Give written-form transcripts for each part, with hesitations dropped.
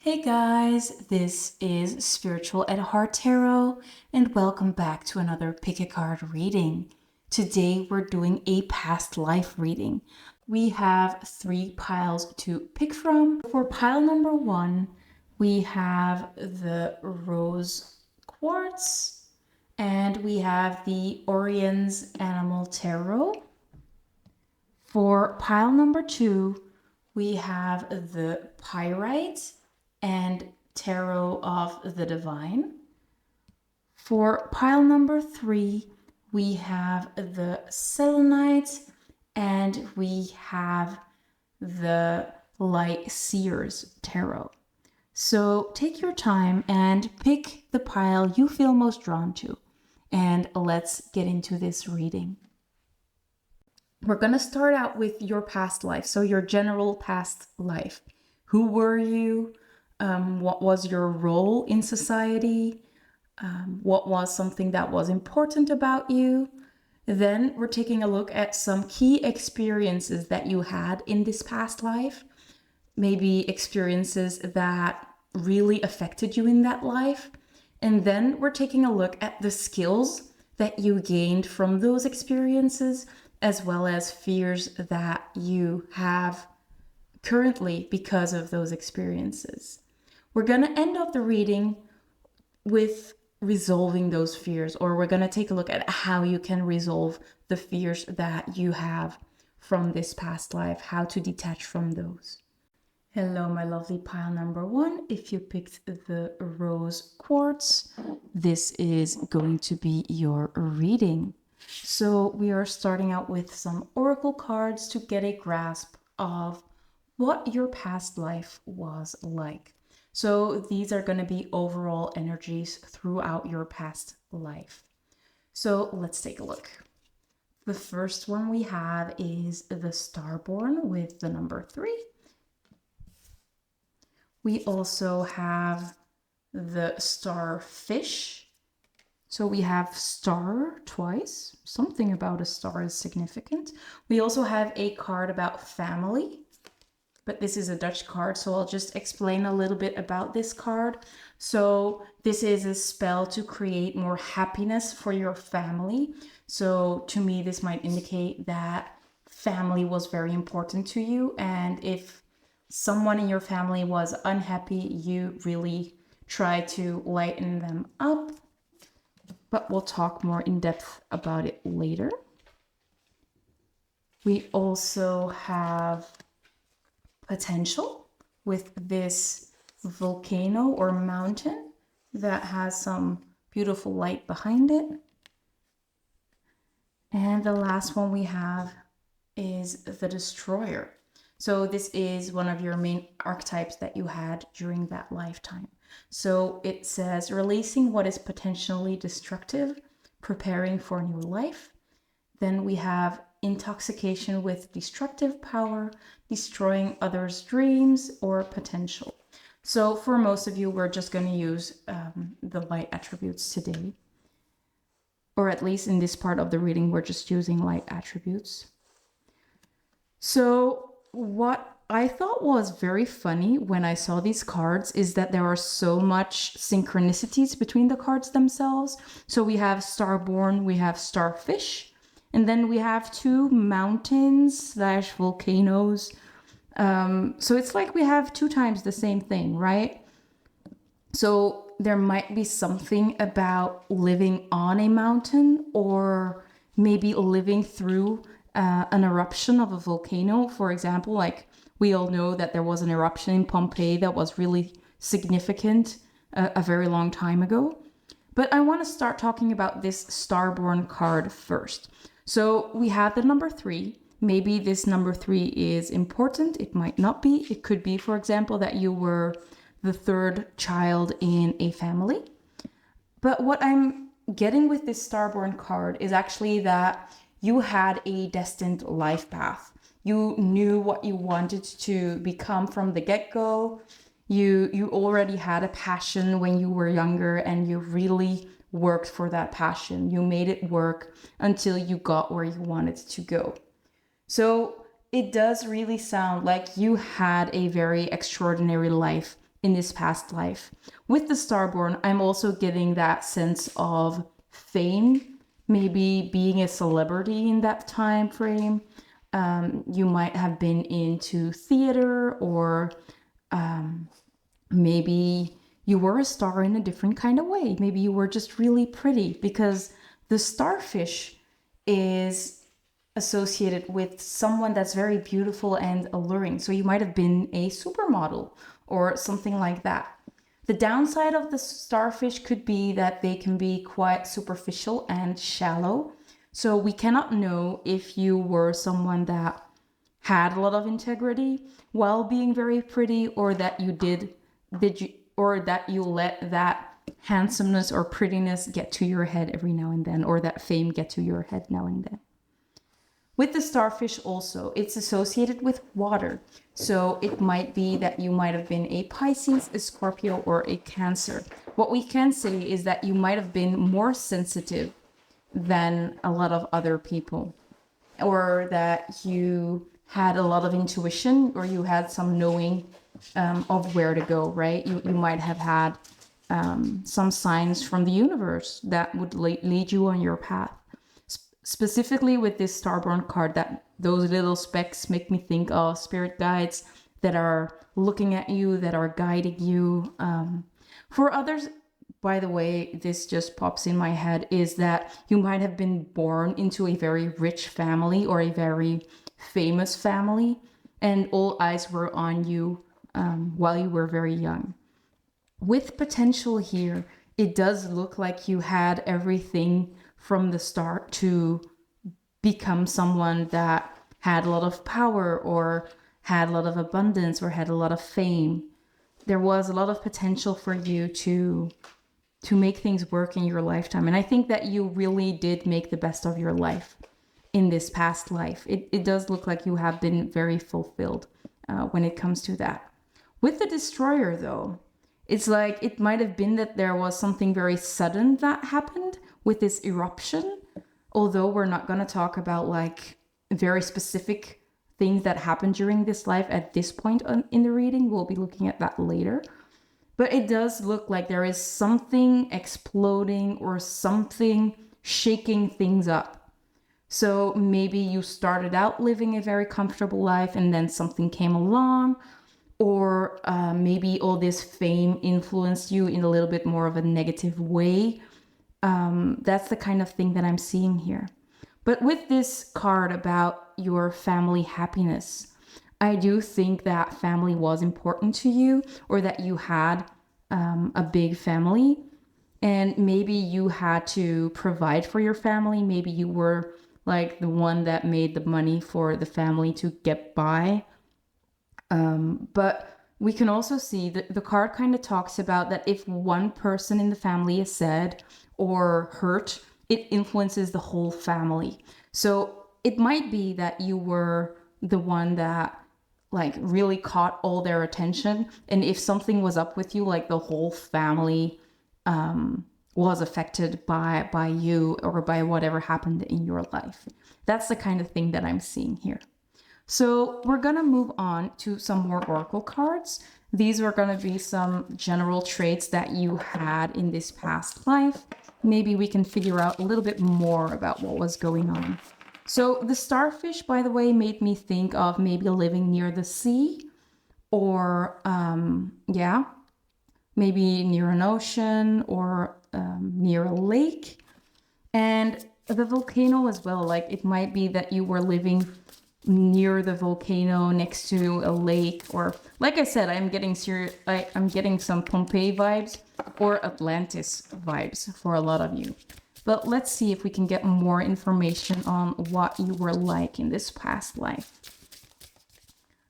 Hey guys, this is Spiritual at Heart Tarot, and welcome back to another Pick a Card reading. Today we're doing a past life reading. We have 3 piles to pick from. For pile number 1, we have the Rose Quartz, and we have the Orion's Animal Tarot. For pile number 2, we have the Pyrite and Tarot of the Divine. For pile number 3, we have the Selenite and we have the Light Seers Tarot. So take your time and pick the pile you feel most drawn to, and let's get into this reading. We're going to start out with your past life, so your general past life. Who were you? What was your role in society? What was something that was important about you? Then we're taking a look at some key experiences that you had in this past life. Maybe experiences that really affected you in that life. And then we're taking a look at the skills that you gained from those experiences, as well as fears that you have currently because of those experiences. We're going to end up the reading with resolving those fears, or we're going to take a look at how you can resolve the fears that you have from this past life, how to detach from those. Hello, my lovely pile number 1. If you picked the Rose Quartz, this is going to be your reading. So we are starting out with some oracle cards to get a grasp of what your past life was like. So these are going to be overall energies throughout your past life. So let's take a look. The first one we have is the Starborn with the number 3. We also have the Starfish. So we have star twice. Something about a star is significant. We also have a card about family, but this is a Dutch card, so I'll just explain a little bit about this card. So this is a spell to create more happiness for your family. So to me, this might indicate that family was very important to you, and if someone in your family was unhappy, you really try to lighten them up. But we'll talk more in depth about it later. We also have potential with this volcano or mountain that has some beautiful light behind it. And the last one we have is the Destroyer. So this is one of your main archetypes that you had during that lifetime. So it says releasing what is potentially destructive, preparing for a new life. Then we have intoxication with destructive power, destroying others' dreams or potential. So for most of you, we're just going to use the light attributes today. Or at least in this part of the reading, we're just using light attributes. So what I thought was very funny when I saw these cards is that there are so much synchronicities between the cards themselves. So we have Starborn, we have Starfish, and then we have 2 mountains / volcanoes. So it's like we have 2 times the same thing, right? So there might be something about living on a mountain, or maybe living through an eruption of a volcano. For example, like we all know that there was an eruption in Pompeii that was really significant a very long time ago. But I want to start talking about this Starborn card first. So we have the number 3. Maybe this number 3 is important. It might not be. It could be, for example, that you were the 3rd child in a family. But what I'm getting with this Starborn card is actually that you had a destined life path. You knew what you wanted to become from the get-go. You already had a passion when you were younger, and you really worked for that passion. You made it work until you got where you wanted to go. So it does really sound like you had a very extraordinary life in this past life. With the Starborn, I'm also getting that sense of fame, maybe being a celebrity in that time frame. You might have been into theater, or maybe you were a star in a different kind of way. Maybe you were just really pretty, because the starfish is associated with someone that's very beautiful and alluring. So you might have been a supermodel or something like that. The downside of the starfish could be that they can be quite superficial and shallow. So we cannot know if you were someone that had a lot of integrity while being very pretty, or that or that you let that handsomeness or prettiness get to your head every now and then, or that fame get to your head now and then. With the starfish also, it's associated with water. So it might be that you might have been a Pisces, a Scorpio, or a Cancer. What we can say is that you might have been more sensitive than a lot of other people, or that you had a lot of intuition, or you had some knowing of where to go, right? You might have had some signs from the universe that would lead you on your path. Specifically with this Starborn card, that those little specks make me think of spirit guides that are looking at you, that are guiding you. For others, by the way, this just pops in my head, is that you might have been born into a very rich family or a very famous family, and all eyes were on you while you were very young. With potential here, it does look like you had everything from the start to become someone that had a lot of power, or had a lot of abundance, or had a lot of fame. There was a lot of potential for you to make things work in your lifetime. And I think that you really did make the best of your life in this past life. It does look like you have been very fulfilled when it comes to that. With the Destroyer, though, it's like it might have been that there was something very sudden that happened with this eruption, although we're not going to talk about like very specific things that happened during this life at this point in the reading. We'll be looking at that later. But it does look like there is something exploding or something shaking things up. So maybe you started out living a very comfortable life and then something came along, or maybe all this fame influenced you in a little bit more of a negative way. That's the kind of thing that I'm seeing here. But with this card about your family happiness, I do think that family was important to you, or that you had a big family, and maybe you had to provide for your family. Maybe you were like the one that made the money for the family to get by. But we can also see that the card kind of talks about that if one person in the family is sad or hurt, it influences the whole family. So it might be that you were the one that like really caught all their attention, and if something was up with you, like the whole family was affected by you or by whatever happened in your life. That's the kind of thing that I'm seeing here. So we're gonna move on to some more oracle cards. These are gonna be some general traits that you had in this past life. Maybe we can figure out a little bit more about what was going on. So the starfish, by the way, made me think of maybe living near the sea, or maybe near an ocean, or near a lake. And the volcano as well, like it might be that you were living near the volcano next to a lake, or like I said, I'm getting some Pompeii vibes or Atlantis vibes for a lot of you. But let's see if we can get more information on what you were like in this past life.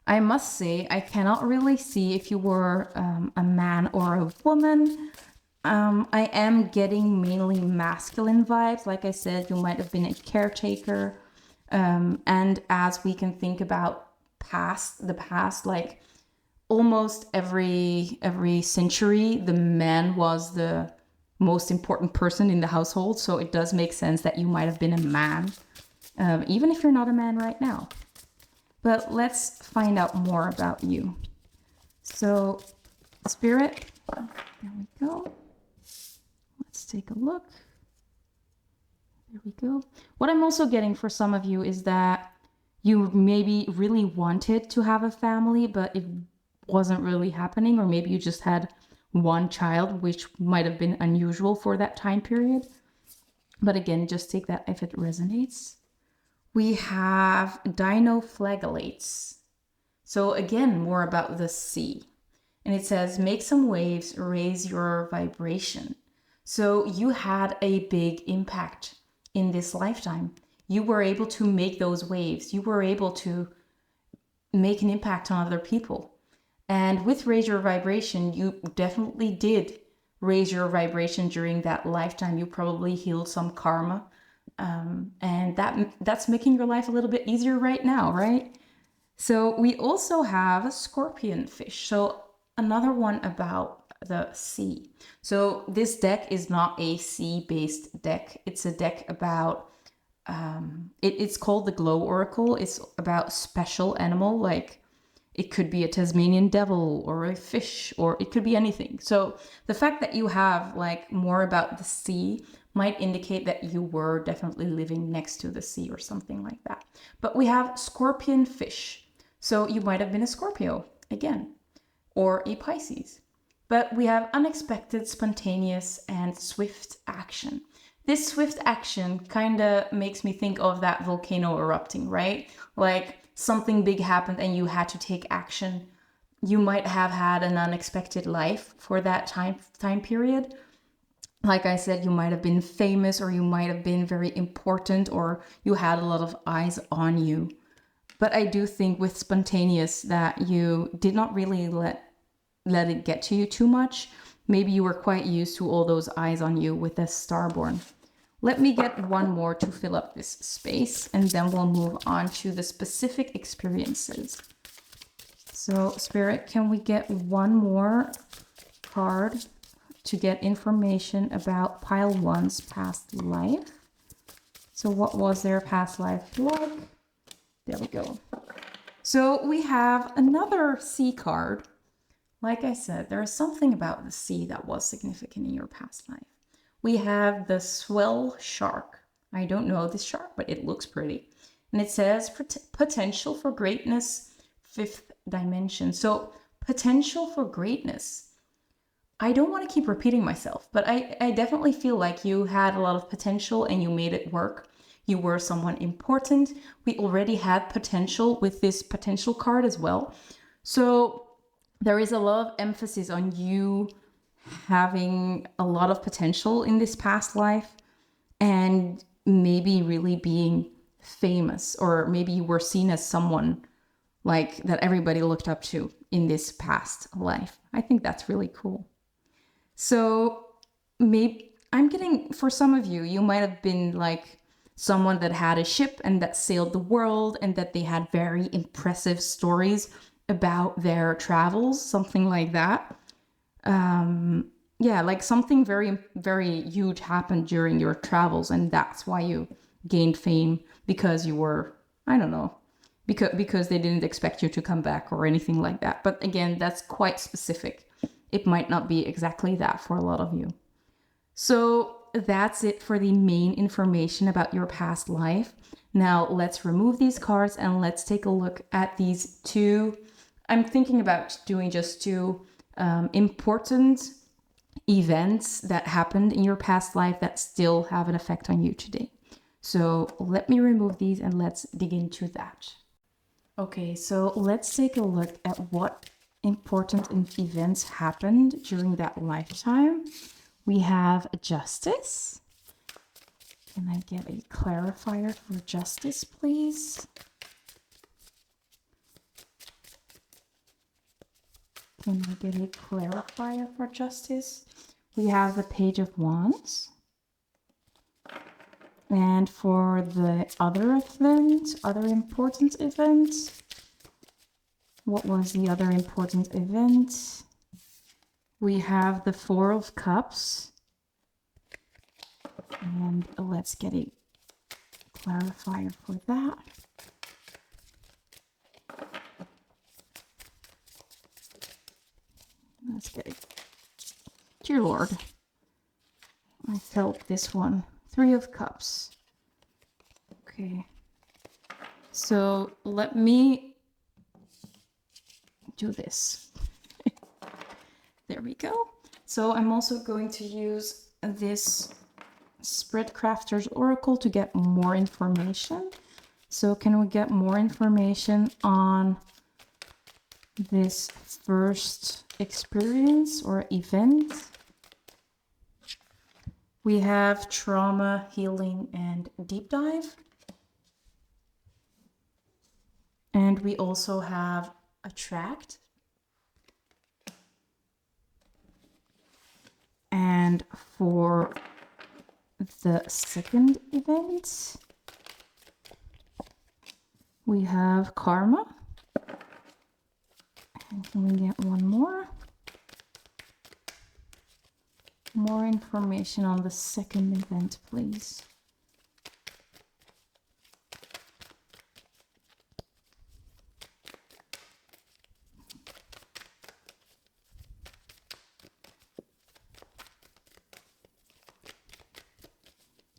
I must say, I cannot really see if you were a man or a woman. I am getting mainly masculine vibes. Like I said, you might have been a caretaker. And as we can think about the past, like almost every century, the man was the most important person in the household. So it does make sense that you might have been a man, even if you're not a man right now. But let's find out more about you. So Spirit. There we go. Let's take a look. There we go. What I'm also getting for some of you is that you maybe really wanted to have a family, but it wasn't really happening, or maybe you just had one child, which might have been unusual for that time period. But again, just take that if it resonates. We have dinoflagellates. So again, more about the sea. And it says, make some waves, raise your vibration. So you had a big impact in this lifetime. You were able to make those waves. You were able to make an impact on other people. And with raise your vibration, you definitely did raise your vibration during that lifetime. You probably healed some karma. And that's making your life a little bit easier right now, right? So we also have scorpion fish. So another one about the sea. So this deck is not a sea-based deck. It's a deck about, it's called the Glow Oracle. It's about special animal, like it could be a Tasmanian devil or a fish, or it could be anything. So the fact that you have like more about the sea might indicate that you were definitely living next to the sea or something like that. But we have scorpion fish. So you might have been a Scorpio again, or a Pisces. But we have unexpected, spontaneous, and swift action. This swift action kind of makes me think of that volcano erupting, right? Like something big happened and you had to take action. You might have had an unexpected life for that time period. Like I said, you might have been famous, or you might have been very important, or you had a lot of eyes on you. But I do think with spontaneous that you did not really let it get to you too much. Maybe you were quite used to all those eyes on you with the Starborn. Let me get one more to fill up this space, and then we'll move on to the specific experiences. So Spirit, can we get one more card to get information about pile one's past life? So what was their past life like? There we go. So we have another sea card. Like I said, there is something about the sea that was significant in your past life. We have the swell shark. I don't know this shark, but it looks pretty. And it says potential for greatness, 5th dimension. So potential for greatness. I don't want to keep repeating myself, but I definitely feel like you had a lot of potential and you made it work. You were someone important. We already had potential with this potential card as well. So there is a lot of emphasis on you having a lot of potential in this past life, and maybe really being famous, or maybe you were seen as someone like that everybody looked up to in this past life. I think that's really cool. So maybe I'm getting, for some of you, you might have been like someone that had a ship and that sailed the world, and that they had very impressive stories about their travels, something like that. Yeah, like something very, very huge happened during your travels, and that's why you gained fame, because you were, I don't know, because they didn't expect you to come back or anything like that. But again, that's quite specific. It might not be exactly that for a lot of you. So that's it for the main information about your past life. Now let's remove these cards and let's take a look at these two. I'm thinking about doing just two important events that happened in your past life that still have an effect on you today. So let me remove these and let's dig into that. Okay, so let's take a look at what important events happened during that lifetime. We have justice. Can I get a clarifier for justice, please? Can I get a clarifier for justice? We have the Page of Wands. And for the other event, other important event, what was the other important event? We have the Four of Cups. And let's get a clarifier for that. Let's get it. Dear Lord. I felt this one. 3 of Cups. Okay. So let me do this. There we go. So I'm also going to use this Spreadcrafter's Oracle to get more information. So can we get more information on this first experience or event? We have trauma, healing, and deep dive. And we also have attract. And for the second event, we have karma. And can we get one more? More information on the second event, please.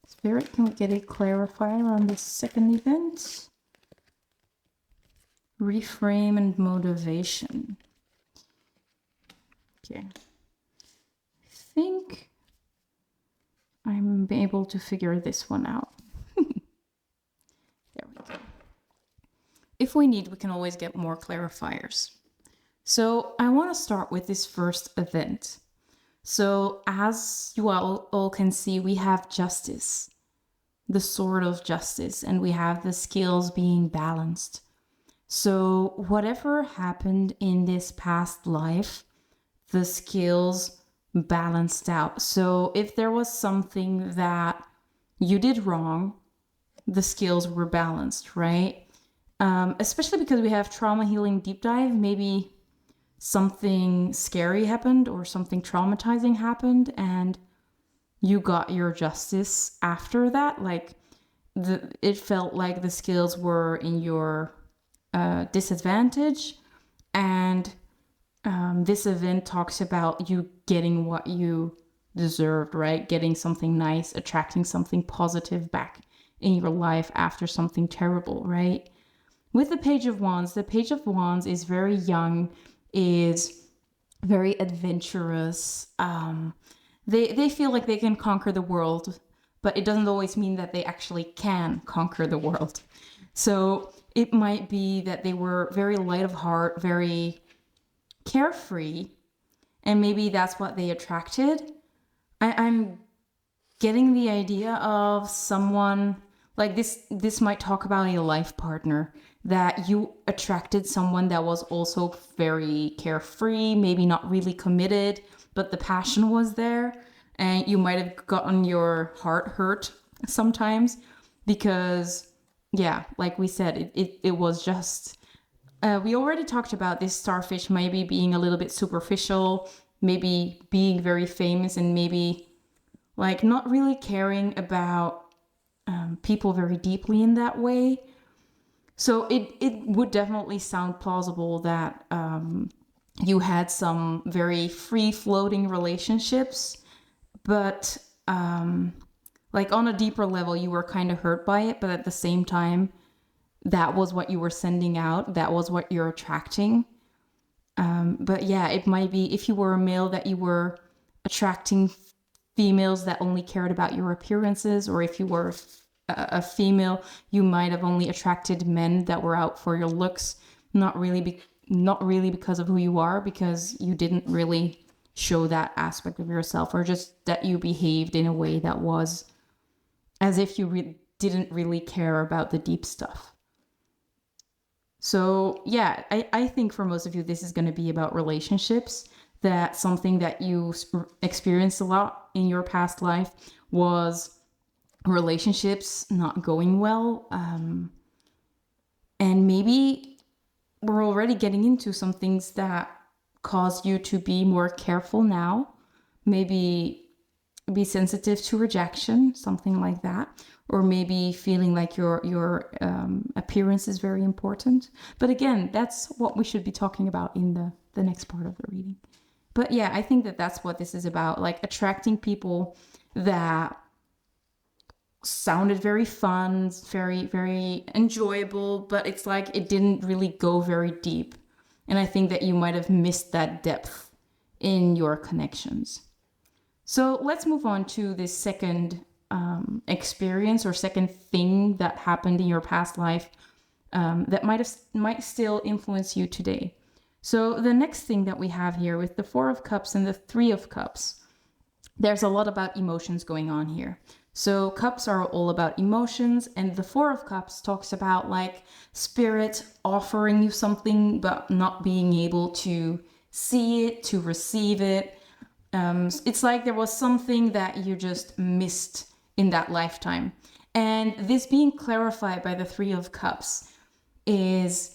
Spirit, can we get a clarifier on the second event? Reframe and motivation. Okay. I think I'm able to figure this one out. There we go. If we need, we can always get more clarifiers. So I want to start with this first event. So as you all can see, we have justice, the sword of justice, and we have the scales being balanced. So whatever happened in this past life, the scales balanced out. So if there was something that you did wrong, the scales were balanced, right? Especially because we have trauma, healing, deep dive, maybe something scary happened or something traumatizing happened and you got your justice after that. Like it felt like the scales were in your disadvantage, and this event talks about you getting what you deserved, right? Getting something nice, attracting something positive back in your life after something terrible, right? With the Page of Wands is very young, is very adventurous. They feel like they can conquer the world, but it doesn't always mean that they actually can conquer the world. So it might be that they were very light of heart, very carefree, and maybe that's what they attracted. I'm getting the idea of someone like this might talk about a life partner, that you attracted someone that was also very carefree, maybe not really committed, but the passion was there, and you might have gotten your heart hurt sometimes because, yeah, like we said, it was just, we already talked about this starfish maybe being a little bit superficial, maybe being very famous, and maybe like not really caring about people very deeply in that way. So it would definitely sound plausible that you had some very free-floating relationships, but like on a deeper level, you were kind of hurt by it, but at the same time, that was what you were sending out. That was what you're attracting. But yeah, it might be if you were a male that you were attracting females that only cared about your appearances, or if you were a female, you might have only attracted men that were out for your looks, not really because of who you are, because you didn't really show that aspect of yourself, or just that you behaved in a way that was as if you didn't really care about the deep stuff. So yeah, I think for most of you, this is going to be about relationships, that something that you experienced a lot in your past life was relationships not going well. And maybe we're already getting into some things that cause you to be more careful now. Maybe be sensitive to rejection, something like that. Or maybe feeling like your appearance is very important. But again, that's what we should be talking about in the next part of the reading. But yeah, I think that that's what this is about, like attracting people that sounded very fun, very, very enjoyable, but it's like it didn't really go very deep. And I think that you might have missed that depth in your connections. So let's move on to this second experience or second thing that happened in your past life that might still influence you today. So the next thing that we have here with the Four of Cups and the Three of Cups, there's a lot about emotions going on here. So cups are all about emotions, and the Four of Cups talks about like spirit offering you something but not being able to see it, to receive it. It's like there was something that you just missed in that lifetime. And this being clarified by the Three of Cups is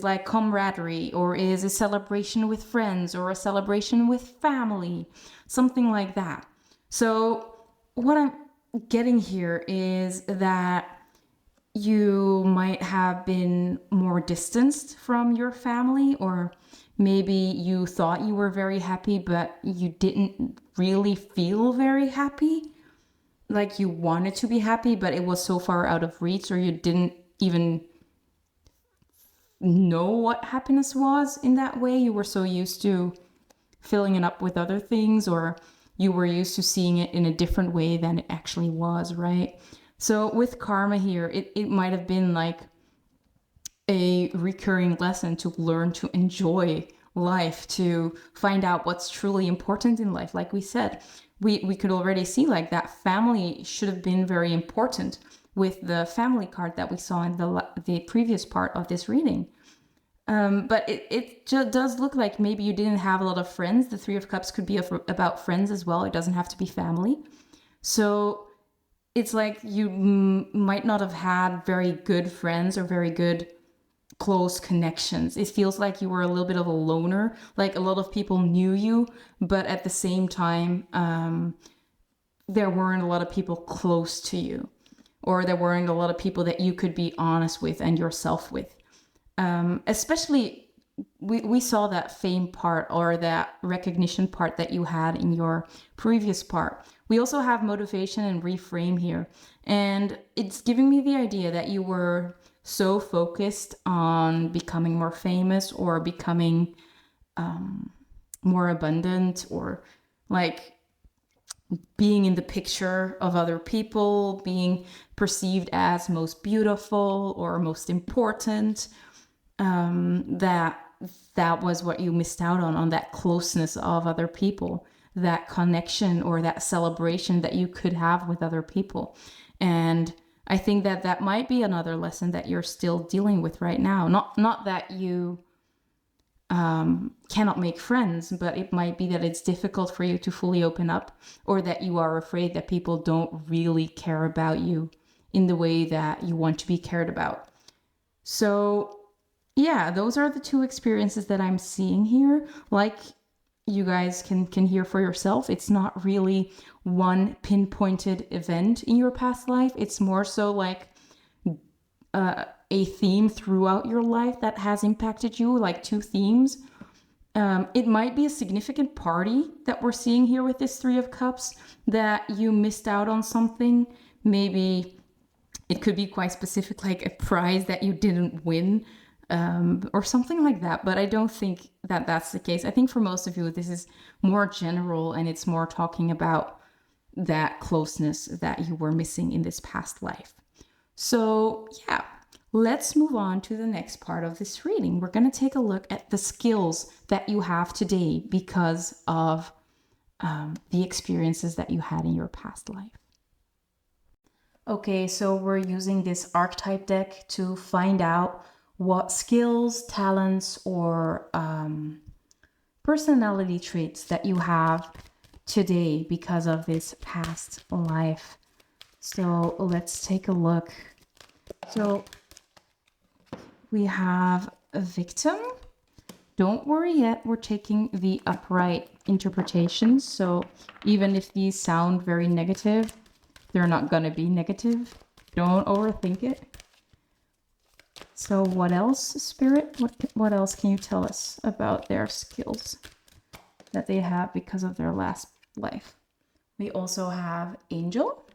like camaraderie, or is a celebration with friends, or a celebration with family, something like that. So what I'm getting here is that you might have been more distanced from your family, or maybe you thought you were very happy, but you didn't really feel very happy. Like you wanted to be happy, but it was so far out of reach, or you didn't even know what happiness was in that way. You were so used to filling it up with other things, or you were used to seeing it in a different way than it actually was, right? So with karma here, it might have been like a recurring lesson to learn to enjoy life, to find out what's truly important in life. Like we said, we could already see like that family should have been very important with the family card that we saw in the previous part of this reading. But it just does look like maybe you didn't have a lot of friends. The Three of Cups could be about friends as well. It doesn't have to be family. So it's like you might not have had very good friends or very good close connections. It feels like you were a little bit of a loner. Like a lot of people knew you, but at the same time, there weren't a lot of people close to you, or there weren't a lot of people that you could be honest with and yourself with. Especially, we saw that fame part, or that recognition part that you had in your previous part. We also have motivation and reframe here. And it's giving me the idea that you were so focused on becoming more famous, or becoming more abundant, or like being in the picture of other people, being perceived as most beautiful or most important. That was what you missed out on that closeness of other people, that connection or that celebration that you could have with other people. And I think that that might be another lesson that you're still dealing with right now. Not that you cannot make friends, but it might be that it's difficult for you to fully open up, or that you are afraid that people don't really care about you in the way that you want to be cared about. So yeah, those are the two experiences that I'm seeing here. Like you guys can hear for yourself, it's not really one pinpointed event in your past life. It's more so like a theme throughout your life that has impacted you, like two themes. It might be a significant party that we're seeing here with this Three of Cups, that you missed out on something. Maybe it could be quite specific, like a prize that you didn't win, or something like that. But I don't think that that's the case. I think for most of you, this is more general, and it's more talking about that closeness that you were missing in this past life. So yeah, let's move on to the next part of this reading. We're going to take a look at the skills that you have today because of the experiences that you had in your past life. Okay, so we're using this archetype deck to find out what skills, talents, or personality traits that you have today because of this past life. So let's take a look. So we have a victim. Don't worry yet, we're taking the upright interpretations. So even if these sound very negative, they're not gonna be negative. Don't overthink it. So what else, Spirit? What else can you tell us about their skills? that they have because of their last life. We also have Angel.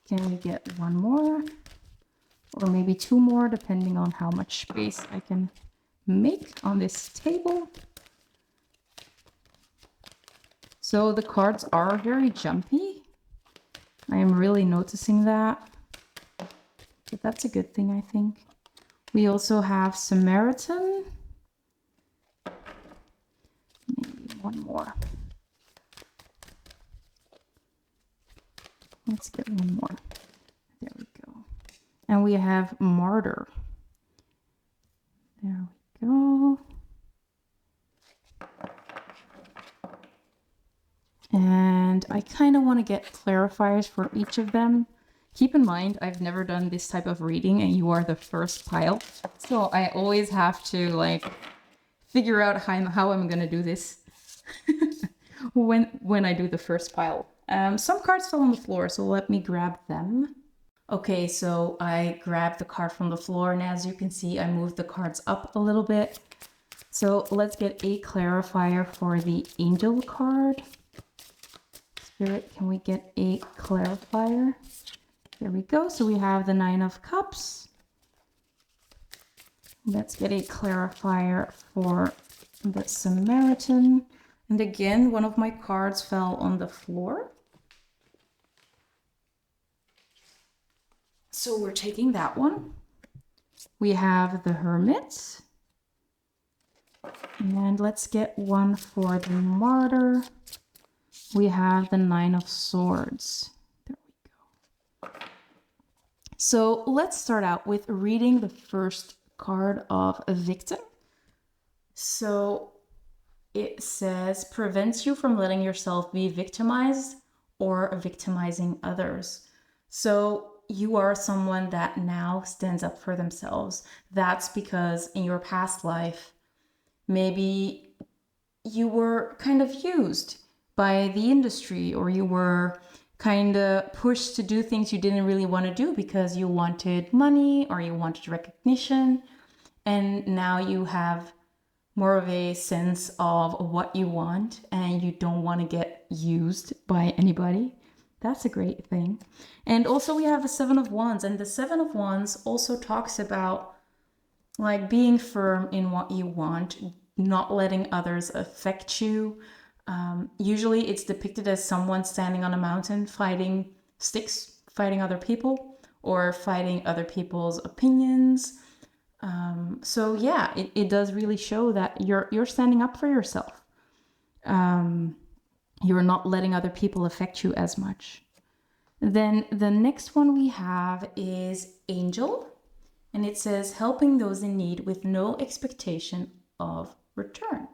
Can we get one more? Or maybe two more, depending on how much space I can make on this table. So the cards are very jumpy. I am really noticing that. But that's a good thing, I think. We also have Samaritan. Maybe one more. Let's get one more. There we go. And we have Martyr. There we go. And I kind of want to get clarifiers for each of them. Keep in mind, I've never done this type of reading and you are the first pile. So I always have to like figure out how I'm going to do this when I do the first pile. Some cards fell on the floor, so let me grab them. Okay, so I grabbed the card from the floor, and as you can see, I moved the cards up a little bit. So let's get a clarifier for the Angel card. Spirit, can we get a clarifier? There we go. So we have the Nine of Cups. Let's get a clarifier for the Samaritan. And again, one of my cards fell on the floor. So we're taking that one. We have the Hermit. And let's get one for the Martyr. We have the Nine of Swords. There we go. So let's start out with reading the first card of a victim. So it says, prevents you from letting yourself be victimized or victimizing others. So you are someone that now stands up for themselves. That's because in your past life, maybe you were kind of used by the industry, or you were kind of pushed to do things you didn't really want to do because you wanted money or you wanted recognition. And now you have more of a sense of what you want and you don't want to get used by anybody. That's a great thing. And also we have the Seven of Wands, and the Seven of Wands also talks about like being firm in what you want, not letting others affect you. Usually it's depicted as someone standing on a mountain fighting sticks, fighting other people, or fighting other people's opinions. So yeah, it does really show that you're standing up for yourself. You're not letting other people affect you as much. Then the next one we have is Angel, and it says helping those in need with no expectation of return.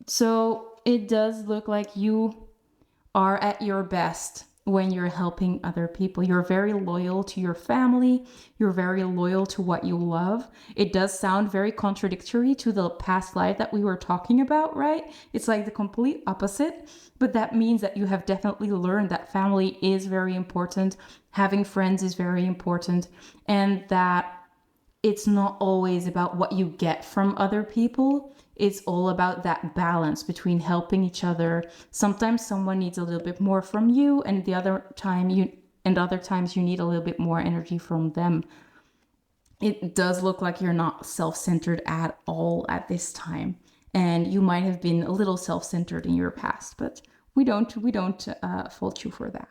So it does look like you are at your best when you're helping other people. You're very loyal to your family. You're very loyal to what you love. It does sound very contradictory to the past life that we were talking about, right? It's like the complete opposite, but that means that you have definitely learned that family is very important. Having friends is very important, and that it's not always about what you get from other people. It's all about that balance between helping each other. Sometimes someone needs a little bit more from you, and other times you need a little bit more energy from them. It does look like you're not self-centered at all at this time, and you might have been a little self-centered in your past, but we don't fault you for that.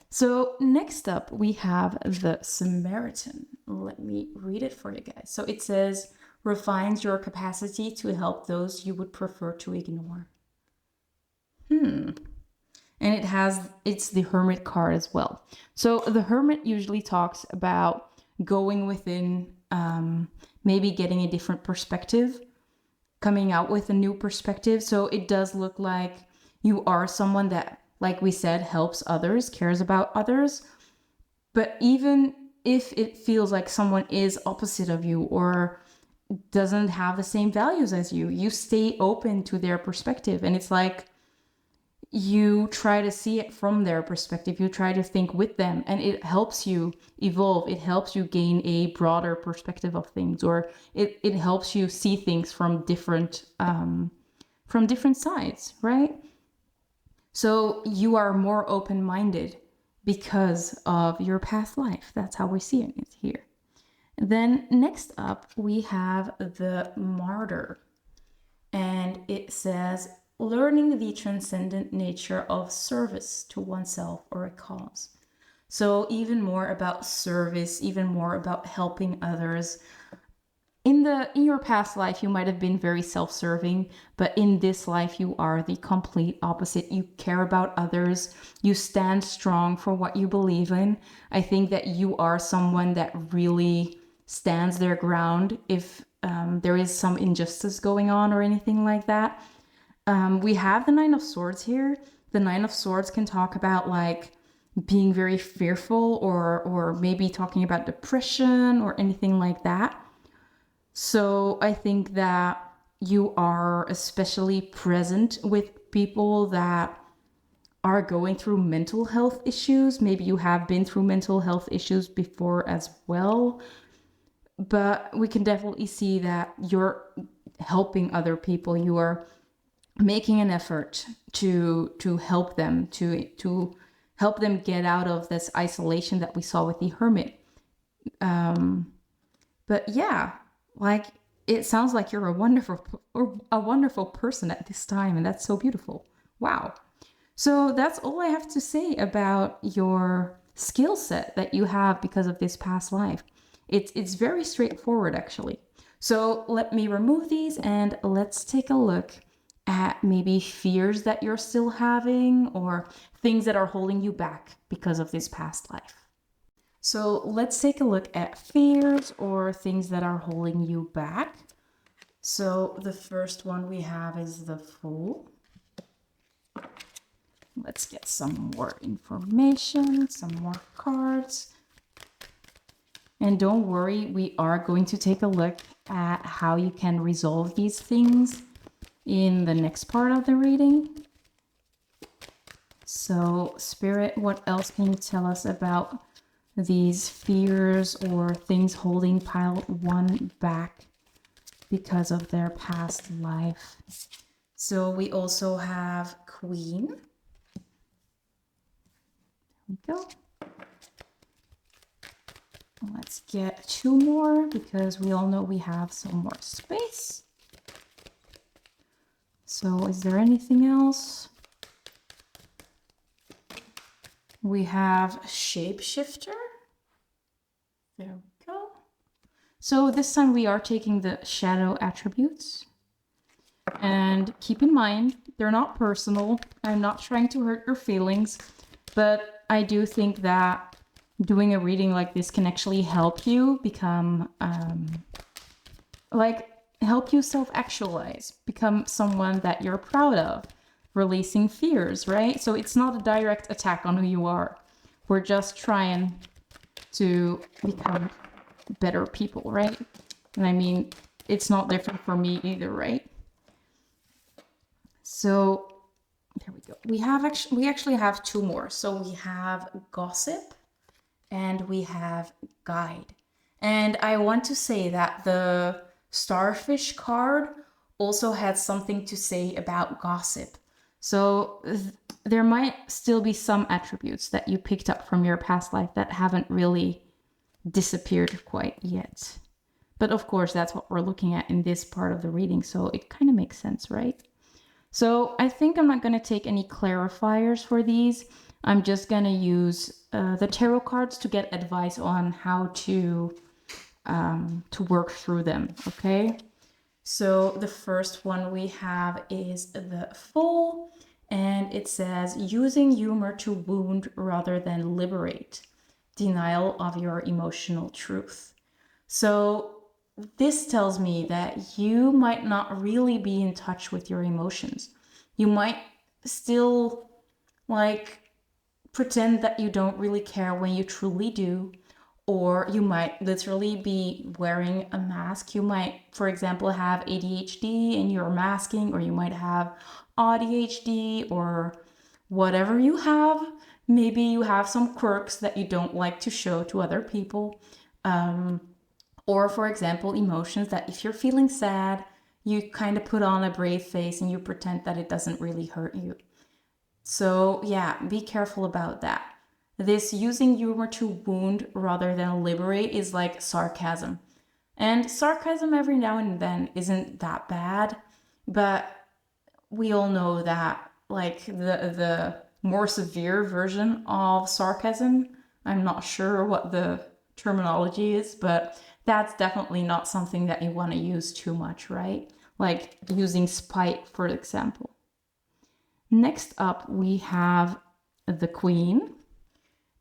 So next up we have the Samaritan. Let me read it for you guys. So it says, refines your capacity to help those you would prefer to ignore. And it's the Hermit card as well. So the Hermit usually talks about going within, maybe getting a different perspective, coming out with a new perspective. So it does look like you are someone that, like we said, helps others, cares about others. But even if it feels like someone is opposite of you or doesn't have the same values as you, you stay open to their perspective. And it's like you try to see it from their perspective. You try to think with them, and it helps you evolve. It helps you gain a broader perspective of things, or it helps you see things from different sides, right? So you are more open-minded because of your past life. That's how we see it here. Then next up, we have the martyr. And it says, learning the transcendent nature of service to oneself or a cause. So even more about service, even more about helping others. In your past life, you might have been very self-serving, but in this life, you are the complete opposite. You care about others. You stand strong for what you believe in. I think that you are someone that really stands their ground if there is some injustice going on or anything like that. We have the Nine of Swords here. The Nine of Swords can talk about like being very fearful, or maybe talking about depression or anything like that. So I think that you are especially present with people that are going through mental health issues. Maybe you have been through mental health issues before as well. But we can definitely see that you're helping other people. You are making an effort to help them, to help them get out of this isolation that we saw with the hermit. But yeah, like it sounds like you're a wonderful person at this time, and that's so beautiful. Wow. So that's all I have to say about your skill set that you have because of this past life. It's very straightforward, actually. So let me remove these and let's take a look at maybe fears that you're still having, or things that are holding you back because of this past life. So let's take a look at fears or things that are holding you back. So the first one we have is the Fool. Let's get some more information, some more cards. And don't worry, we are going to take a look at how you can resolve these things in the next part of the reading. So, Spirit, what else can you tell us about these fears or things holding pile 1 back because of their past life? So we also have Queen. There we go. Let's get 2 more because we all know we have some more space. So is there anything else? We have Shapeshifter. There we go. So this time we are taking the shadow attributes. And keep in mind, they're not personal. I'm not trying to hurt your feelings, but I do think that doing a reading like this can actually help you become, help you self-actualize, become someone that you're proud of, releasing fears, right? So it's not a direct attack on who you are. We're just trying to become better people, right? And I mean, it's not different for me either, right? So there we go. We actually have 2 more. So we have Gossip and we have Guide. And I want to say that the Starfish card also had something to say about gossip. So there might still be some attributes that you picked up from your past life that haven't really disappeared quite yet. But of course, that's what we're looking at in this part of the reading, so it kind of makes sense, right? So I think I'm not going to take any clarifiers for these. I'm just going to use the tarot cards to get advice on how to work through them, okay? So the first one we have is the Fool, and it says, using humor to wound rather than liberate. Denial of your emotional truth. So this tells me that you might not really be in touch with your emotions. You might still pretend that you don't really care when you truly do, or you might literally be wearing a mask. You might, for example, have ADHD and you're masking, or you might have ADHD, or whatever you have. Maybe you have some quirks that you don't like to show to other people. Or, for example, emotions that if you're feeling sad, you kind of put on a brave face and you pretend that it doesn't really hurt you. So, yeah, be careful about that. This using humor to wound rather than liberate is like sarcasm. And sarcasm every now and then isn't that bad, but we all know that like the more severe version of sarcasm, I'm not sure what the terminology is, but that's definitely not something that you want to use too much, right? Like using spite, for example. Next up, we have the Queen.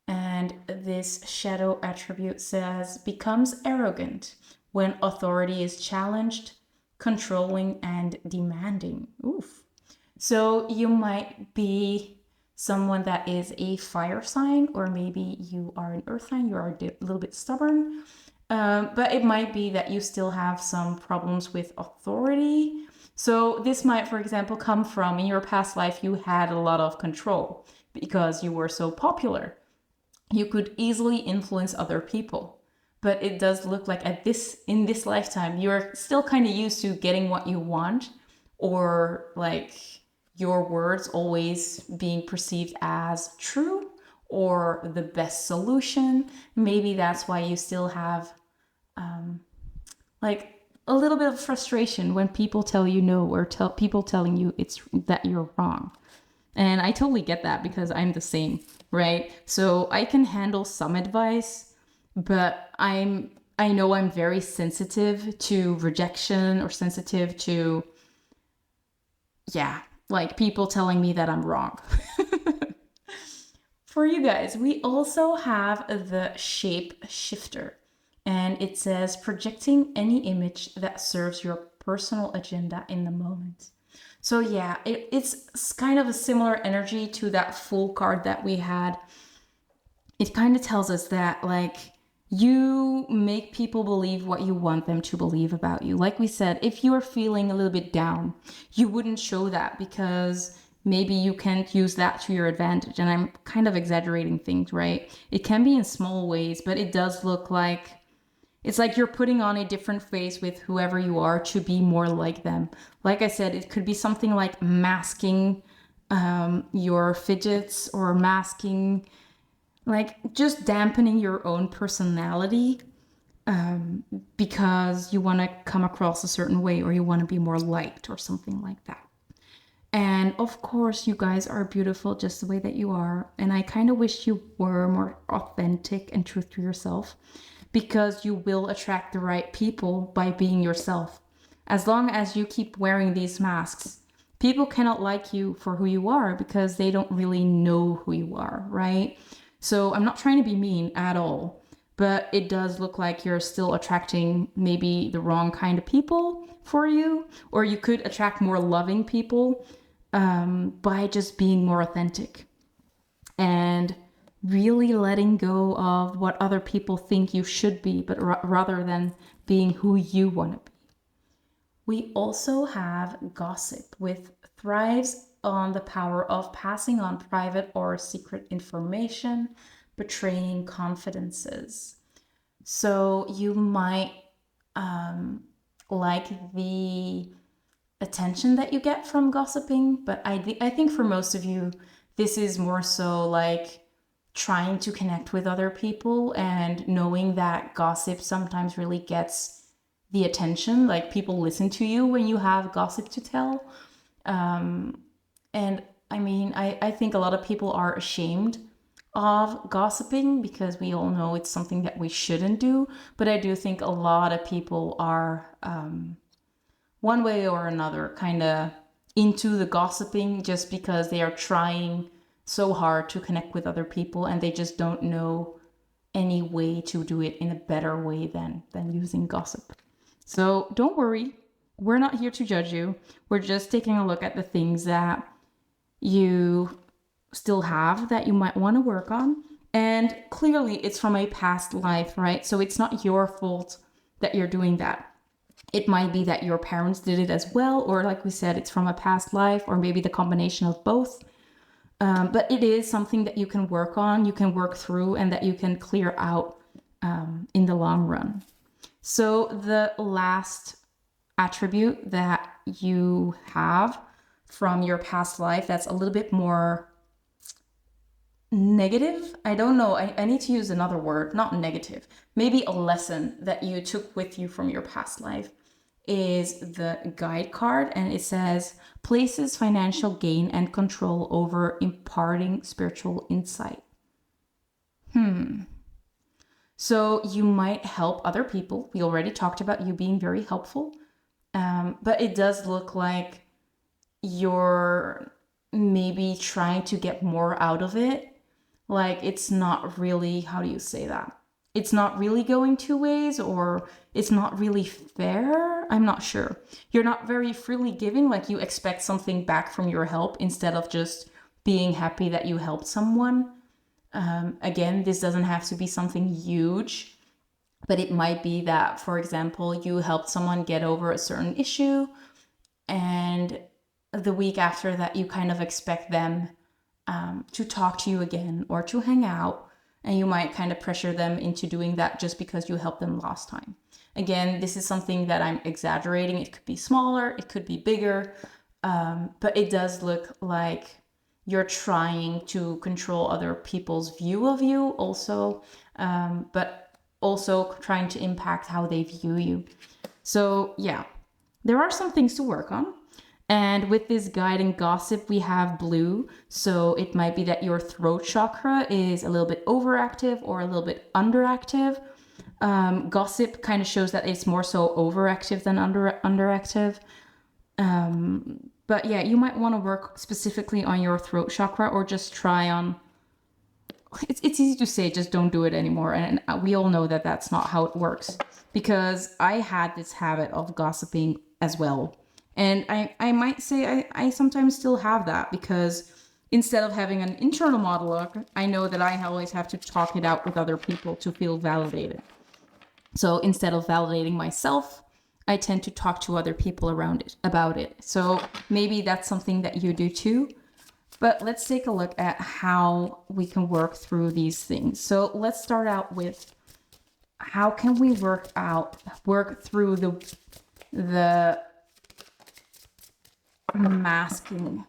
And this shadow attribute says, becomes arrogant when authority is challenged, controlling, and demanding. Oof. So you might be someone that is a fire sign, or maybe you are an earth sign, you are a little bit stubborn. But it might be that you still have some problems with authority. So this might, for example, come from in your past life, you had a lot of control because you were so popular. You could easily influence other people. But it does look like in this lifetime, you're still kind of used to getting what you want, or like your words always being perceived as true or the best solution. Maybe that's why you still have like a little bit of frustration when people tell you no, or people telling you it's that you're wrong. And I totally get that because I'm the same, right? So I can handle some advice, but I know I'm very sensitive to rejection, or sensitive to, yeah, like people telling me that I'm wrong. For you guys, we also have the shape shifter, and it says projecting any image that serves your personal agenda in the moment. So yeah, it's kind of a similar energy to that Fool card that we had. It kind of tells us that like you make people believe what you want them to believe about you. Like we said, if you are feeling a little bit down, you wouldn't show that because maybe you can't use that to your advantage. And I'm kind of exaggerating things, right? It can be in small ways, but it does look like it's like you're putting on a different face with whoever you are to be more like them. Like I said, it could be something like masking your fidgets, or masking, like just dampening your own personality because you want to come across a certain way, or you want to be more liked, or something like that. And of course, you guys are beautiful just the way that you are. And I kind of wish you were more authentic and true to yourself, because you will attract the right people by being yourself. As long as you keep wearing these masks, people cannot like you for who you are because they don't really know who you are, right? So I'm not trying to be mean at all, but it does look like you're still attracting maybe the wrong kind of people for you, or you could attract more loving people by just being more authentic. And really letting go of what other people think you should be, but rather than being who you want to be. We also have gossip, with thrives on the power of passing on private or secret information, betraying confidences. So you might like the attention that you get from gossiping, but I think for most of you, this is more so like trying to connect with other people, and knowing that gossip sometimes really gets the attention. Like people listen to you when you have gossip to tell. And I mean, I think a lot of people are ashamed of gossiping because we all know it's something that we shouldn't do. But I do think a lot of people are, one way or another, kind of into the gossiping just because they are trying so hard to connect with other people, and they just don't know any way to do it in a better way than using gossip. So don't worry, we're not here to judge you. We're just taking a look at the things that you still have that you might want to work on. And clearly it's from a past life, right? So it's not your fault that you're doing that. It might be that your parents did it as well, or like we said, it's from a past life, or maybe the combination of both. But it is something that you can work on, you can work through, and that you can clear out in the long run. So the last attribute that you have from your past life that's a little bit more negative, I don't know, I need to use another word, not negative, maybe a lesson that you took with you from your past life, is the guide card. And it says places financial gain and control over imparting spiritual insight. So you might help other people. We already talked about you being very helpful, but it does look like you're maybe trying to get more out of it. Like it's not really, how do you say that? It's not really going two ways, or it's not really fair. I'm not sure. You're not very freely giving, like you expect something back from your help instead of just being happy that you helped someone. Again, this doesn't have to be something huge, but it might be that, for example, you helped someone get over a certain issue, and the week after that, you kind of expect them to talk to you again or to hang out, and you might kind of pressure them into doing that just because you helped them last time. Again, this is something that I'm exaggerating. It could be smaller, it could be bigger, but it does look like you're trying to control other people's view of you also, but also trying to impact how they view you. So yeah, there are some things to work on. And with this guide and gossip, we have blue. So it might be that your throat chakra is a little bit overactive or a little bit underactive. Gossip kind of shows that it's more so overactive than underactive. But yeah, you might want to work specifically on your throat chakra, or just try on. It's easy to say, just don't do it anymore. And we all know that that's not how it works, because I had this habit of gossiping as well. And I might say I sometimes still have that, because instead of having an internal monologue, I know that I always have to talk it out with other people to feel validated. So instead of validating myself, I tend to talk to other people about it. So maybe that's something that you do too. But let's take a look at how we can work through these things. So let's start out with, how can we work through the masking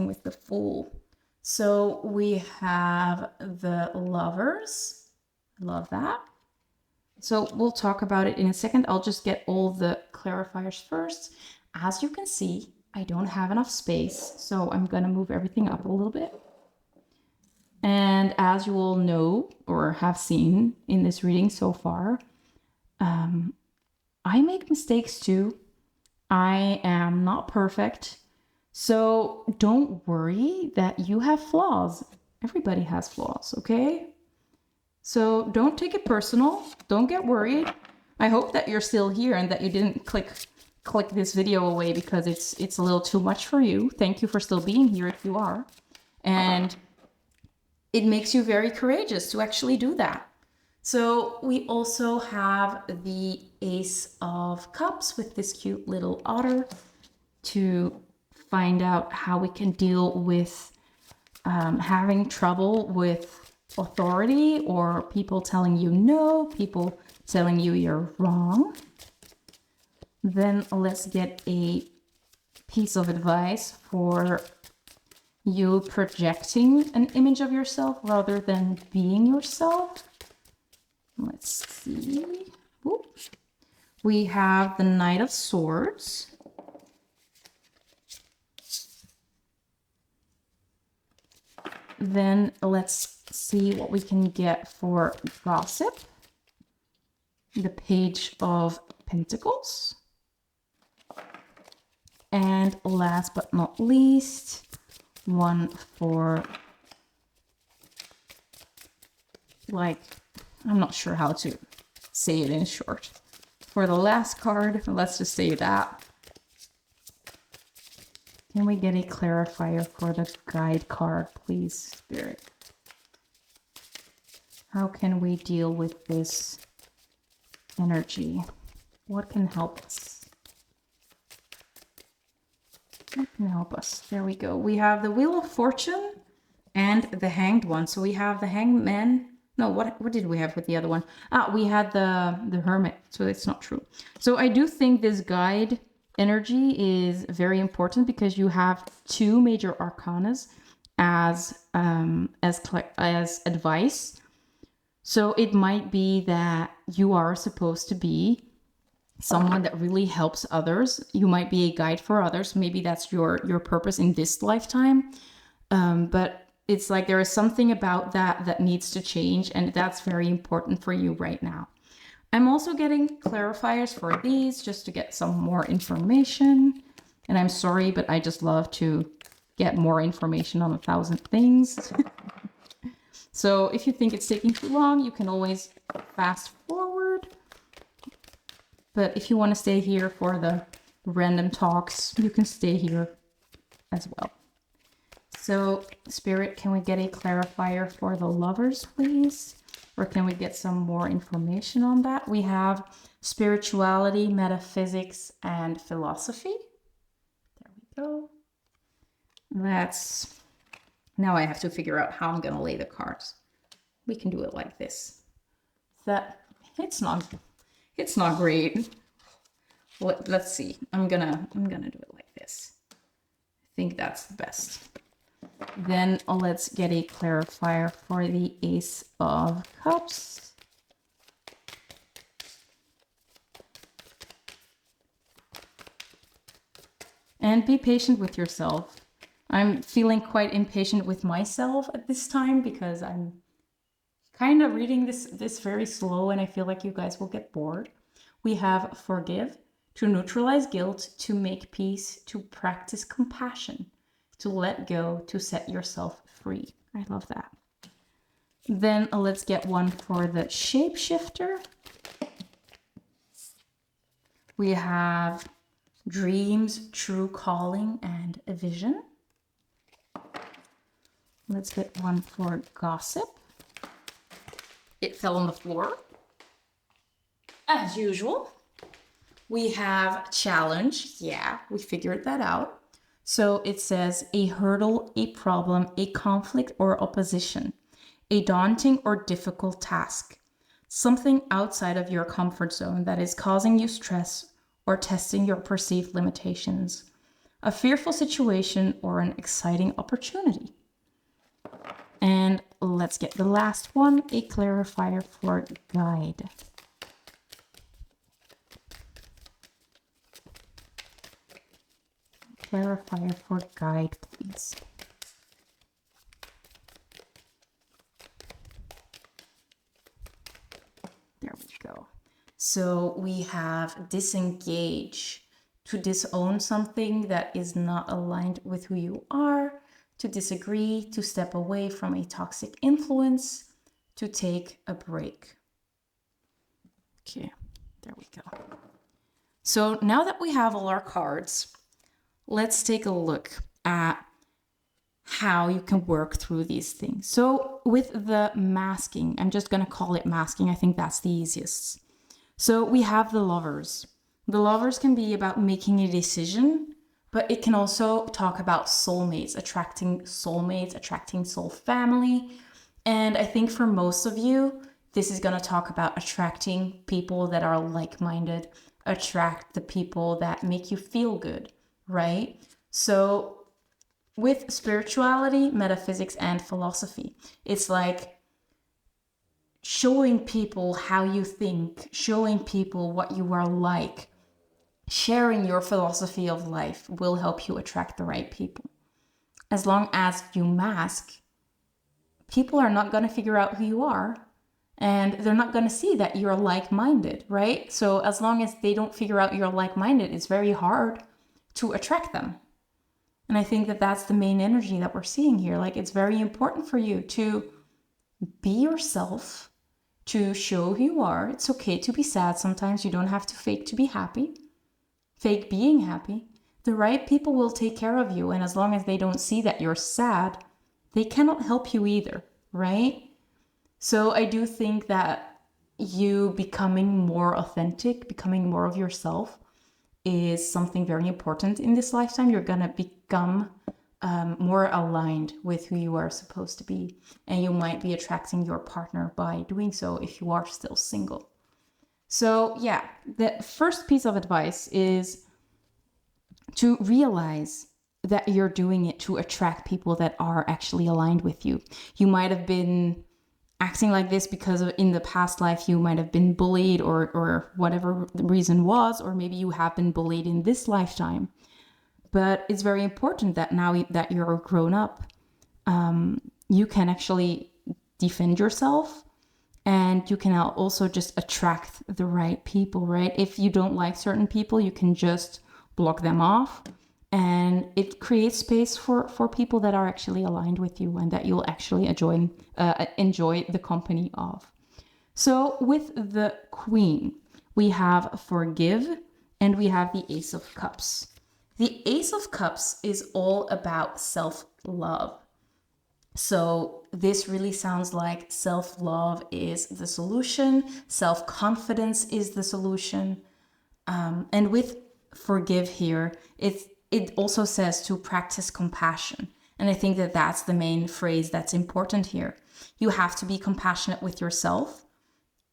with the Fool. So we have the Lovers. Love that. So we'll talk about it in a second. I'll just get all the clarifiers first. As you can see, I don't have enough space, so I'm going to move everything up a little bit. And as you all know or have seen in this reading so far, I make mistakes too. I am not perfect. So don't worry that you have flaws. Everybody has flaws, okay? So don't take it personal. Don't get worried. I hope that you're still here and that you didn't click this video away because it's a little too much for you. Thank you for still being here if you are. And it makes you very courageous to actually do that. So we also have the Ace of Cups with this cute little otter to find out how we can deal with having trouble with authority, or people telling you no, people telling you you're wrong. Then let's get a piece of advice for you projecting an image of yourself rather than being yourself. Let's see. Oops. We have the Knight of Swords. Then let's see what we can get for gossip. The Page of Pentacles. And last but not least, one for, like, I'm not sure how to say it in short. For the last card, let's just say that. Can we get a clarifier for the guide card, please, Spirit? How can we deal with this energy? What can help us? What can help us? There we go. We have the Wheel of Fortune and the Hanged One. So we have the Hanged Man. No, what did we have with the other one? We had the Hermit. So it's not true. So I do think this guide energy is very important because you have two major arcanas as advice. So it might be that you are supposed to be someone that really helps others. You might be a guide for others. Maybe that's your purpose in this lifetime. But it's like there is something about that needs to change, and that's very important for you right now. I'm also getting clarifiers for these just to get some more information. And I'm sorry, but I just love to get more information on 1,000 things. So if you think it's taking too long, you can always fast forward. But if you want to stay here for the random talks, you can stay here as well. So, Spirit, can we get a clarifier for the Lovers, please? Or can we get some more information on that? We have spirituality, metaphysics, and philosophy. There we go. Now I have to figure out how I'm going to lay the cards. We can do it like this. It's not great. Let's see. I'm gonna do it like this. I think that's the best. Then let's get a clarifier for the Ace of Cups. And be patient with yourself. I'm feeling quite impatient with myself at this time because I'm kind of reading this very slow, and I feel like you guys will get bored. We have forgive, to neutralize guilt, to make peace, to practice compassion, to let go, to set yourself free. I love that. Then let's get one for the shapeshifter. We have dreams, true calling, and a vision. Let's get one for gossip. It fell on the floor. As usual. We have challenge. Yeah, we figured that out. So it says a hurdle, a problem, a conflict or opposition, a daunting or difficult task, something outside of your comfort zone that is causing you stress or testing your perceived limitations, a fearful situation or an exciting opportunity. And let's get the last one, a clarifier for guide. Clarifier for guide, please. There we go. So we have disengage, to disown something that is not aligned with who you are, to disagree, to step away from a toxic influence, to take a break. Okay, there we go. So now that we have all our cards, let's take a look at how you can work through these things. So with the masking, I'm just going to call it masking. I think that's the easiest. So we have the lovers. The lovers can be about making a decision, but it can also talk about soulmates, attracting soul family. And I think for most of you, this is going to talk about attracting people that are like-minded, attract the people that make you feel good, right? So with spirituality, metaphysics, and philosophy, it's like showing people how you think, showing people what you are like, sharing your philosophy of life will help you attract the right people. As long as you mask, people are not going to figure out who you are, and they're not going to see that you're like-minded, right? So as long as they don't figure out you're like-minded, it's very hard to attract them. And I think that that's the main energy that we're seeing here. Like, it's very important for you to be yourself, to show who you are. It's okay to be sad sometimes. You don't have to fake to be happy, fake being happy. The right people will take care of you. And as long as they don't see that you're sad, they cannot help you either, right? So I do think that you becoming more authentic, becoming more of yourself is something very important in this lifetime. You're going to become more aligned with who you are supposed to be. And you might be attracting your partner by doing so if you are still single. So yeah, the first piece of advice is to realize that you're doing it to attract people that are actually aligned with you. You might have been acting like this because in the past life you might have been bullied or whatever the reason was, or maybe you have been bullied in this lifetime. But it's very important that now that you're grown up, you can actually defend yourself, and you can also just attract the right people, right? If you don't like certain people, you can just block them off, and it creates space for people that are actually aligned with you and that you'll actually enjoy the company of. So with the Queen, we have Forgive, and we have the Ace of Cups. The Ace of Cups is all about self-love. So this really sounds like self-love is the solution, self-confidence is the solution. And with Forgive here, it also says to practice compassion. And I think that that's the main phrase that's important here. You have to be compassionate with yourself,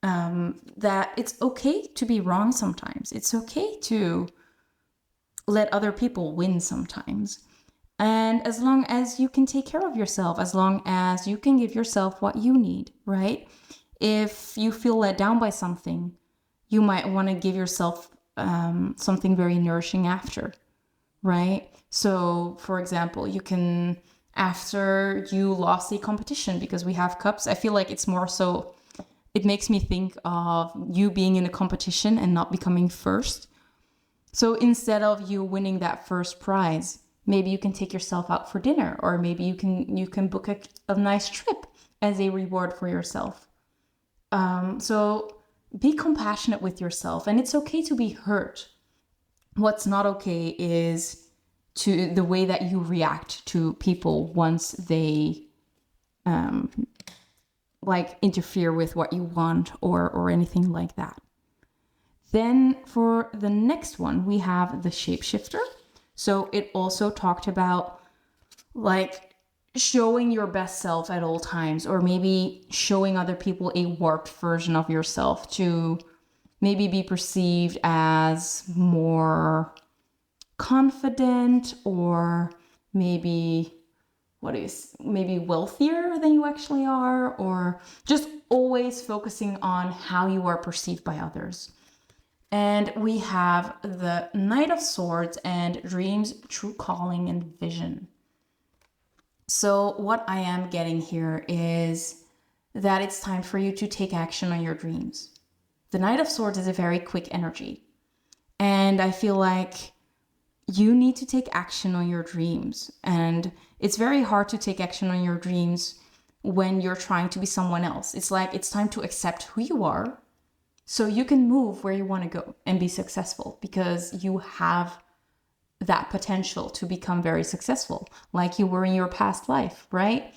that it's okay to be wrong sometimes. It's okay to let other people win sometimes. And as long as you can take care of yourself, as long as you can give yourself what you need, right? If you feel let down by something, you might want to give yourself something very nourishing after, right? So, for example, you can, after you lost a competition, because we have cups, I feel like it's more so, it makes me think of you being in a competition and not becoming first. So instead of you winning that first prize, maybe you can take yourself out for dinner, or maybe you can book a nice trip as a reward for yourself. So be compassionate with yourself, and it's okay to be hurt. What's not okay is to the way that you react to people once they interfere with what you want or anything like that. Then for the next one, we have the Shapeshifter. So it also talked about showing your best self at all times, or maybe showing other people a warped version of yourself to maybe be perceived as more confident, or maybe wealthier than you actually are, or just always focusing on how you are perceived by others. And we have the Knight of Swords and Dreams, True Calling, and Vision. So what I am getting here is that it's time for you to take action on your dreams. The Knight of Swords is a very quick energy, and I feel like you need to take action on your dreams. And it's very hard to take action on your dreams when you're trying to be someone else. It's like it's time to accept who you are so you can move where you want to go and be successful, because you have that potential to become very successful like you were in your past life, right?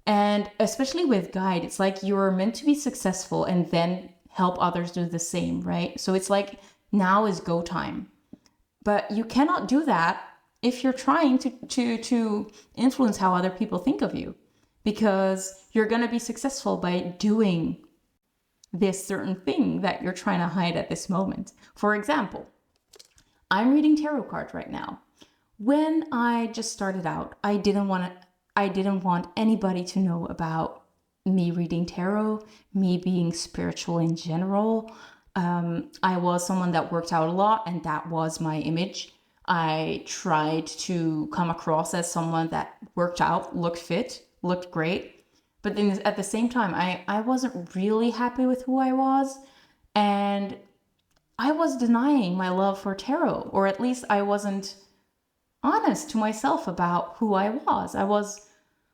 And especially with Guide, it's like you're meant to be successful and then help others do the same, right? So it's like now is go time. But you cannot do that if you're trying to influence how other people think of you, because you're going to be successful by doing this certain thing that you're trying to hide at this moment. For example, I'm reading tarot cards right now. When I just started out, I didn't want anybody to know about me reading tarot, me being spiritual in general. I was someone that worked out a lot, and that was my image. I tried to come across as someone that worked out, looked fit, looked great. But then at the same time, I wasn't really happy with who I was. And I was denying my love for tarot, or at least I wasn't honest to myself about who I was. I was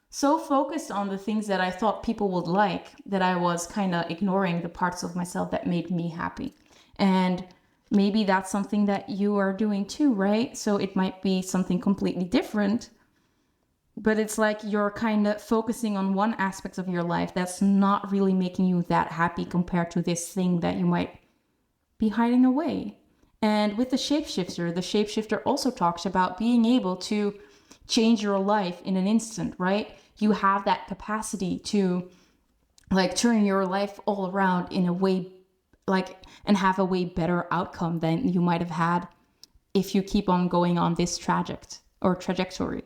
so focused on the things that I thought people would like that I was kind of ignoring the parts of myself that made me happy. And maybe that's something that you are doing too, right? So it might be something completely different, but it's like you're kind of focusing on one aspect of your life that's not really making you that happy compared to this thing that you might be hiding away. And with the shapeshifter also talks about being able to change your life in an instant, right? You have that capacity to like turn your life all around in a way like and have a way better outcome than you might have had if you keep on going on this trajectory.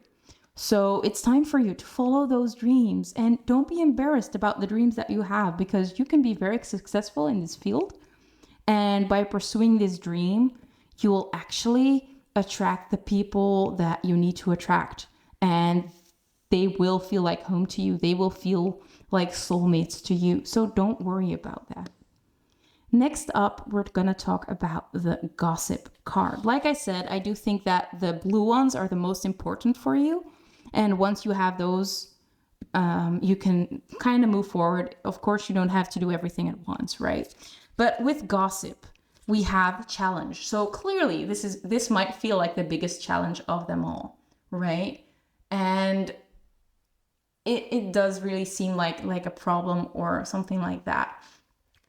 So it's time for you to follow those dreams and don't be embarrassed about the dreams that you have, because you can be very successful in this field. And by pursuing this dream, you will actually attract the people that you need to attract. And they will feel like home to you. They will feel like soulmates to you. So don't worry about that. Next up, we're going to talk about the gossip card. Like I said, I do think that the blue ones are the most important for you. And once you have those, you can kind of move forward. Of course, you don't have to do everything at once, right? But with gossip, we have challenge. So clearly, this might feel like the biggest challenge of them all, right? And it does really seem like a problem or something like that.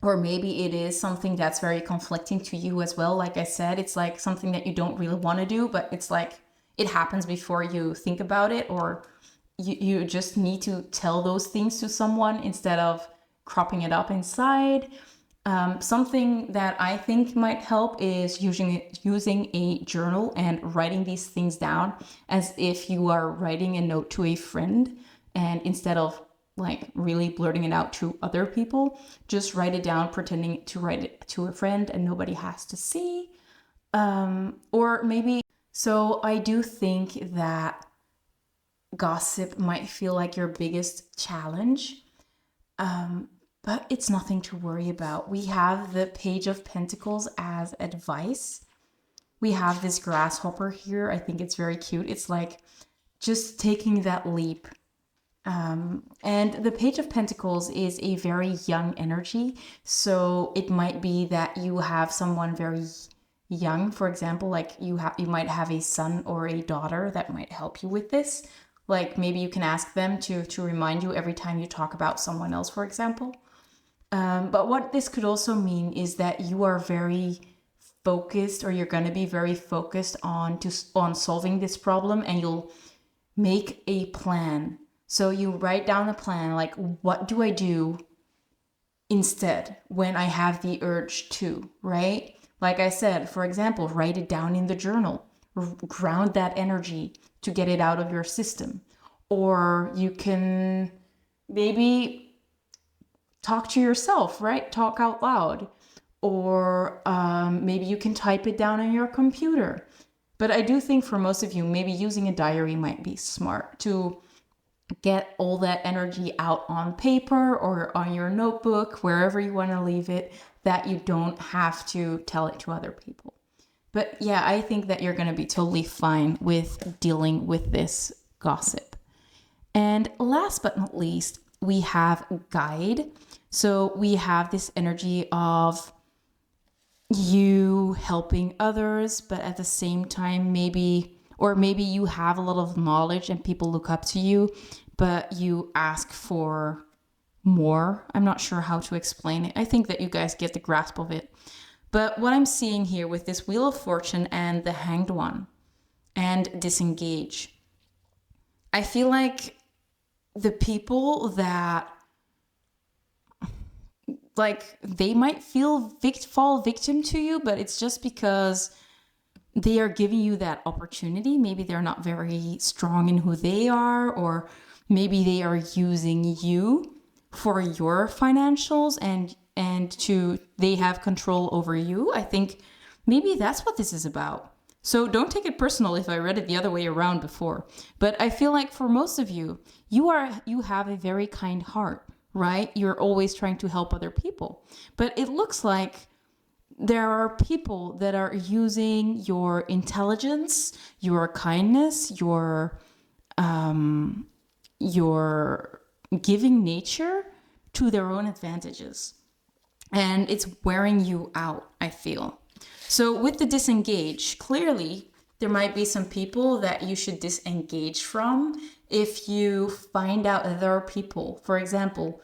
Or maybe it is something that's very conflicting to you as well. Like I said, it's like something that you don't really want to do, but it's like it happens before you think about it, or you just need to tell those things to someone instead of cropping it up inside. Something that I think might help is using a journal and writing these things down as if you are writing a note to a friend, and instead of like really blurting it out to other people, just write it down, pretending to write it to a friend and nobody has to see. Or maybe, so I do think that gossip might feel like your biggest challenge, but it's nothing to worry about. We have the Page of Pentacles as advice. We have this grasshopper here. I think it's very cute. It's like just taking that leap. And the Page of Pentacles is a very young energy. So it might be that you have someone very young, for example, like you might have a son or a daughter that might help you with this. Like maybe you can ask them to remind you every time you talk about someone else, for example. But what this could also mean is that you are very focused, or you're going to be very focused on solving this problem, and you'll make a plan. So you write down a plan, like, what do I do instead when I have the urge to, right? Like I said, for example, write it down in the journal, ground that energy to get it out of your system. Or you can maybe talk to yourself, right? Talk out loud. Or maybe you can type it down on your computer. But I do think for most of you, maybe using a diary might be smart to get all that energy out on paper or on your notebook, wherever you want to leave it, that you don't have to tell it to other people. But yeah, I think that you're going to be totally fine with dealing with this gossip. And last but not least, we have guide. So we have this energy of you helping others, but at the same time, maybe you have a lot of knowledge and people look up to you, but you ask for more. I'm not sure how to explain it. I think that you guys get the grasp of it. But what I'm seeing here with this Wheel of Fortune and the Hanged One and disengage, I feel like the people that like they might fall victim to you, but it's just because they are giving you that opportunity. Maybe they're not very strong in who they are, or maybe they are using you for your financials and they have control over you. I think maybe that's what this is about. So don't take it personal if I read it the other way around before. But I feel like for most of you, you have a very kind heart, right? You're always trying to help other people. But it looks like there are people that are using your intelligence, your kindness, your giving nature to their own advantages. And it's wearing you out, I feel. So with the disengage, clearly there might be some people that you should disengage from if you find out that there are people, for example,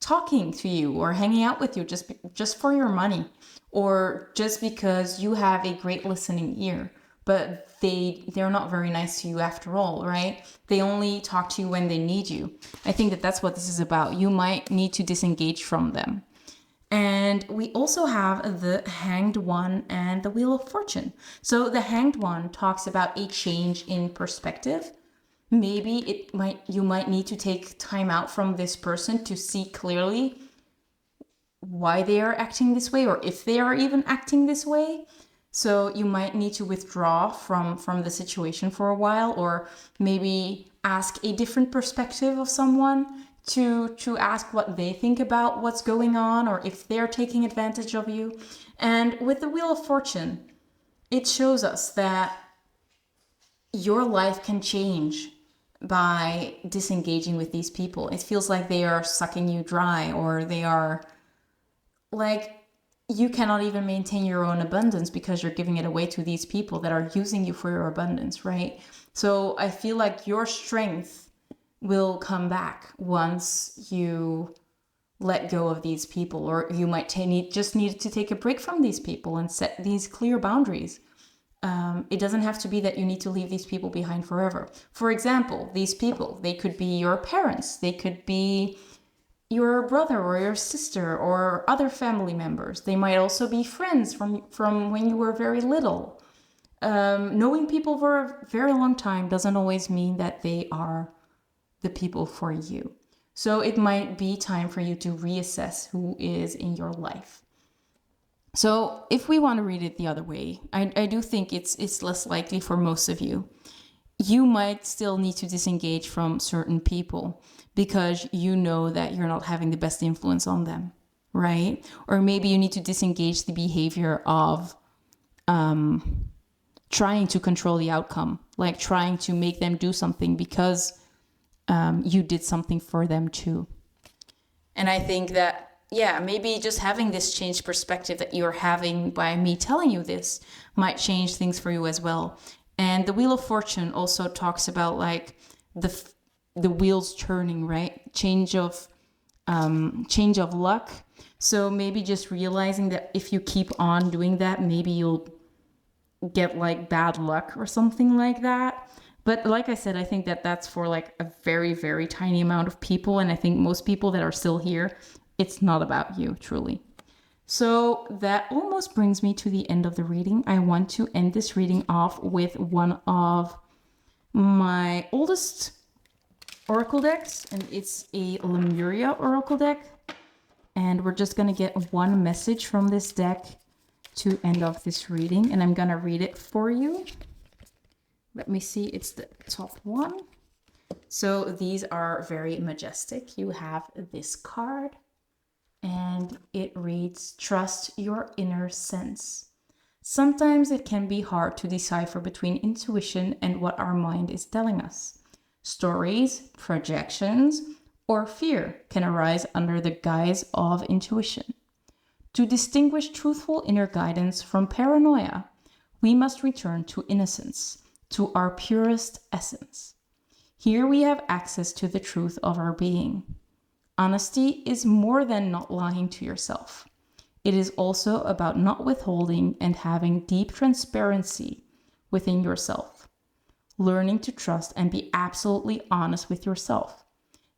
talking to you or hanging out with you just for your money, or just because you have a great listening ear, but they're not very nice to you after all, right? They only talk to you when they need you. I think that that's what this is about. You might need to disengage from them. And we also have the Hanged One and the Wheel of Fortune. So the Hanged One talks about a change in perspective. Maybe you might need to take time out from this person to see clearly why they are acting this way, or if they are even acting this way. So you might need to withdraw from the situation for a while, or maybe ask a different perspective of someone to ask what they think about what's going on, or if they're taking advantage of you. And with the Wheel of Fortune, it shows us that your life can change by disengaging with these people. It feels like they are sucking you dry, or they are like, you cannot even maintain your own abundance because you're giving it away to these people that are using you for your abundance, right? So I feel like your strength will come back once you let go of these people, or you might just need to take a break from these people and set these clear boundaries. It doesn't have to be that you need to leave these people behind forever. For example, these people, they could be your parents, they could be your brother or your sister or other family members. They might also be friends from when you were very little. Knowing people for a very long time doesn't always mean that they are the people for you. So it might be time for you to reassess who is in your life. So if we want to read it the other way, I do think it's less likely for most of you. You might still need to disengage from certain people because you know that you're not having the best influence on them, right? Or maybe you need to disengage the behavior of trying to control the outcome, like trying to make them do something because you did something for them too. And I think that, yeah, maybe just having this changed perspective that you're having by me telling you this might change things for you as well. And the Wheel of Fortune also talks about like the wheels turning, right? Change of luck. So maybe just realizing that if you keep on doing that, maybe you'll get like bad luck or something like that. But like I said, I think that that's for like a very, very tiny amount of people. And I think most people that are still here, it's not about you, truly. So that almost brings me to the end of the reading. I want to end this reading off with one of my oldest oracle decks, and it's a Lemuria oracle deck. And we're just going to get one message from this deck to end off this reading, and I'm going to read it for you. Let me see, it's the top one. So these are very majestic. You have this card, and it reads, "Trust your inner sense. Sometimes it can be hard to decipher between intuition and what our mind is telling us. Stories, projections, or fear can arise under the guise of intuition. To distinguish truthful inner guidance from paranoia, we must return to innocence, to our purest essence. Here we have access to the truth of our being. Honesty is more than not lying to yourself. It is also about not withholding and having deep transparency within yourself. Learning to trust and be absolutely honest with yourself.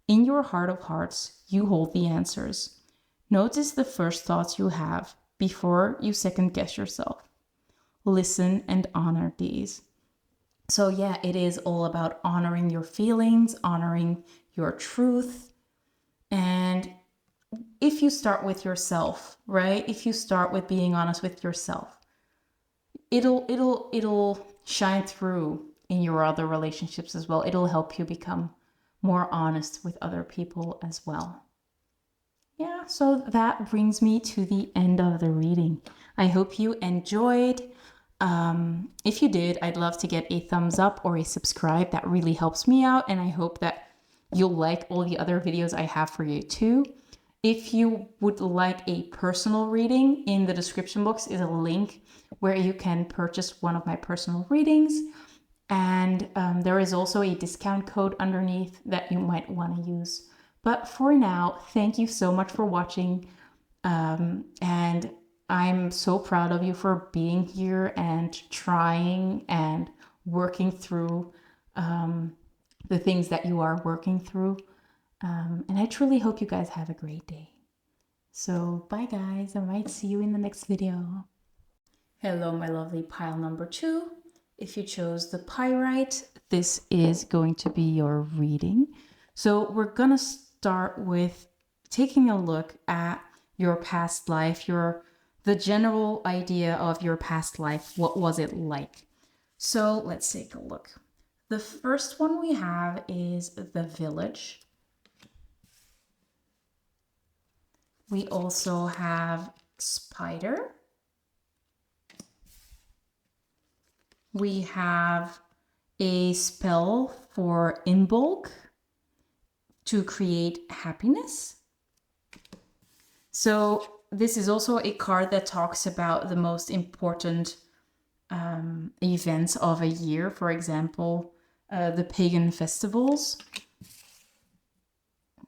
In your heart of hearts, you hold the answers. Notice the first thoughts you have before you second guess yourself. Listen and honor these." So yeah, it is all about honoring your feelings, honoring your truth. And if you start with yourself, right? If you start with being honest with yourself, it'll shine through in your other relationships as well. It'll help you become more honest with other people as well. Yeah, so that brings me to the end of the reading. I hope you enjoyed. If you did, I'd love to get a thumbs up or a subscribe. That really helps me out, and I hope that you'll like all the other videos I have for you too. If you would like a personal reading, in the description box is a link where you can purchase one of my personal readings. And there is also a discount code underneath that you might want to use. But for now, thank you so much for watching. And I'm so proud of you for being here and trying and working through the things that you are working through. And I truly hope you guys have a great day. So bye guys, I might see you in the next video. Hello, my lovely pile number 2. If you chose the Pyrite, this is going to be your reading. So we're gonna start with taking a look at your past life, the general idea of your past life. What was it like? So let's take a look. The first one we have is the village. We also have spider. We have a spell for Imbolc to create happiness. So this is also a card that talks about the most important events of a year. For example, the pagan festivals.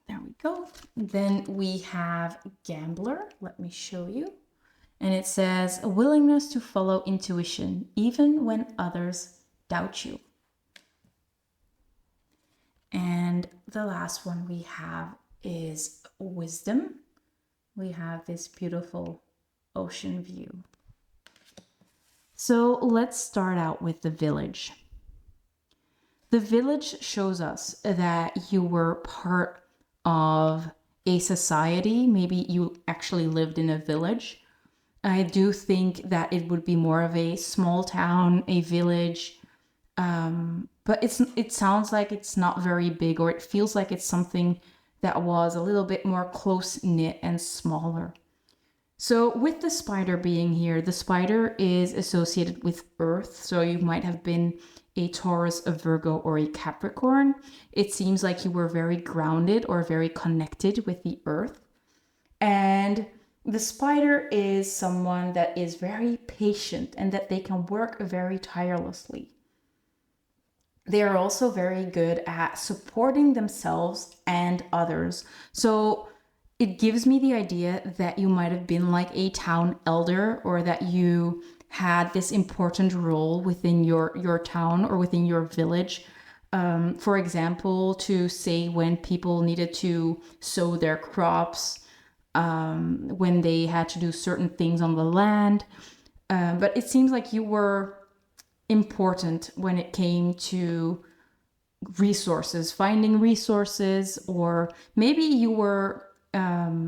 There we go. Then we have Gambler. Let me show you. And it says, a willingness to follow intuition, even when others doubt you. And the last one we have is Wisdom. We have this beautiful ocean view. So let's start out with the village. The village shows us that you were part of a society. Maybe you actually lived in a village. I do think that it would be more of a small town, a village, but it sounds like it's not very big, or it feels like it's something that was a little bit more close-knit and smaller. So with the spider being here, the spider is associated with Earth, so you might have been a Taurus, a Virgo, or a Capricorn. It seems like you were very grounded or very connected with the Earth. And the spider is someone that is very patient and that they can work very tirelessly. They are also very good at supporting themselves and others. So it gives me the idea that you might have been like a town elder, or that you had this important role within your town or within your village. For example, to say when people needed to sow their crops, when they had to do certain things on the land. But it seems like you were important when it came to resources, finding resources, or maybe you were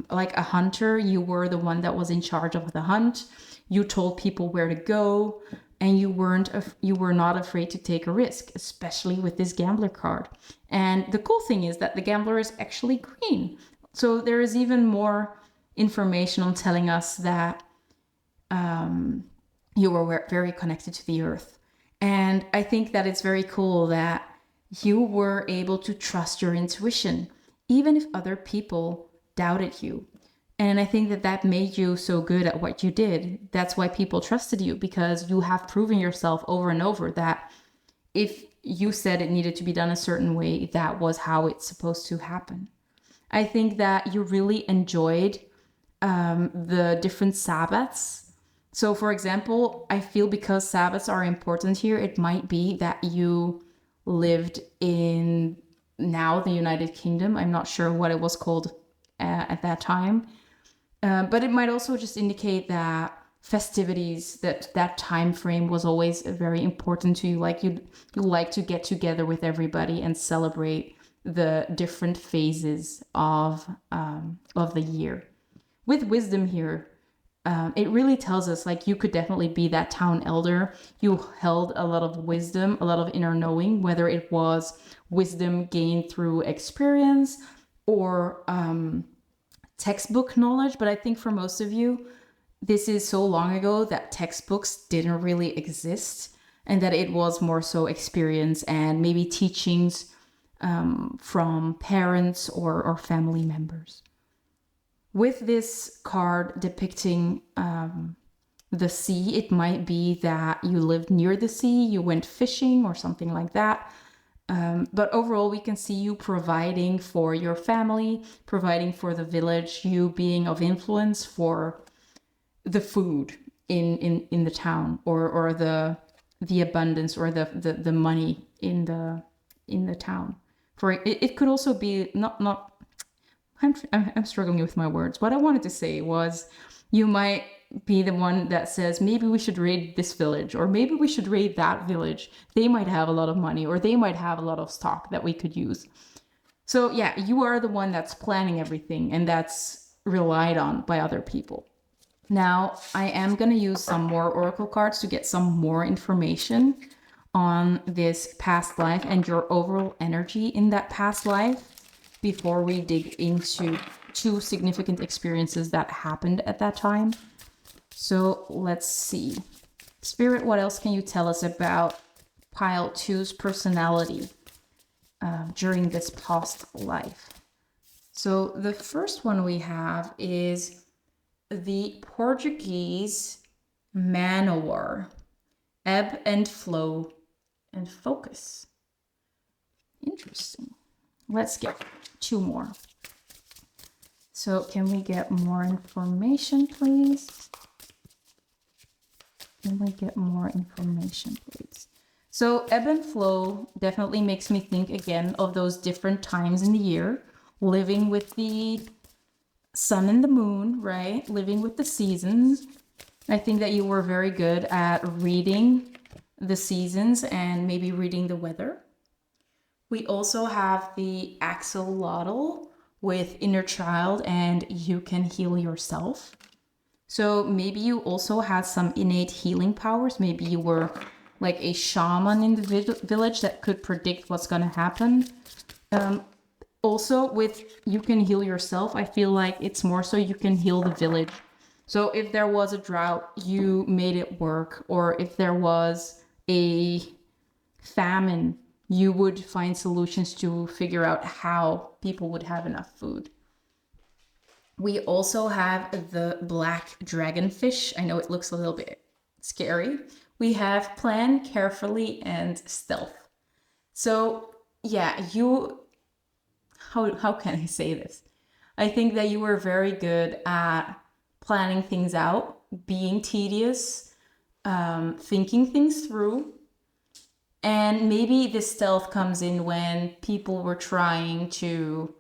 like a hunter. You were the one that was in charge of the hunt. You told people where to go, and you were not afraid to take a risk, especially with this gambler card. And the cool thing is that the gambler is actually green. So there is even more information on telling us that you were very connected to the earth. And I think that it's very cool that you were able to trust your intuition, even if other people doubted you. And I think that that made you so good at what you did. That's why people trusted you, because you have proven yourself over and over that if you said it needed to be done a certain way, that was how it's supposed to happen. I think that you really enjoyed the different Sabbaths. So for example, I feel because Sabbaths are important here, it might be that you lived in now the United Kingdom. I'm not sure what it was called at that time. But it might also just indicate that festivities, that time frame was always very important to you. Like you like to get together with everybody and celebrate the different phases of the year. With wisdom here, it really tells us like you could definitely be that town elder. You held a lot of wisdom, a lot of inner knowing, whether it was wisdom gained through experience or textbook knowledge. But I think for most of you, this is so long ago that textbooks didn't really exist, and that it was more so experience and maybe teachings from parents or family members. With this card depicting the sea, it might be that you lived near the sea, you went fishing or something like that. But overall, we can see you providing for your family, providing for the village, you being of influence for the food in the town, or the abundance, or the money in the town. For it could also be not. I'm struggling with my words. What I wanted to say was, you might be the one that says, maybe we should raid this village, or maybe we should raid that village. They might have a lot of money, or they might have a lot of stock that we could use. So yeah, you are the one that's planning everything, and that's relied on by other people. Now, I am going to use some more oracle cards to get some more information on this past life and your overall energy in that past life before we dig into 2 significant experiences that happened at that time. So let's see. Spirit, what else can you tell us about pile 2's personality during this past life? So the first one we have is the Portuguese man-o-war, ebb and flow and focus. Interesting. Let's get 2 more. So can we get more information, please? Can we get more information, please? So ebb and flow definitely makes me think again of those different times in the year, living with the sun and the moon, right? Living with the seasons. I think that you were very good at reading the seasons and maybe reading the weather. We also have the axolotl with inner child and you can heal yourself. So maybe you also had some innate healing powers. Maybe you were like a shaman in the village that could predict what's going to happen. Also with you can heal yourself, I feel like it's more so you can heal the village. So if there was a drought, you made it work. Or if there was a famine, you would find solutions to figure out how people would have enough food. We also have the black dragonfish. I know it looks a little bit scary. We have plan carefully and stealth. So yeah, how can I say this? I think that you were very good at planning things out, being tedious, thinking things through. And maybe the stealth comes in when people were trying to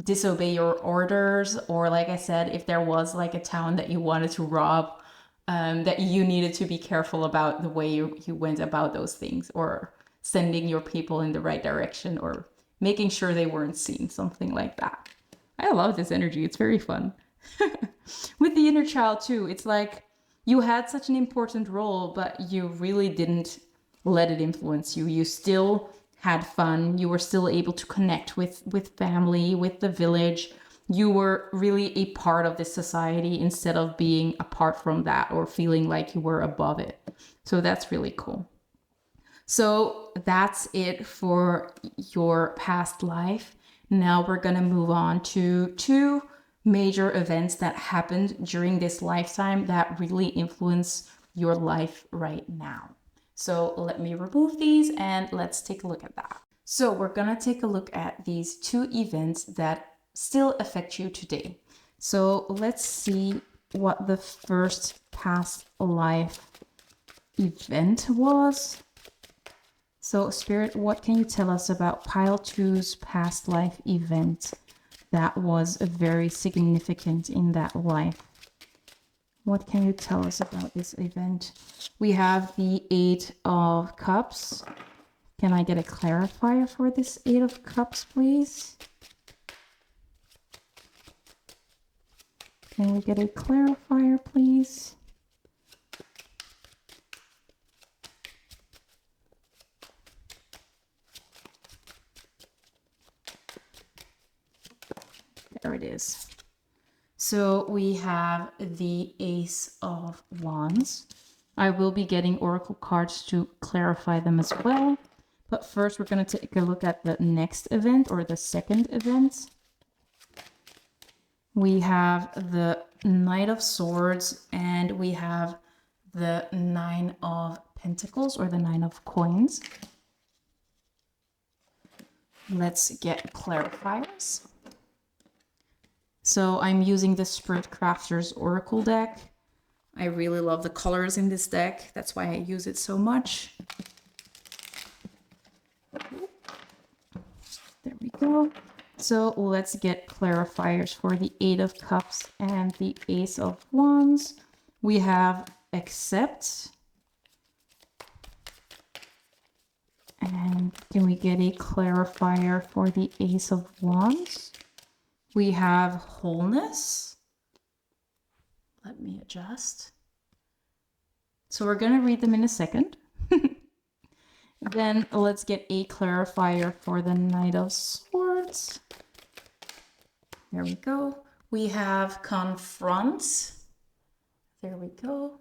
disobey your orders, or like I said, if there was like a town that you wanted to rob, that you needed to be careful about the way you went about those things, or sending your people in the right direction, or making sure they weren't seen, something like that. I love this energy. It's very fun. With the inner child too, it's like you had such an important role, but you really didn't let it influence you. You still had fun. You were still able to connect with family, with the village. You were really a part of this society instead of being apart from that or feeling like you were above it. So that's really cool. So that's it for your past life. Now we're going to move on to 2 major events that happened during this lifetime that really influence your life right now. So let me remove these and let's take a look at that. So we're going to take a look at these 2 events that still affect you today. So let's see what the first past life event was. So Spirit, what can you tell us about pile 2's past life event that was very significant in that life? What can you tell us about this event? We have the 8 of Cups. Can I get a clarifier for this 8 of Cups, please? Can we get a clarifier, please? There it is. So we have the Ace of Wands. I will be getting oracle cards to clarify them as well. But first we're going to take a look at the next event, or the second event. We have the Knight of Swords and we have the 9 of Pentacles, or the 9 of Coins. let's get clarifiers. So I'm using the Spirit Crafters Oracle deck. I really love the colors in this deck. That's why I use it so much. There we go. So let's get clarifiers for the Eight of Cups and the Ace of Wands. We have accept. And can we get a clarifier for the Ace of Wands? We have wholeness. Let me adjust. So we're going to read them in a second. Then let's get a clarifier for the Knight of Swords. There we go. We have confront. There we go.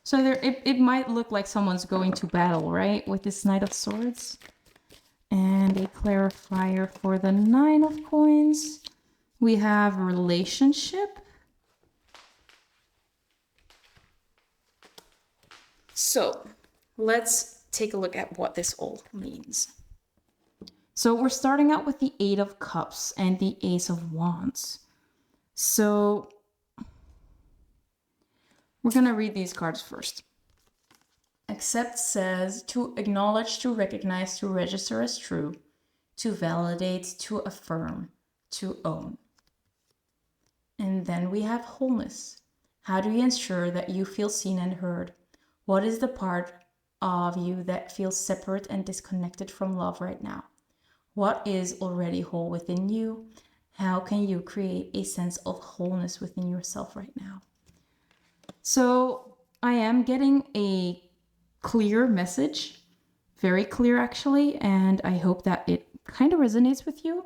So there, it might look like someone's going to battle, right? With this Knight of Swords. And a clarifier for the Nine of Coins. We have relationship. So let's take a look at what this all means. So we're starting out with the Eight of Cups and the Ace of Wands. So we're going to read these cards first. Accept says to acknowledge, to recognize, to register as true, to validate, to affirm, to own. And then we have wholeness. How do you ensure that you feel seen and heard? What is the part of you that feels separate and disconnected from love right now? What is already whole within you? How can you create a sense of wholeness within yourself right now? So I am getting a clear message, very clear actually, and I hope that it kind of resonates with you.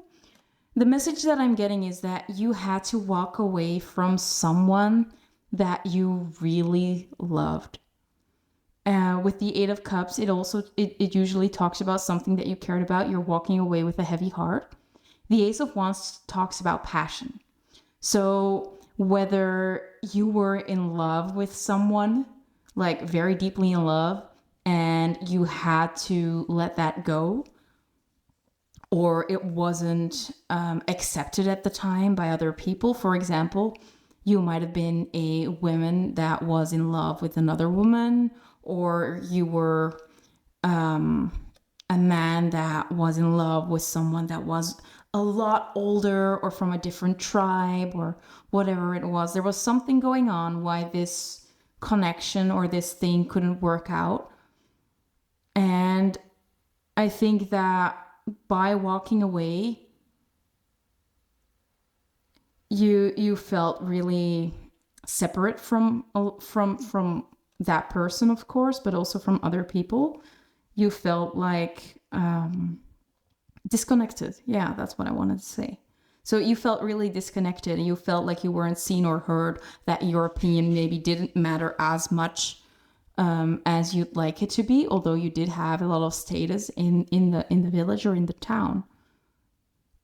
The message that I'm getting is that you had to walk away from someone that you really loved. With the Eight of Cups, it usually talks about something that you cared about. You're walking away with a heavy heart. The Ace of Wands talks about passion. So whether you were in love with someone, like very deeply in love, and you had to let that go, or it wasn't accepted at the time by other people. For example, you might have been a woman that was in love with another woman, or you were a man that was in love with someone that was a lot older or from a different tribe or whatever it was. There was something going on why this connection or this thing couldn't work out. And I think that by walking away, you felt really separate from that person, of course, but also from other people. You felt like disconnected. Yeah, that's what I wanted to say. So you felt really disconnected, and you felt like you weren't seen or heard, that your opinion maybe didn't matter as much as you'd like it to be, although you did have a lot of status in the village or in the town.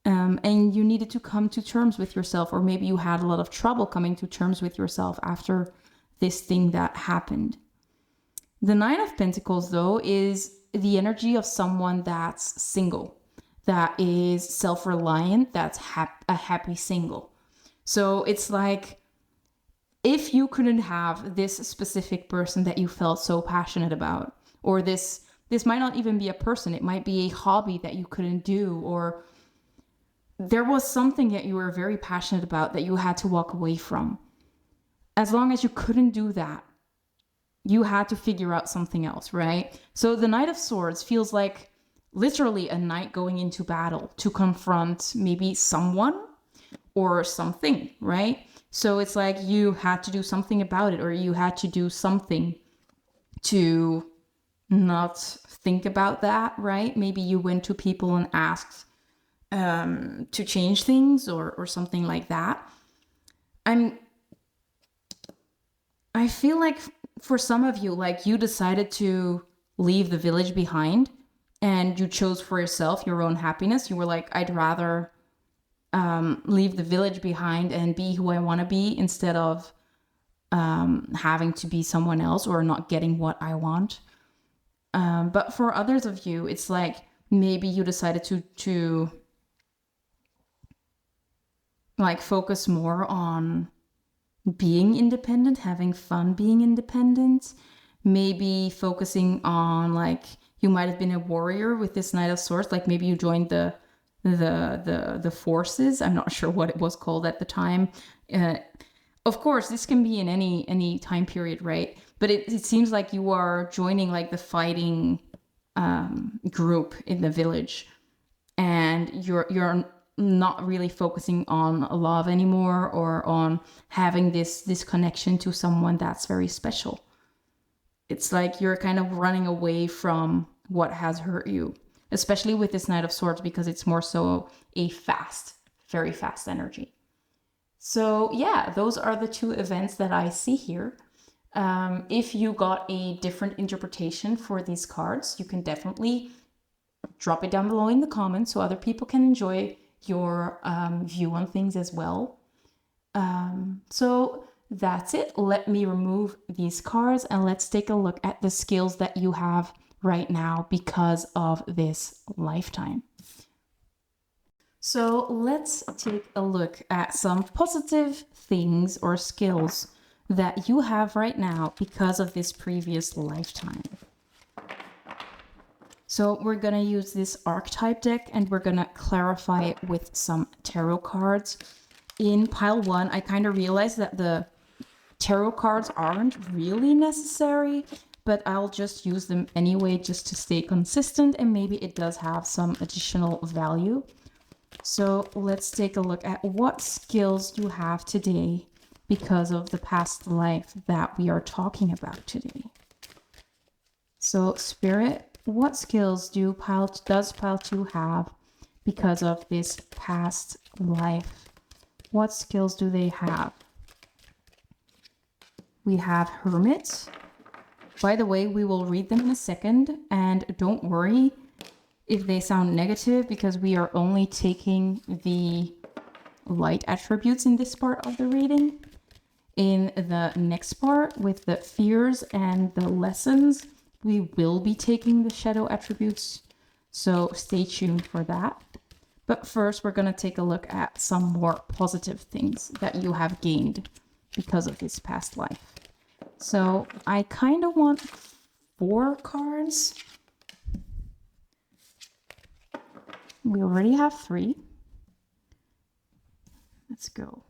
And you needed to come to terms with yourself, or maybe you had a lot of trouble coming to terms with yourself after this thing that happened. The Nine of Pentacles, though, is the energy of someone that's single, that is self-reliant, that's a happy single. So it's like, if you couldn't have this specific person that you felt so passionate about, or this might not even be a person, it might be a hobby that you couldn't do, or there was something that you were very passionate about that you had to walk away from. As long as you couldn't do that, you had to figure out something else, right? So the Knight of Swords feels like literally a knight going into battle to confront maybe someone or something, right? So it's like you had to do something about it, or you had to do something to not think about that, right? Maybe you went to people and asked to change things or something like that. I feel like for some of you, like you decided to leave the village behind and you chose for yourself your own happiness. You were like, I'd rather leave the village behind and be who I want to be instead of having to be someone else or not getting what I want. But for others of you, it's like maybe you decided to like focus more on being independent, having fun being independent, maybe focusing on like you might have been a warrior with this Knight of Swords, like maybe you joined the forces. I'm not sure what it was called at the time. Of course, this can be in any time period, right? But it seems like you are joining like the fighting group in the village, and you're not really focusing on love anymore or on having this connection to someone that's very special. It's like you're kind of running away from what has hurt you, especially with this Knight of Swords, because it's more so a very fast energy. So yeah, those are the two events that I see here. If you got a different interpretation for these cards, you can definitely drop it down below in the comments so other people can enjoy your view on things as well. So that's it. Let me remove these cards and let's take a look at the skills that you have right now because of this lifetime. So let's take a look at some positive things or skills that you have right now because of this previous lifetime. So we're going to use this archetype deck and we're going to clarify it with some tarot cards. In pile 1, I kind of realized that the tarot cards aren't really necessary, but I'll just use them anyway just to stay consistent, and maybe it does have some additional value. So let's take a look at what skills you have today because of the past life that we are talking about today. So Spirit, what skills does pile 2 have because of this past life? What skills do they have? We have Hermit. By the way, we will read them in a second, and don't worry if they sound negative because we are only taking the light attributes in this part of the reading. In the next part with the fears and the lessons, we will be taking the shadow attributes, so stay tuned for that. But first, we're going to take a look at some more positive things that you have gained because of this past life. So I kind of want 4 cards. We already have 3. Let's go.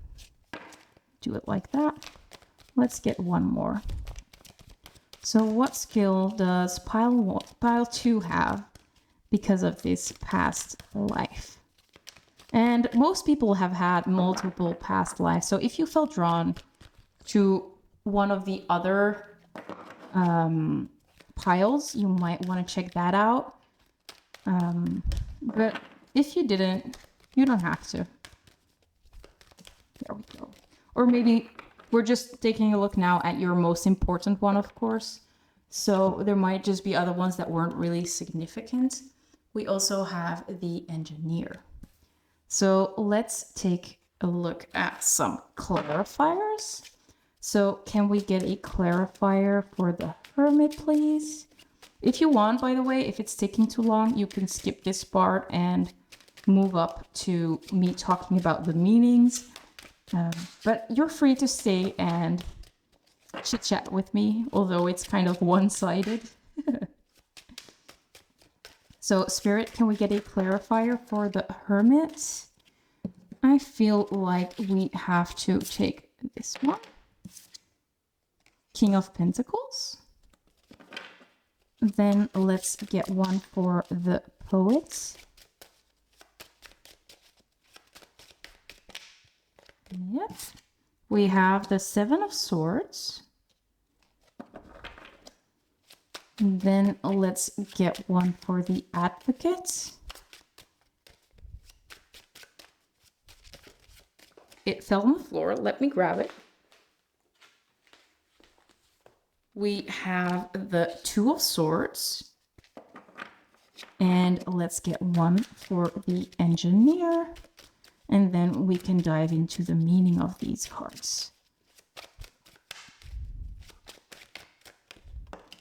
Do it like that. Let's get 1 more. So what skill does pile 2 have because of this past life? And most people have had multiple past lives. So if you felt drawn to one of the other piles, you might want to check that out. But if you didn't, you don't have to. There we go. Or maybe we're just taking a look now at your most important one, of course. So there might just be other ones that weren't really significant. We also have the Engineer. So let's take a look at some clarifiers. So can we get a clarifier for the Hermit, please? If you want, by the way, if it's taking too long, you can skip this part and move up to me talking about the meanings. But you're free to stay and chit chat with me, although it's kind of one-sided. So Spirit, can we get a clarifier for the Hermit? I feel like we have to take this one. King of Pentacles. Then let's get one for the Poet. Yep. We have the 7 of Swords. And then let's get one for the Advocate. It fell on the floor. Let me grab it. We have the 2 of Swords. And let's get one for the Engineer. And then we can dive into the meaning of these cards.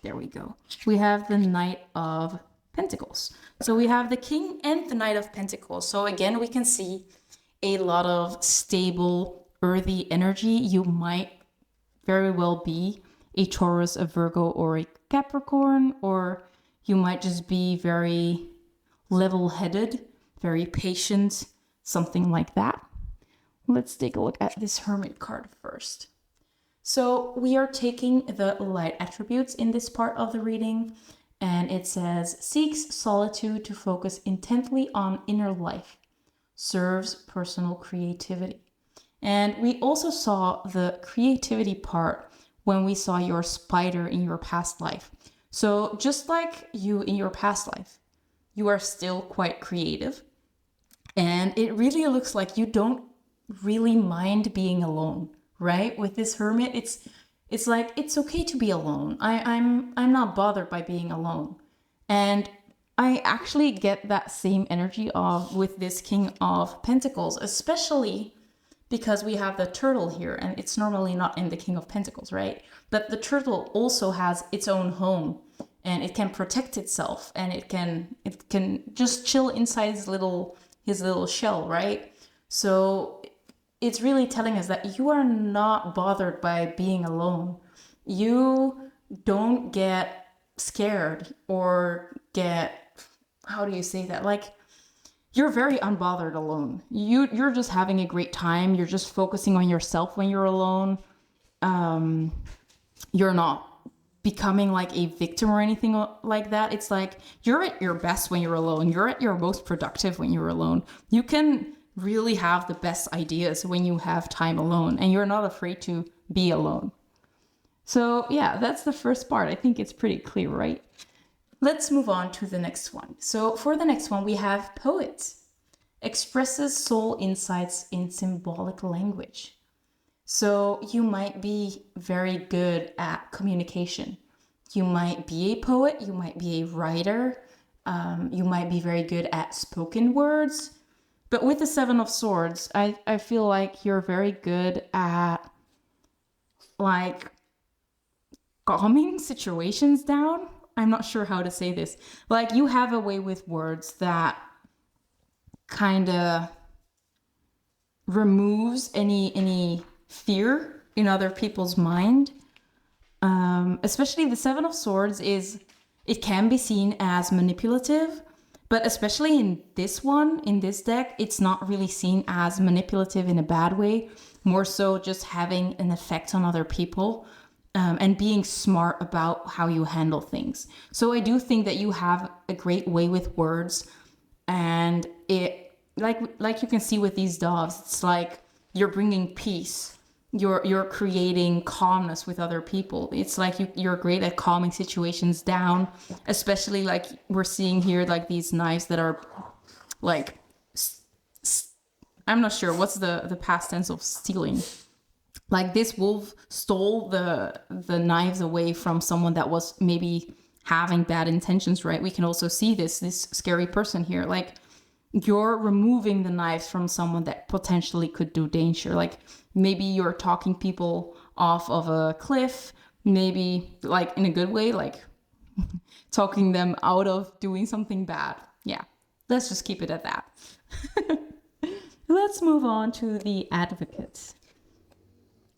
There we go. We have the Knight of Pentacles. So we have the King and the Knight of Pentacles. So again, we can see a lot of stable, earthy energy. You might very well be a Taurus, a Virgo, or a Capricorn, or you might just be very level-headed, very patient, something like that. Let's take a look at this Hermit card first. So we are taking the light attributes in this part of the reading, and it says, seeks solitude to focus intently on inner life, serves personal creativity. And we also saw the creativity part when we saw your spider in your past life. So just like you in your past life, you are still quite creative. And it really looks like you don't really mind being alone, right? With this Hermit, it's like it's okay to be alone. I'm not bothered by being alone. And I actually get that same energy of with this King of Pentacles, especially because we have the turtle here, and it's normally not in the King of Pentacles, right? But the turtle also has its own home, and it can protect itself, and it can just chill inside his little shell, right? So it's really telling us that you are not bothered by being alone. You don't get scared or get, how do you say that? Like, you're very unbothered alone. You're just having a great time. You're just focusing on yourself when you're alone. You're not becoming like a victim or anything like that. It's like you're at your best when you're alone. You're at your most productive when you're alone. You can really have the best ideas when you have time alone, and you're not afraid to be alone. So yeah, that's the first part. I think it's pretty clear, right? Let's move on to the next one. So for the next one, we have Poet. Expresses soul insights in symbolic language. So you might be very good at communication. You might be a poet, you might be a writer, you might be very good at spoken words. But with the Seven of Swords, I feel like you're very good at like calming situations down. I'm not sure how to say this. Like, you have a way with words that kind of removes any fear in other people's mind. Especially the Seven of Swords it can be seen as manipulative, but especially in this deck, it's not really seen as manipulative in a bad way, more so just having an effect on other people. And being smart about how you handle things. So I do think that you have a great way with words, and it like you can see with these doves, it's like you're bringing peace. You're creating calmness with other people. It's like you're great at calming situations down, especially like we're seeing here, like these knives that are like I'm not sure what's the past tense of stealing. Like, this wolf stole the knives away from someone that was maybe having bad intentions, right? We can also see this scary person here. Like, you're removing the knives from someone that potentially could do danger. Like, maybe you're talking people off of a cliff, maybe like in a good way, like talking them out of doing something bad. Yeah, let's just keep it at that. Let's move on to the Advocate.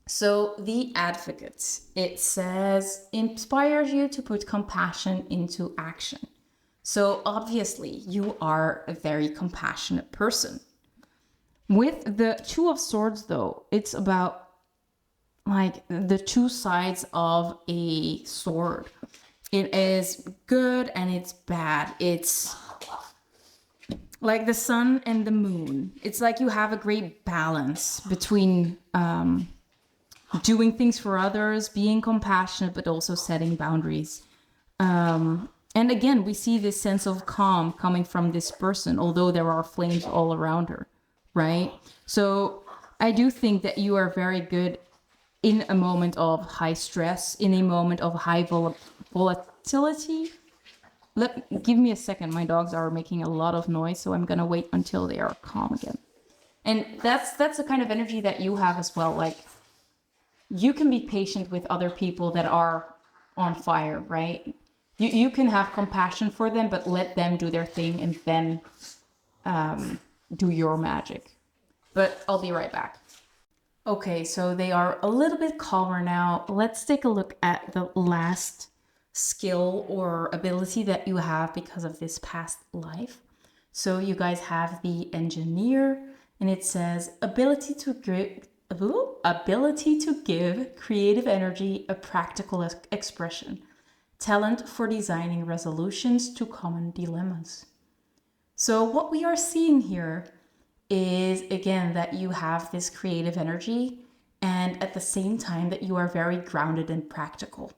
So the Advocate, it says, inspires you to put compassion into action. So obviously you are a very compassionate person. With the Two of Swords, though, it's about like the two sides of a sword. It is good and it's bad. It's like the sun and the moon. It's like you have a great balance between doing things for others, being compassionate, but also setting boundaries. And again, we see this sense of calm coming from this person, although there are flames all around her, right? So I do think that you are very good in a moment of high stress, in a moment of high volatility. Give me a second. My dogs are making a lot of noise, so I'm gonna wait until they are calm again. And that's the kind of energy that you have as well. Like, you can be patient with other people that are on fire, right? You can have compassion for them, but let them do their thing and then do your magic. but I'll be right back. Okay, so they are a little bit calmer now. Let's take a look at the last skill or ability that you have because of this past life. So you guys have the engineer, and it says ability to give creative energy a practical expression, talent for designing resolutions to common dilemmas. So what we are seeing here is, again, that you have this creative energy, and at the same time that you are very grounded and practical.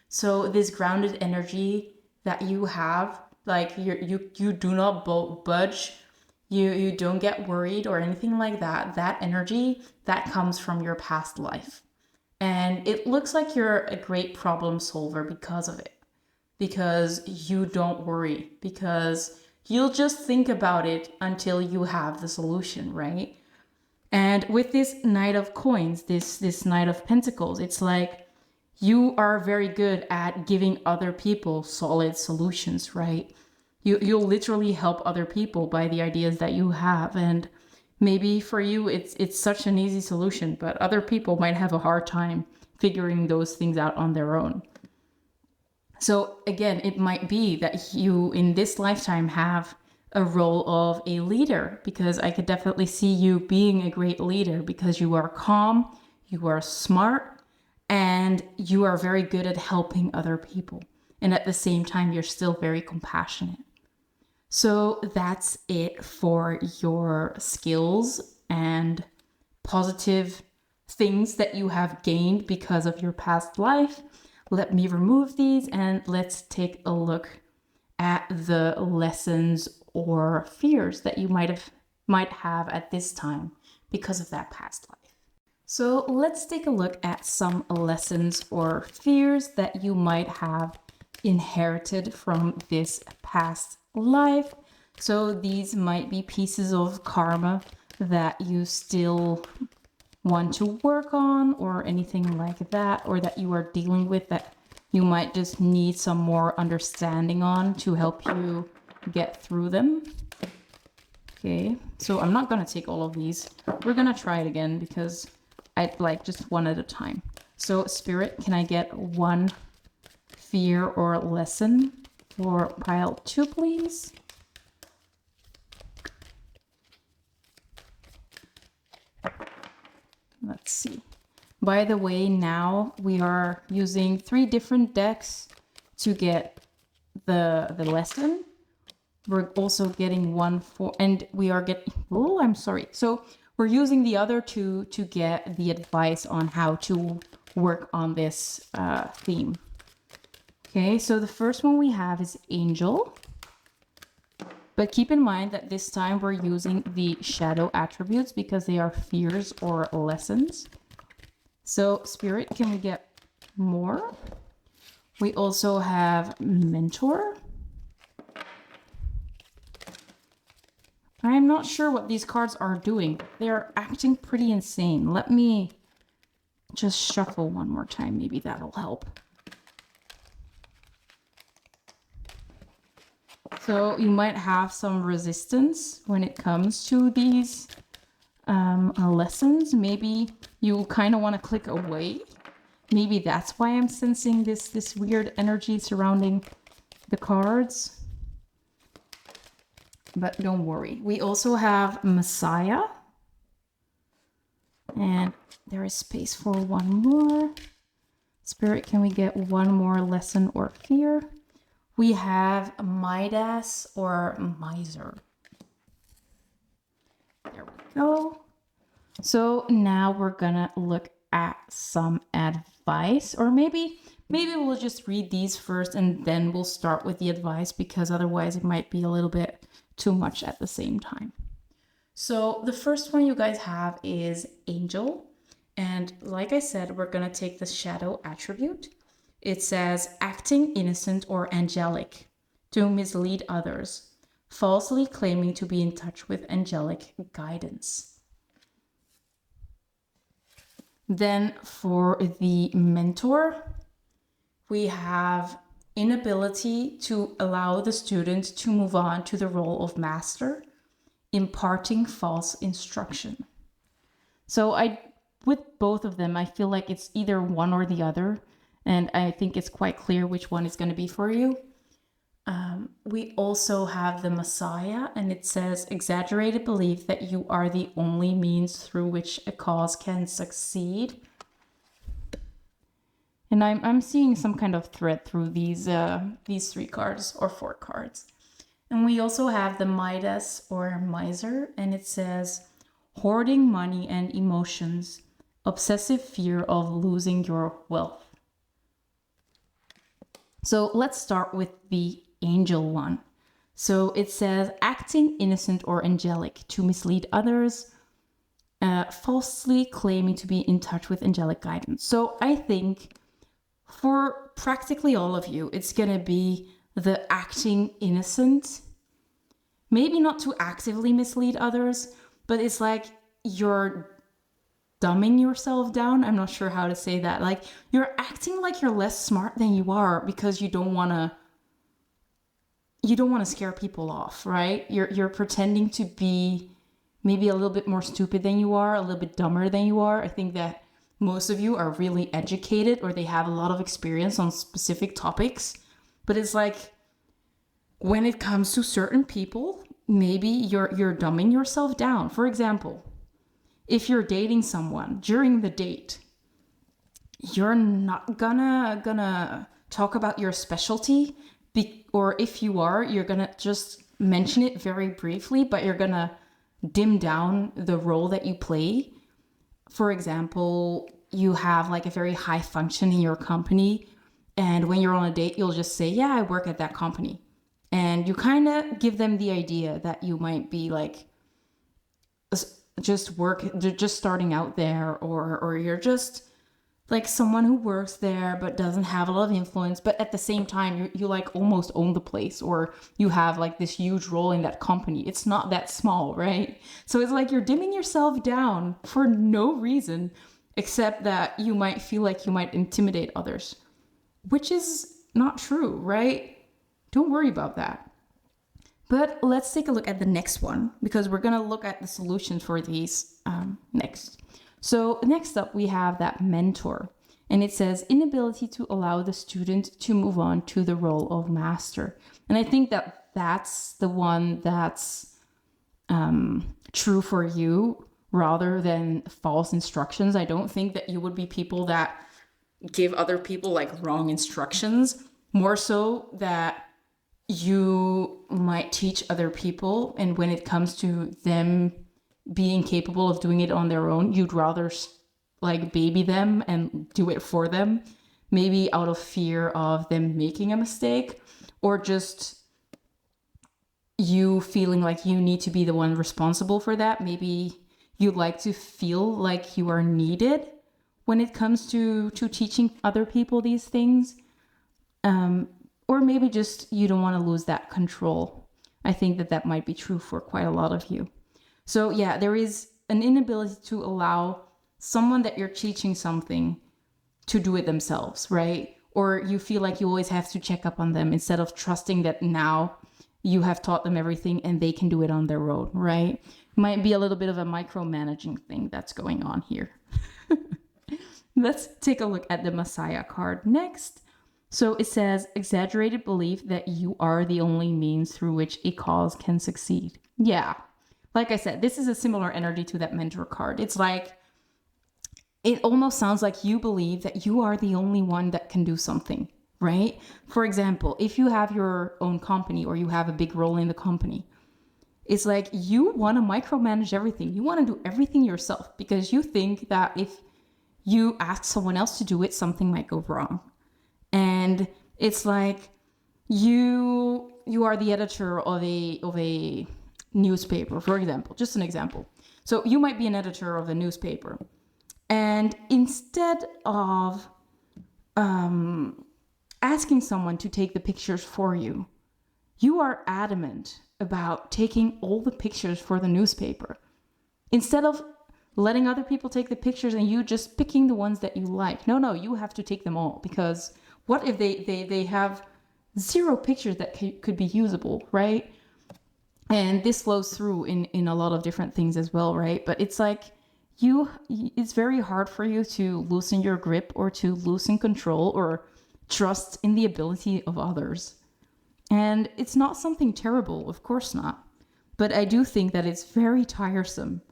So this grounded energy that you have, like you do not budge, you don't get worried or anything like that. That energy that comes from your past life. And it looks like you're a great problem solver because of it. Because you don't worry, because you'll just think about it until you have the solution, right? And with this Knight of Coins, this Knight of Pentacles, it's like you are very good at giving other people solid solutions, right? You'll literally help other people by the ideas that you have. And maybe for you, it's such an easy solution, but other people might have a hard time figuring those things out on their own. So again, it might be that you in this lifetime have a role of a leader, because I could definitely see you being a great leader because you are calm, you are smart, and you are very good at helping other people. And at the same time, you're still very compassionate. So that's it for your skills and positive things that you have gained because of your past life. Let me remove these and let's take a look at the lessons or fears that you might have at this time because of that past life. So let's take a look at some lessons or fears that you might have inherited from this past life. So these might be pieces of karma that you still want to work on or anything like that, or that you are dealing with that you might just need some more understanding on to help you get through them. Okay, so I'm not gonna take all of these. We're gonna try it again because I'd like just one at a time. So Spirit, can I get one fear or lesson for pile 2, please? Let's see. By the way, now we are using 3 different decks to get the lesson. We're also getting one for, and we are getting, oh, I'm sorry. So we're using the other 2 to get the advice on how to work on this theme. Okay, so the first one we have is Angel. But keep in mind that this time we're using the shadow attributes because they are fears or lessons. So Spirit, can we get more? We also have Mentor. I'm not sure what these cards are doing. They're acting pretty insane. Let me just shuffle one more time. Maybe that'll help. So you might have some resistance when it comes to these lessons. Maybe you kind of want to click away. Maybe that's why I'm sensing this weird energy surrounding the cards. But don't worry. We also have Messiah. And there is space for one more. Spirit, can we get one more lesson or fear? We have Midas or Miser. There we go. So now we're gonna look at some advice, or maybe we'll just read these first and then we'll start with the advice, because otherwise it might be a little bit too much at the same time. So the first one you guys have is Angel. And like I said, we're gonna take the shadow attribute. It says acting innocent or angelic to mislead others, falsely claiming to be in touch with angelic guidance. Then for the mentor, we have inability to allow the student to move on to the role of master, imparting false instruction. So with both of them, I feel like it's either one or the other. And I think it's quite clear which one is going to be for you. We also have the Messiah, and it says exaggerated belief that you are the only means through which a cause can succeed. And I'm seeing some kind of thread through these 3 cards or 4 cards. And we also have the Midas or Miser, and it says hoarding money and emotions, obsessive fear of losing your wealth. So let's start with the angel one. So it says acting innocent or angelic to mislead others, falsely claiming to be in touch with angelic guidance. So I think for practically all of you, it's going to be the acting innocent. Maybe not to actively mislead others, but it's like you're dumbing yourself down. I'm not sure how to say that. Like you're acting like you're less smart than you are because you don't want to scare people off, right? You're pretending to be maybe a little bit more stupid than you are, a little bit dumber than you are. I think that most of you are really educated or they have a lot of experience on specific topics, but it's like when it comes to certain people, maybe you're dumbing yourself down. For example, if you're dating someone during the date, you're not gonna talk about your specialty, or if you are, you're gonna just mention it very briefly, but you're gonna dim down the role that you play. For example, you have like a very high function in your company, and when you're on a date, you'll just say, yeah, I work at that company. And you kind of give them the idea that you might be like just starting out there, or you're just like someone who works there but doesn't have a lot of influence, but at the same time you like almost own the place, or you have like this huge role in that company. It's not that small, right? So it's like you're dimming yourself down for no reason except that you might feel like you might intimidate others, which is not true, right? Don't worry about that. But let's take a look at the next one, because we're going to look at the solutions for these next. So next up, we have that mentor. And it says inability to allow the student to move on to the role of master. And I think that that's the one that's true for you rather than false instructions. I don't think that you would be people that give other people like wrong instructions, more so that you might teach other people, and when it comes to them being capable of doing it on their own, you'd rather like baby them and do it for them, maybe out of fear of them making a mistake, or just you feeling like you need to be the one responsible for that. Maybe you like to feel like you are needed when it comes to teaching other people these things. Or maybe just you don't want to lose that control. I think that might be true for quite a lot of you. So yeah, there is an inability to allow someone that you're teaching something to do it themselves, right? Or you feel like you always have to check up on them instead of trusting that now you have taught them everything and they can do it on their own, right? Might be a little bit of a micromanaging thing that's going on here. Let's take a look at the Messiah card next. So it says exaggerated belief that you are the only means through which a cause can succeed. Yeah. Like I said, this is a similar energy to that mentor card. It's like, it almost sounds like you believe that you are the only one that can do something, right? For example, if you have your own company or you have a big role in the company, it's like you want to micromanage everything. You want to do everything yourself because you think that if you ask someone else to do it, something might go wrong. And it's like you are the editor of a newspaper, for example, just an example. So you might be an editor of a newspaper, and instead of asking someone to take the pictures for you, you are adamant about taking all the pictures for the newspaper instead of letting other people take the pictures and you just picking the ones that you like. No, you have to take them all, because what if they have 0 pictures that could be usable, right? And this flows through in a lot of different things as well, right? But it's like it's very hard for you to loosen your grip or to loosen control or trust in the ability of others. And it's not something terrible, of course not. But I do think that it's very tiresome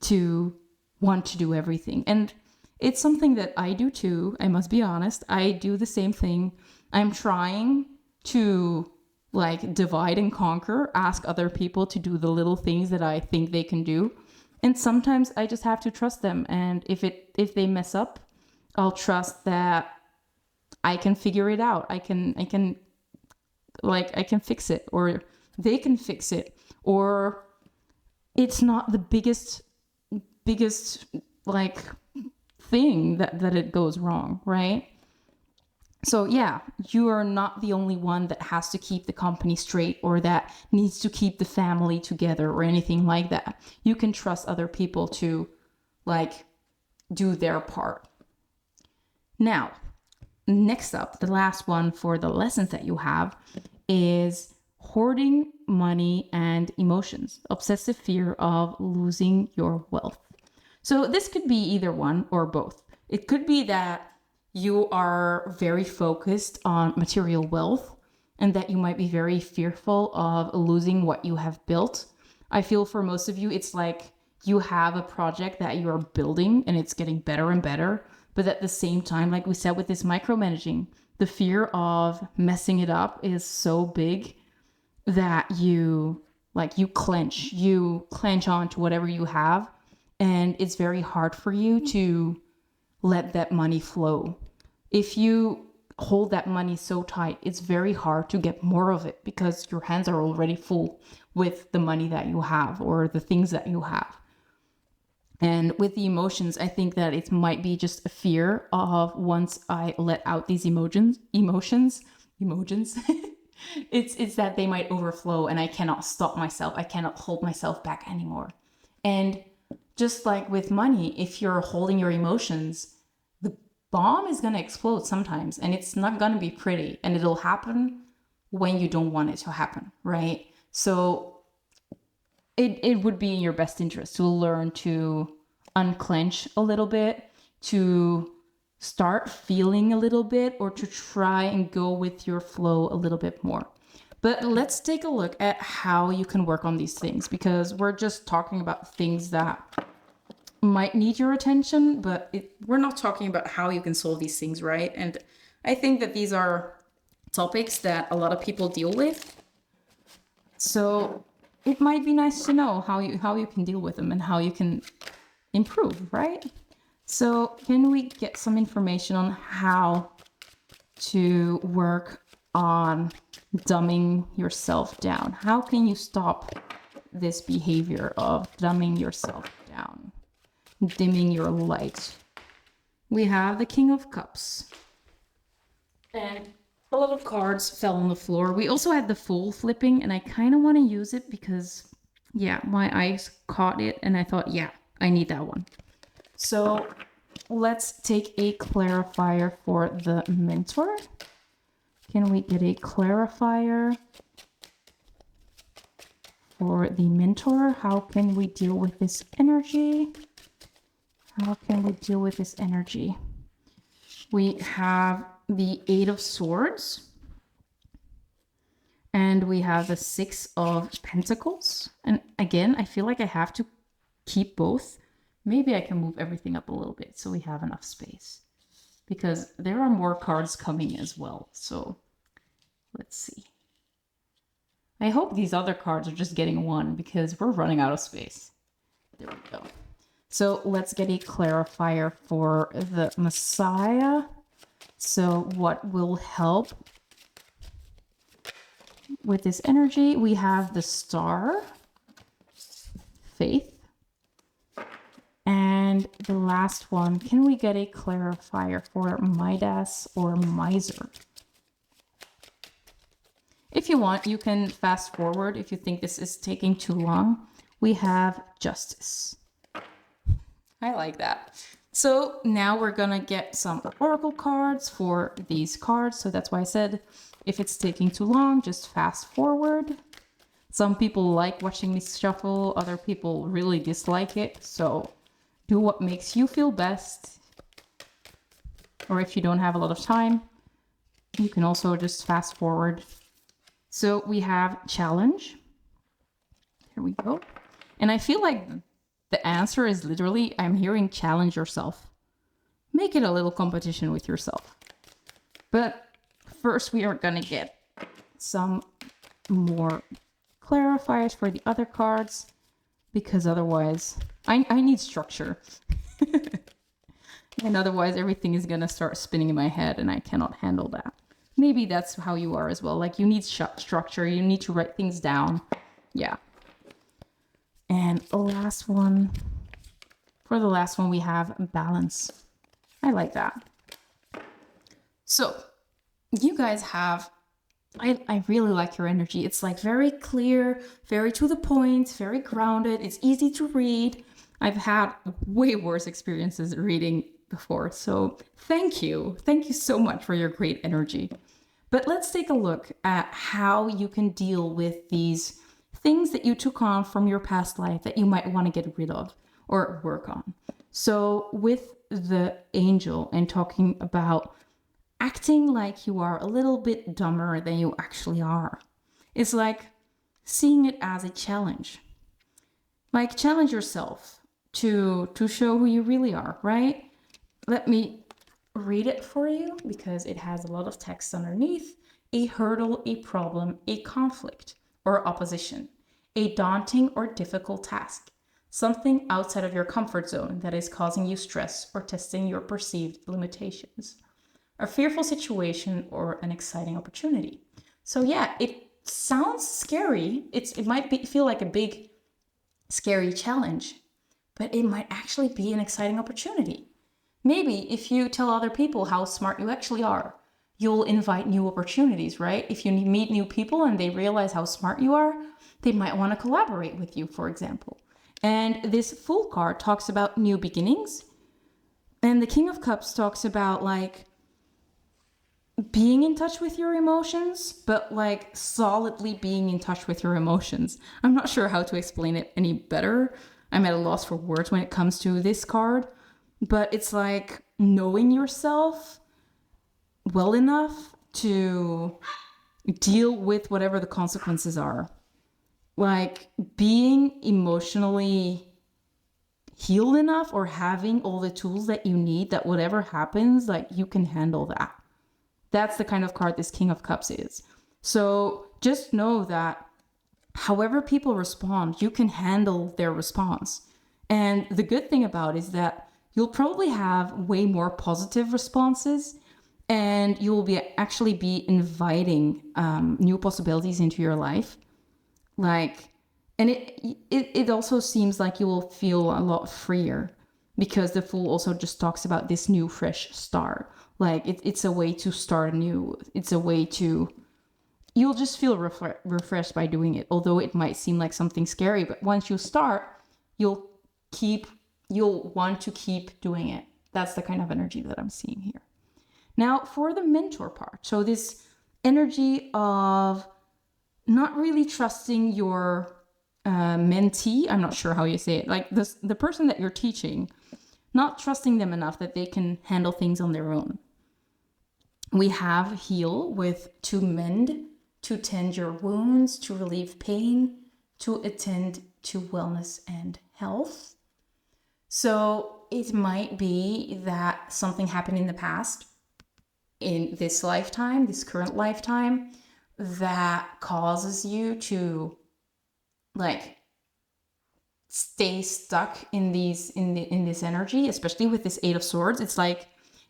to want to do everything. And it's something that I do too. I must be honest. I do the same thing. I'm trying to like divide and conquer, ask other people to do the little things that I think they can do. And sometimes I just have to trust them. And if they mess up, I'll trust that I can figure it out. I can fix it, or they can fix it, or it's not the biggest like thing that it goes wrong, right? So yeah, you are not the only one that has to keep the company straight or that needs to keep the family together or anything like that. You can trust other people to like do their part. Now, next up, the last one for the lessons that you have is hoarding money and emotions, obsessive fear of losing your wealth. So this could be either one or both. It could be that you are very focused on material wealth and that you might be very fearful of losing what you have built. I feel for most of you, it's like you have a project that you're building and it's getting better and better. But at the same time, like we said with this micromanaging, the fear of messing it up is so big that you clench on to whatever you have. And it's very hard for you to let that money flow. If you hold that money so tight, it's very hard to get more of it because your hands are already full with the money that you have or the things that you have. And with the emotions, I think that it might be just a fear of once I let out these emotions, it's that they might overflow and I cannot stop myself. I cannot hold myself back anymore. And just like with money, if you're holding your emotions, the bomb is going to explode sometimes and it's not going to be pretty and it'll happen when you don't want it to happen, right? So it would be in your best interest to learn to unclench a little bit, to start feeling a little bit, or to try and go with your flow a little bit more. But let's take a look at how you can work on these things, because we're just talking about things that might need your attention, but we're not talking about how you can solve these things, right? And I think that these are topics that a lot of people deal with. So it might be nice to know how you can deal with them and how you can improve, right? So can we get some information on how to work on dumbing yourself down? How can you stop this behavior of dumbing yourself down, dimming your light? We have the King of Cups. And a lot of cards fell on the floor. We also had the Fool flipping, and I kind of want to use it because, yeah, my eyes caught it, and I thought, yeah, I need that one. So let's take a clarifier for the Mentor. Can we get a clarifier for the Mentor? How can we deal with this energy? How can we deal with this energy? We have the Eight of Swords. And we have the Six of Pentacles. And again, I feel like I have to keep both. Maybe I can move everything up a little bit so we have enough space. Because there are more cards coming as well. So let's see. I hope these other cards are just getting one because we're running out of space. There we go. So let's get a clarifier for the Messiah. So what will help with this energy? We have the Star, Faith, and the last one. Can we get a clarifier for Midas or Miser? If you want, you can fast forward if you think this is taking too long. We have Justice. I like that. So now we're gonna get some oracle cards for these cards. So that's why I said if it's taking too long, just fast forward. Some people like watching me shuffle, other people really dislike it. So do what makes you feel best. Or if you don't have a lot of time, you can also just fast forward. So we have challenge. Here we go. And I feel like the answer is literally, I'm hearing challenge yourself. Make it a little competition with yourself. But first we are gonna get some more clarifiers for the other cards, because otherwise I need structure. And otherwise everything is gonna start spinning in my head and I cannot handle that. Maybe that's how you are as well. Like you need structure, you need to write things down. Yeah. And the last one, for the last one we have balance. I like that. So you guys have, I really like your energy. It's like very clear, very to the point, very grounded. It's easy to read. I've had way worse experiences reading before. So thank you. Thank you so much for your great energy. But let's take a look at how you can deal with these things that you took on from your past life that you might want to get rid of or work on. So with the angel and talking about acting like you are a little bit dumber than you actually are, it's like seeing it as a challenge. Like challenge yourself to show who you really are, right? Let me read it for you because it has a lot of text underneath. A hurdle, a problem, a conflict or opposition, a daunting or difficult task, something outside of your comfort zone that is causing you stress or testing your perceived limitations, a fearful situation or an exciting opportunity. So yeah, it sounds scary. It might feel like a big, scary challenge, but it might actually be an exciting opportunity. Maybe if you tell other people how smart you actually are, you'll invite new opportunities, right? If you meet new people and they realize how smart you are, they might want to collaborate with you, for example. And this Fool card talks about new beginnings. And the King of Cups talks about like being in touch with your emotions, but like solidly being in touch with your emotions. I'm not sure how to explain it any better. I'm at a loss for words when it comes to this card. But it's like knowing yourself well enough to deal with whatever the consequences are. Like being emotionally healed enough or having all the tools that you need that whatever happens, like you can handle that. That's the kind of card this King of Cups is. So just know that however people respond, you can handle their response. And the good thing about it is that you'll probably have way more positive responses and you will actually be inviting new possibilities into your life. Like, and it also seems like you will feel a lot freer because the Fool also just talks about this new fresh start. Like it's a way to start anew. It's a way to, you'll just feel refreshed by doing it. Although it might seem like something scary, but once you start, you'll want to keep doing it. That's the kind of energy that I'm seeing here. Now for the mentor part. So this energy of not really trusting your mentee. I'm not sure how you say it. Like the person that you're teaching, not trusting them enough that they can handle things on their own. We have heal with to mend, to tend your wounds, to relieve pain, to attend to wellness and health. So it might be that something happened in the past, in this lifetime, this current lifetime, that causes you to like stay stuck in this energy, especially with this Eight of Swords. It's like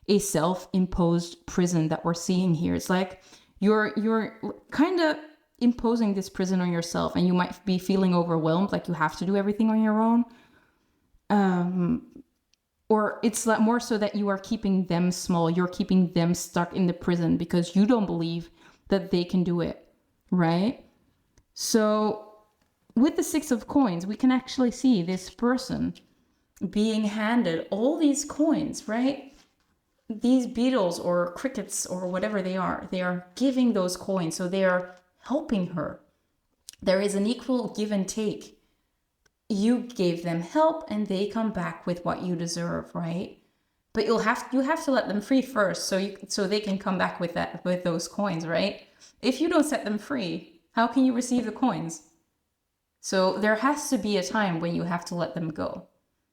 a self-imposed prison that we're seeing here. It's like you're kind of imposing this prison on yourself, and you might be feeling overwhelmed, like you have to do everything on your own. Or it's like more so that you are keeping them small. You're keeping them stuck in the prison because you don't believe that they can do it, right? So with the Six of Coins, we can actually see this person being handed all these coins, right? These beetles or crickets or whatever they are giving those coins. So they are helping her. There is an equal give and take. you gave them help and they come back with what you deserve, right? But you have to let them free first, so they can come back with those coins, right? If you don't set them free, how can you receive the coins? So there has to be a time when you have to let them go.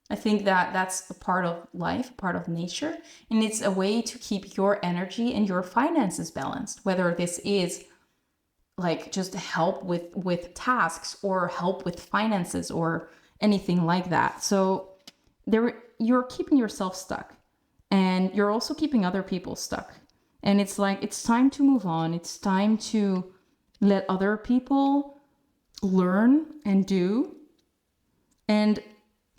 I think that that's a part of life, part of nature, and it's a way to keep your energy and your finances balanced, whether this is like just help with tasks or help with finances or anything like that. So there you're keeping yourself stuck, and you're also keeping other people stuck. And it's like it's time to move on. It's time to let other people learn and do, and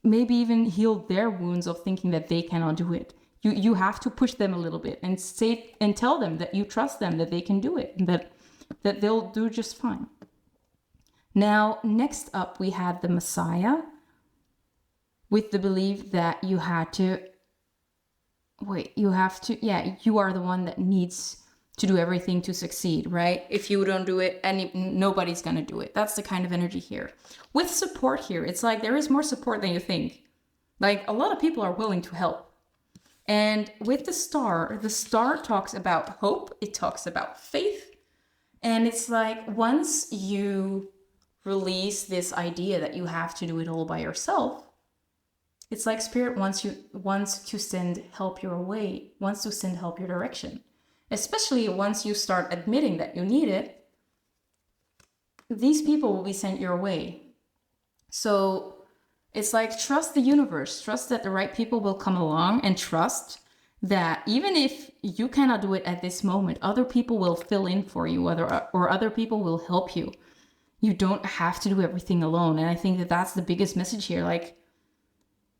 maybe even heal their wounds of thinking that they cannot do it. You have to push them a little bit and say and tell them that you trust them, that they can do it, and that they'll do just fine. Now, next up, we had the Messiah, with the belief that you are the one that needs to do everything to succeed, right? If you don't do it, nobody's gonna do it. That's the kind of energy here. With support here, it's like there is more support than you think. Like a lot of people are willing to help. And with the star talks about hope, it talks about faith. And it's like once you release this idea that you have to do it all by yourself, it's like Spirit wants to send help your way, wants to send help your direction. Especially once you start admitting that you need it, these people will be sent your way. So it's like trust the universe, trust that the right people will come along, and trust that even if you cannot do it at this moment, other people will fill in for you, or other people will help you. You don't have to do everything alone. And I think that that's the biggest message here. Like,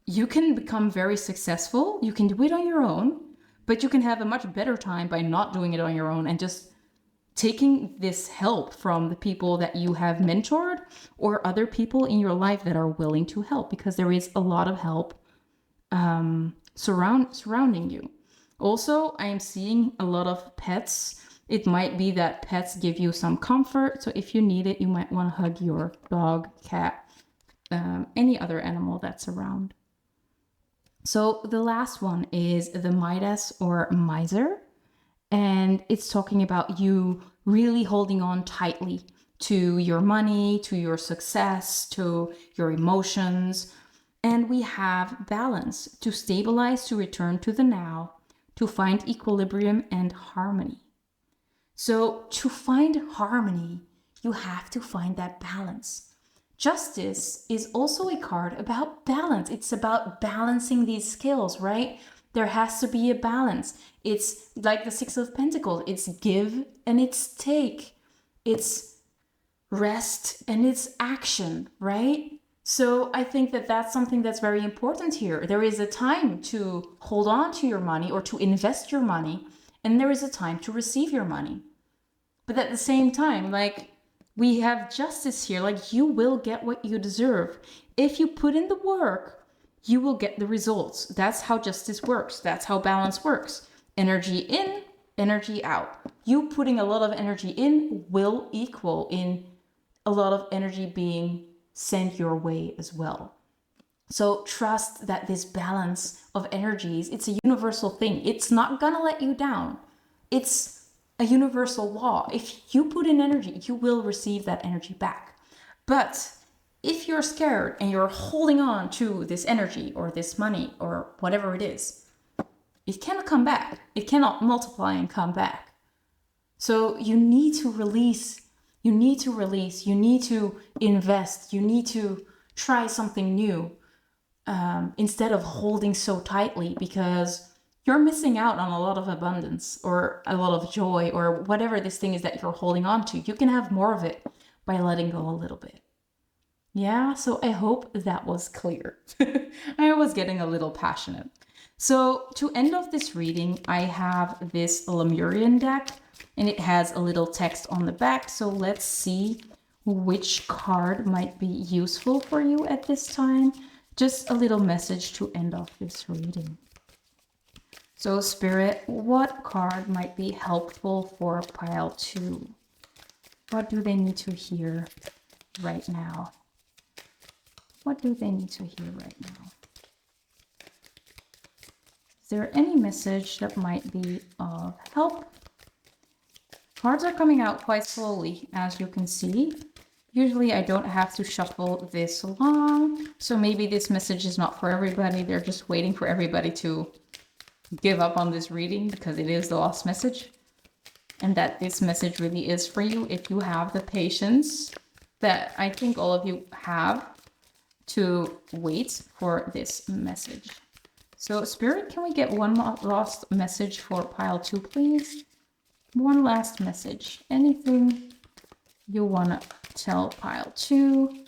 you can become very successful, you can do it on your own, but you can have a much better time by not doing it on your own and just taking this help from the people that you have mentored or other people in your life that are willing to help, because there is a lot of help surrounding you. Also, I am seeing a lot of pets. It might be that pets give you some comfort. So if you need it, you might want to hug your dog, cat, any other animal that's around. So the last one is the Midas or Miser. And it's talking about you really holding on tightly to your money, to your success, to your emotions. And we have balance, to stabilize, to return to the now, to find equilibrium and harmony. So to find harmony, you have to find that balance. Justice is also a card about balance. It's about balancing these scales, right? There has to be a balance. It's like the Six of Pentacles. It's give and it's take. It's rest and it's action, right? So I think that that's something that's very important here. There is a time to hold on to your money or to invest your money, and there is a time to receive your money. But at the same time, like, we have justice here. Like, you will get what you deserve. If you put in the work, you will get the results. That's how justice works. That's how balance works. Energy in, energy out. You putting a lot of energy in will equal in a lot of energy being sent your way as well. So trust that this balance of energies, it's a universal thing. It's not gonna let you down. It's a universal law. If you put in energy, you will receive that energy back. But if you're scared and you're holding on to this energy or this money or whatever it is, it cannot come back. It cannot multiply and come back. So you need to release. You need to release. You need to invest. You need to try something new instead of holding so tightly, because you're missing out on a lot of abundance or a lot of joy or whatever this thing is that you're holding on to. You can have more of it by letting go a little bit. Yeah, so I hope that was clear. I was getting a little passionate. So to end off this reading, I have this Lemurian deck, and it has a little text on the back. So let's see which card might be useful for you at this time. Just a little message to end off this reading. So Spirit, what card might be helpful for pile 2? What do they need to hear right now? What do they need to hear right now? Is there any message that might be of help? Cards are coming out quite slowly, as you can see. Usually I don't have to shuffle this long, so maybe this message is not for everybody. They're just waiting for everybody to give up on this reading because it is the last message. And that this message really is for you if you have the patience that I think all of you have to wait for this message. So Spirit, can we get one last message for pile 2, please? One last message. Anything you want to tell pile 2?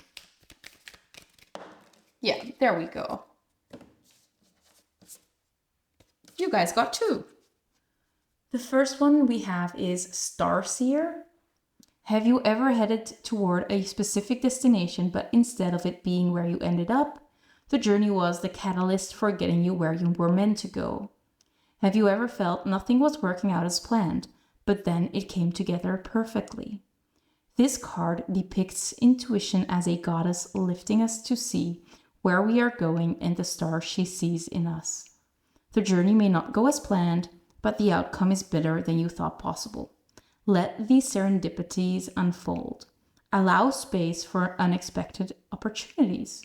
Yeah, there we go. You guys got 2. The first one we have is Starseer. Have you ever headed toward a specific destination, but instead of it being where you ended up, the journey was the catalyst for getting you where you were meant to go? Have you ever felt nothing was working out as planned, but then it came together perfectly? This card depicts intuition as a goddess lifting us to see where we are going and the stars she sees in us. The journey may not go as planned, but the outcome is better than you thought possible. Let these serendipities unfold. Allow space for unexpected opportunities.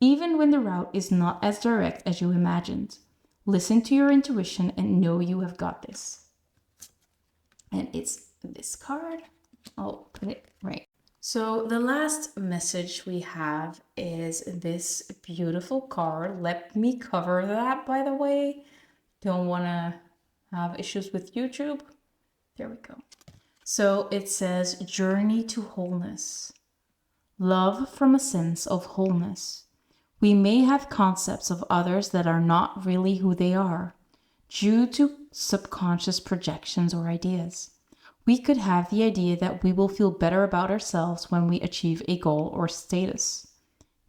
Even when the route is not as direct as you imagined, listen to your intuition and know you have got this. And it's this card. I'll put it right. So the last message we have is this beautiful card. Let me cover that, by the way. Don't want to have issues with YouTube. There we go. So it says, Journey to Wholeness. Love from a sense of wholeness. We may have concepts of others that are not really who they are, due to subconscious projections or ideas. We could have the idea that we will feel better about ourselves when we achieve a goal or status.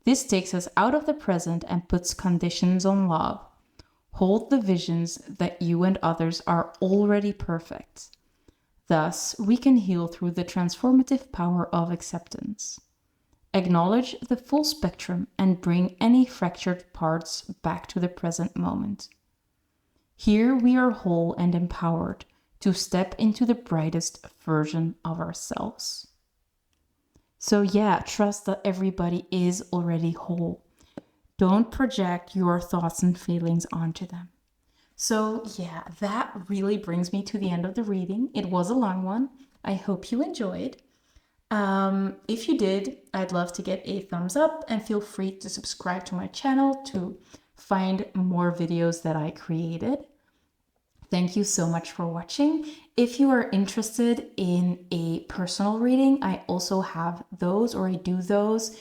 This takes us out of the present and puts conditions on love. Hold the visions that you and others are already perfect. Thus, we can heal through the transformative power of acceptance. Acknowledge the full spectrum and bring any fractured parts back to the present moment. Here we are whole and empowered to step into the brightest version of ourselves. So yeah, trust that everybody is already whole. Don't project your thoughts and feelings onto them. So yeah, that really brings me to the end of the reading. It was a long one. I hope you enjoyed. If you did, I'd love to get a thumbs up and feel free to subscribe to my channel to find more videos that I created. Thank you so much for watching. If you are interested in a personal reading, I also have those, or I do those.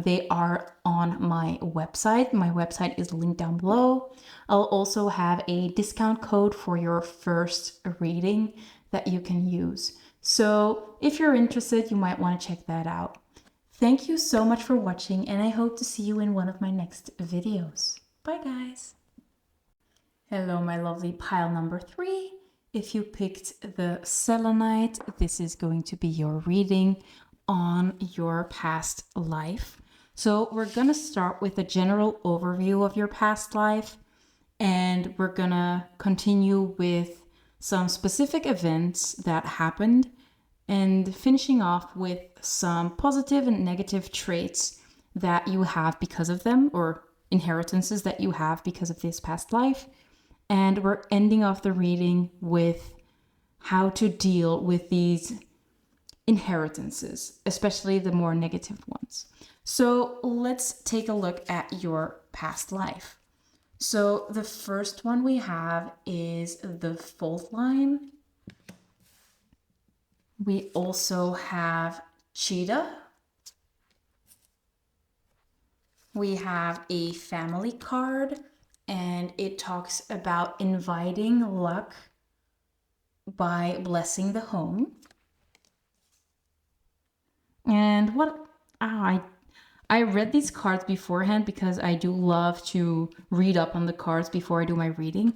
They are on my website. My website is linked down below. I'll also have a discount code for your first reading that you can use. So if you're interested, you might want to check that out. Thank you so much for watching, and I hope to see you in one of my next videos. Bye, guys. Hello, my lovely pile number 3. If you picked the Selenite, this is going to be your reading on your past life. So we're going to start with a general overview of your past life, and we're going to continue with some specific events that happened, and finishing off with some positive and negative traits that you have because of them, or inheritances that you have because of this past life. And we're ending off the reading with how to deal with these inheritances, especially the more negative ones. So let's take a look at your past life. So the first one we have is the fault line. We also have cheetah. We have a family card, and it talks about inviting luck by blessing the home. And I read these cards beforehand because I do love to read up on the cards before I do my reading,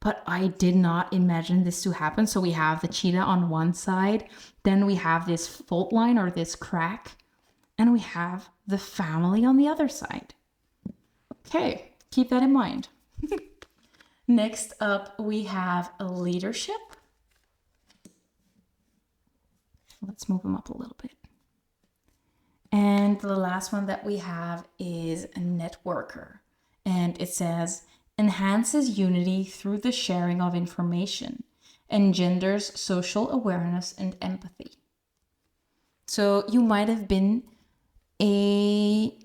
but I did not imagine this to happen. So we have the cheetah on one side, then we have this fault line or this crack, And we have the family on the other side. Okay, keep that in mind. Next up, we have leadership. Let's move them up a little bit. And the last one that we have is a networker. And it says, enhances unity through the sharing of information, engenders social awareness and empathy. So you might have been a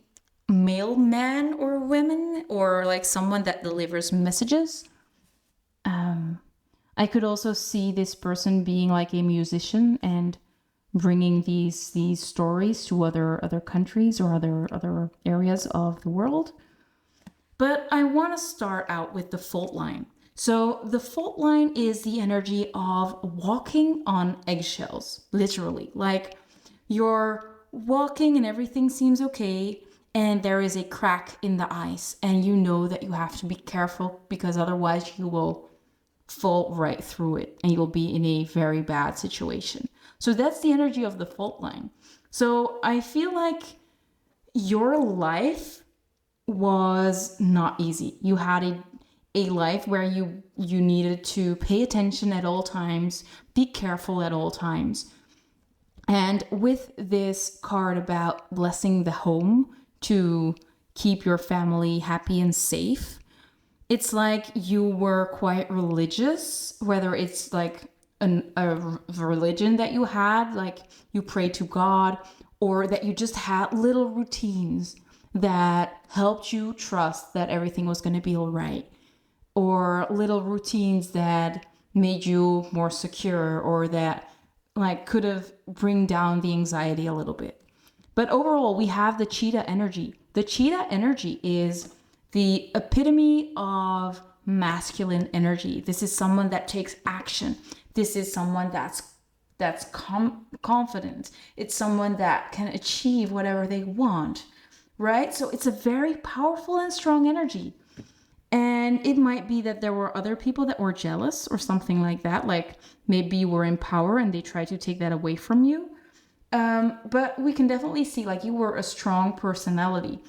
mailman or woman, or like someone that delivers messages. I could also see this person being like a musician and bringing these stories to other countries or other areas of the world. But I want to start out with the fault line. So the fault line is the energy of walking on eggshells, literally. Like you're walking and everything seems okay, and there is a crack in the ice, and you know that you have to be careful because otherwise you will fall right through it and you'll be in a very bad situation. So that's the energy of the fault line. So I feel like your life was not easy. You had a life where you needed to pay attention at all times, be careful at all times. And with this card about blessing the home to keep your family happy and safe, it's like you were quite religious, whether it's like a religion that you had, like you pray to God, or that you just had little routines that helped you trust that everything was going to be all right, or little routines that made you more secure, or that like could have bring down the anxiety a little bit. But overall, we have the cheetah energy. The cheetah energy is the epitome of masculine energy. This is someone that takes action. This is someone that's confident. It's someone that can achieve whatever they want, right? So it's a very powerful and strong energy. And it might be that there were other people that were jealous or something like that. Like maybe you were in power and they tried to take that away from you. But we can definitely see like you were a strong personality.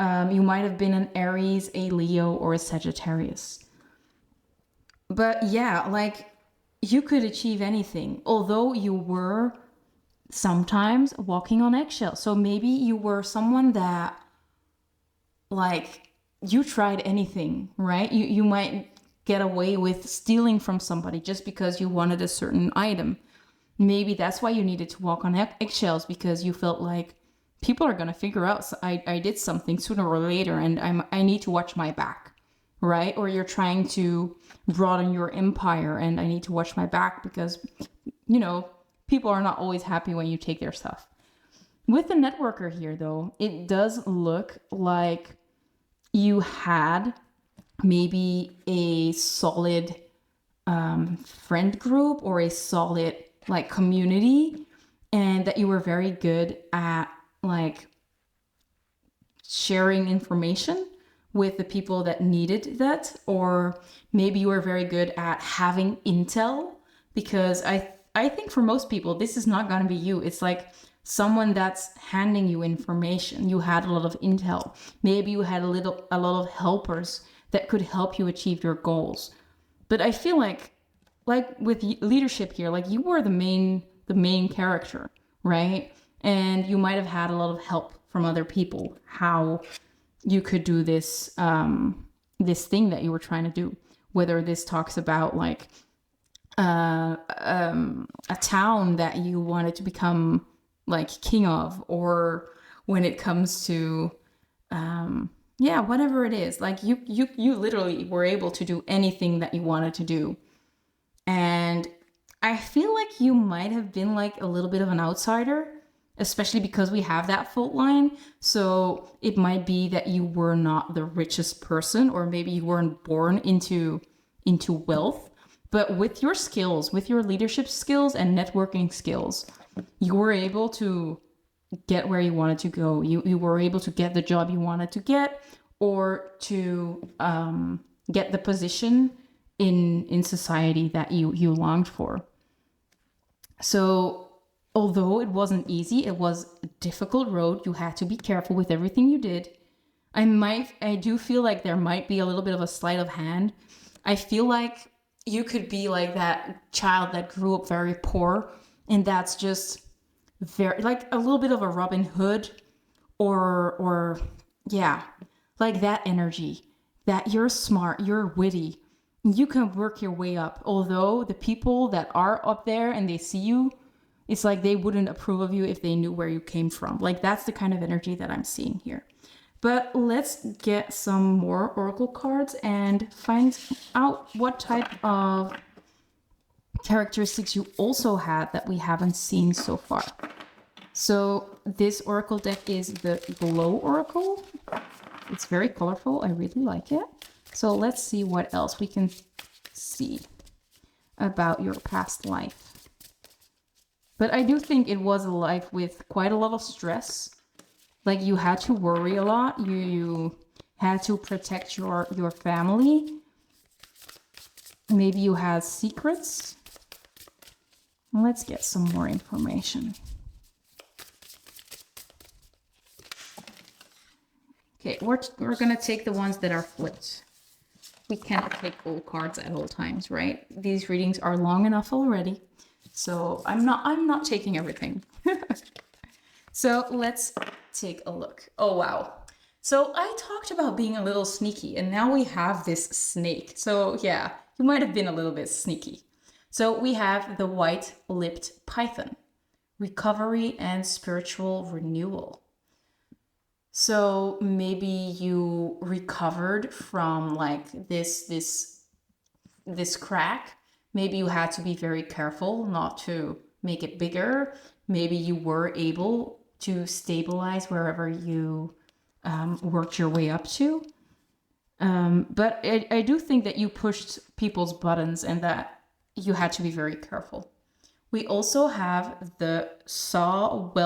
You might have been an Aries, a Leo, or a Sagittarius. But yeah, like you could achieve anything, although you were sometimes walking on eggshells. So maybe you were someone that like you tried anything, right? You might get away with stealing from somebody just because you wanted a certain item. Maybe that's why you needed to walk on eggshells, because you felt like people are going to figure out I did something sooner or later, and I need to watch my back, right? Or you're trying to broaden your empire and I need to watch my back because, people are not always happy when you take their stuff. With the networker here, though, it does look like you had maybe a solid friend group or a solid like community, and that you were very good at like sharing information with the people that needed that, or maybe you were very good at having intel, because I think for most people this is not going to be you. It's like someone that's handing you information. You had a lot of intel. Maybe you had a lot of helpers that could help you achieve your goals. But I feel like with leadership here, like you were the main character, right? And you might have had a lot of help from other people how you could do this this thing that you were trying to do. Whether this talks about like a town that you wanted to become like king of, or when it comes to whatever it is, like you literally were able to do anything that you wanted to do. And I feel like you might have been like a little bit of an outsider, especially because we have that fault line. So it might be that you were not the richest person, or maybe you weren't born into wealth, but with your skills, with your leadership skills and networking skills, you were able to get where you wanted to go. You were able to get the job you wanted to get, or to get the position in society that you longed for. So although it wasn't easy, it was a difficult road. You had to be careful with everything you did. I do feel like there might be a little bit of a sleight of hand. I feel like you could be like that child that grew up very poor, and that's just very like a little bit of a Robin Hood, or yeah, like that energy that you're smart, you're witty, you can work your way up. Although the people that are up there and they see you, it's like they wouldn't approve of you if they knew where you came from. Like that's the kind of energy that I'm seeing here. But let's get some more oracle cards and find out what type of characteristics you also had that we haven't seen so far. So this oracle deck is the Glow Oracle. It's very colorful. I really like it. So let's see what else we can see about your past life. But I do think it was a life with quite a lot of stress. Like you had to worry a lot. You had to protect your family. Maybe you had secrets. Let's get some more information. Okay, we're gonna take the ones that are flipped. We cannot take all cards at all times, right? These readings are long enough already, so I'm not taking everything. So let's take a look. Oh wow. So I talked about being a little sneaky, and now we have this snake. So yeah, you might have been a little bit sneaky. So we have the white-lipped python, recovery and spiritual renewal. So maybe you recovered from like this crack. Maybe you had to be very careful not to make it bigger. Maybe you were able to stabilize wherever you worked your way up to. But I do think that you pushed people's buttons and that you had to be very careful. We also have the Sawwet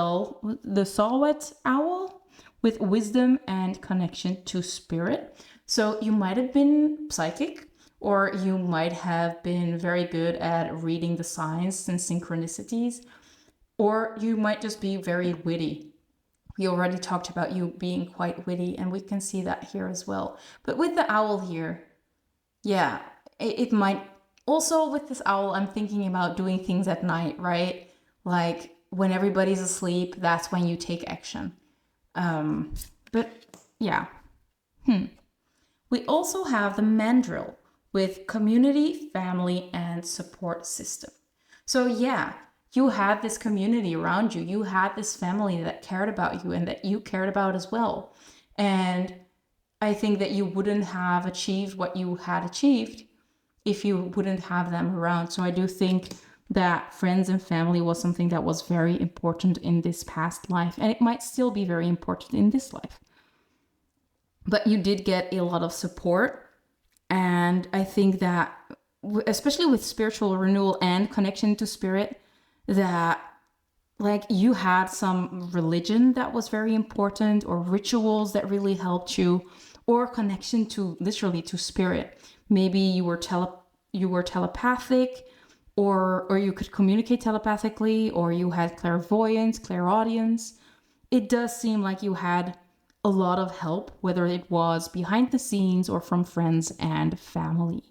owl with wisdom and connection to spirit. So you might have been psychic, or you might have been very good at reading the signs and synchronicities, or you might just be very witty. We already talked about you being quite witty, and we can see that here as well. But with the owl here, yeah, it might... Also with this owl, I'm thinking about doing things at night, right? Like when everybody's asleep, that's when you take action. But yeah. We also have the mandrill with community, family, and support system. So yeah, you had this community around you. You had this family that cared about you and that you cared about as well. And I think that you wouldn't have achieved what you had achieved if you wouldn't have them around. So I do think that friends and family was something that was very important in this past life, and it might still be very important in this life. But you did get a lot of support, and I think that, especially with spiritual renewal and connection to spirit, that like you had some religion that was very important, or rituals that really helped you, or connection to literally to spirit. Maybe you were telepathic, or you could communicate telepathically, or you had clairvoyance, clairaudience. It does seem like you had a lot of help, whether it was behind the scenes or from friends and family.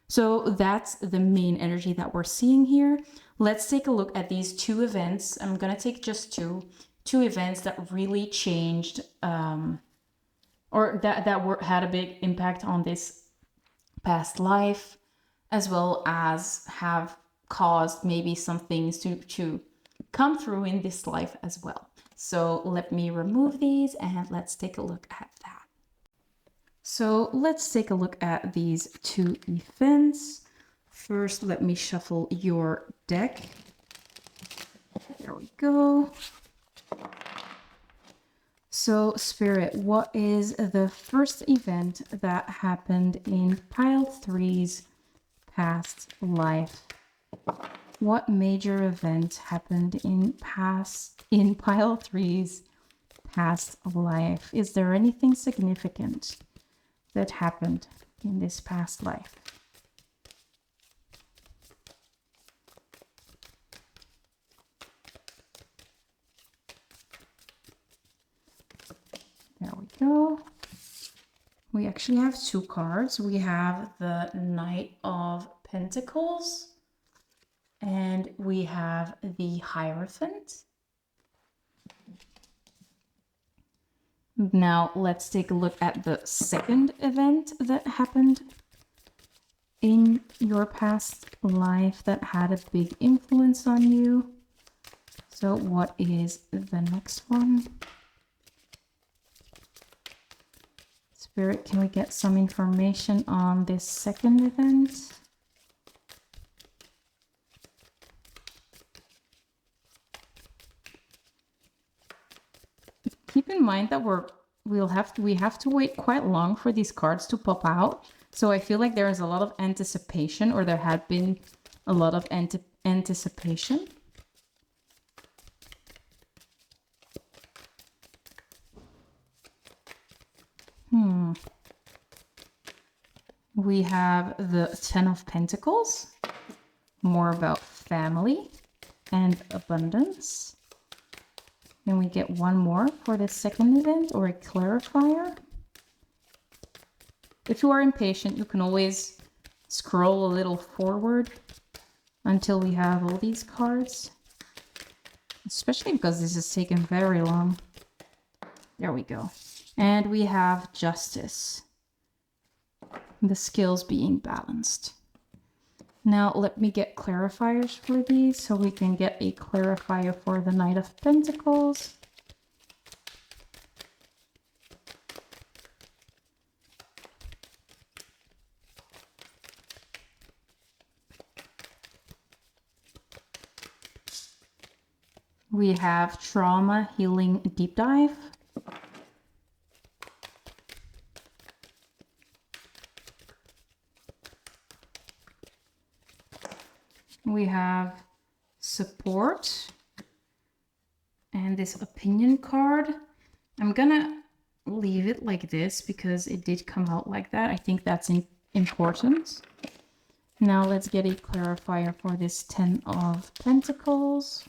So that's the main energy that we're seeing here. Let's take a look at these two events. I'm going to take just two events that really changed, or that had a big impact on this past life, as well as have caused maybe some things to come through in this life as well. So let me remove these and let's take a look at that. So let's take a look at these two events. First, let me shuffle your deck. There we go. So, Spirit, what is the first event that happened in Pile 3's past life? What major event happened in Pile 3's past life? Is there anything significant that happened in this past life? go. We actually have two cards. We have the Knight of Pentacles and we have the Hierophant. Now let's take a look at the second event that happened in your past life that had a big influence on you. So what is the next one? Spirit, can we get some information on this second event? Keep in mind that we have to wait quite long for these cards to pop out. So I feel like there is a lot of anticipation, or there had been a lot of anticipation. We have the Ten of Pentacles, more about family and abundance. Then we get one more for the second event, or a clarifier. If you are impatient, you can always scroll a little forward until we have all these cards. Especially because this has taken very long. There we go. And we have Justice. The skills being balanced. Now let me get clarifiers for these so we can get a clarifier for the Knight of Pentacles. We have Trauma Healing Deep Dive. We have Support and this opinion card. I'm gonna leave it like this because it did come out like that. I think that's important. Now let's get a clarifier for this Ten of Pentacles.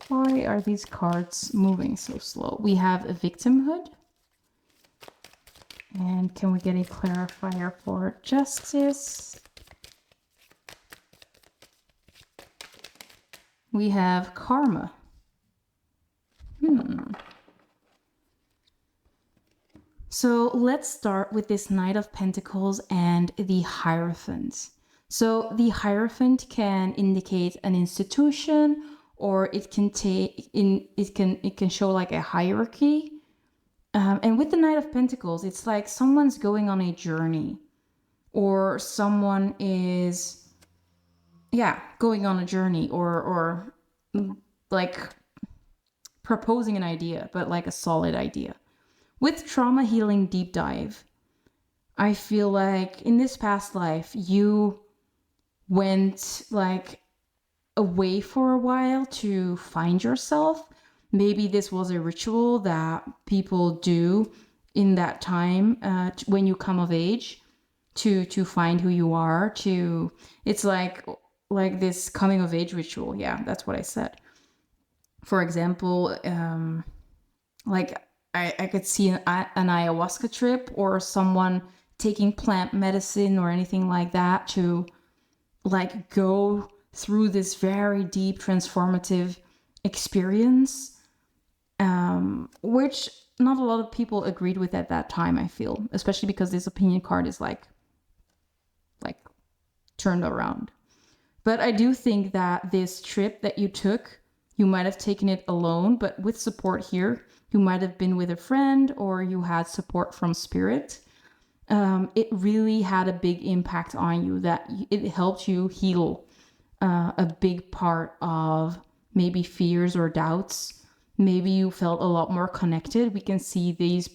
Why are these cards moving so slow? We have a victimhood. And can we get a clarifier for Justice? We have Karma. So let's start with this Knight of Pentacles and the Hierophant. So the Hierophant can indicate an institution, or it can it can show like a hierarchy. And with the Knight of Pentacles, it's like someone's going on a journey, or someone is, going on a journey, or like proposing an idea, but like a solid idea. With Trauma Healing Deep Dive, I feel like in this past life, you went like away for a while to find yourself. Maybe this was a ritual that people do in that time when you come of age to find who you are. It's like this coming of age ritual. Yeah, that's what I said. For example, like I could see an ayahuasca trip, or someone taking plant medicine or anything like that to like go through this very deep transformative experience, which not a lot of people agreed with at that time, I feel, especially because this opinion card is like turned around. But I do think that this trip that you took, you might have taken it alone, but with support here, you might have been with a friend, or you had support from Spirit. It really had a big impact on you, that it helped you heal a big part of maybe fears or doubts. Maybe you felt a lot more connected. We can see these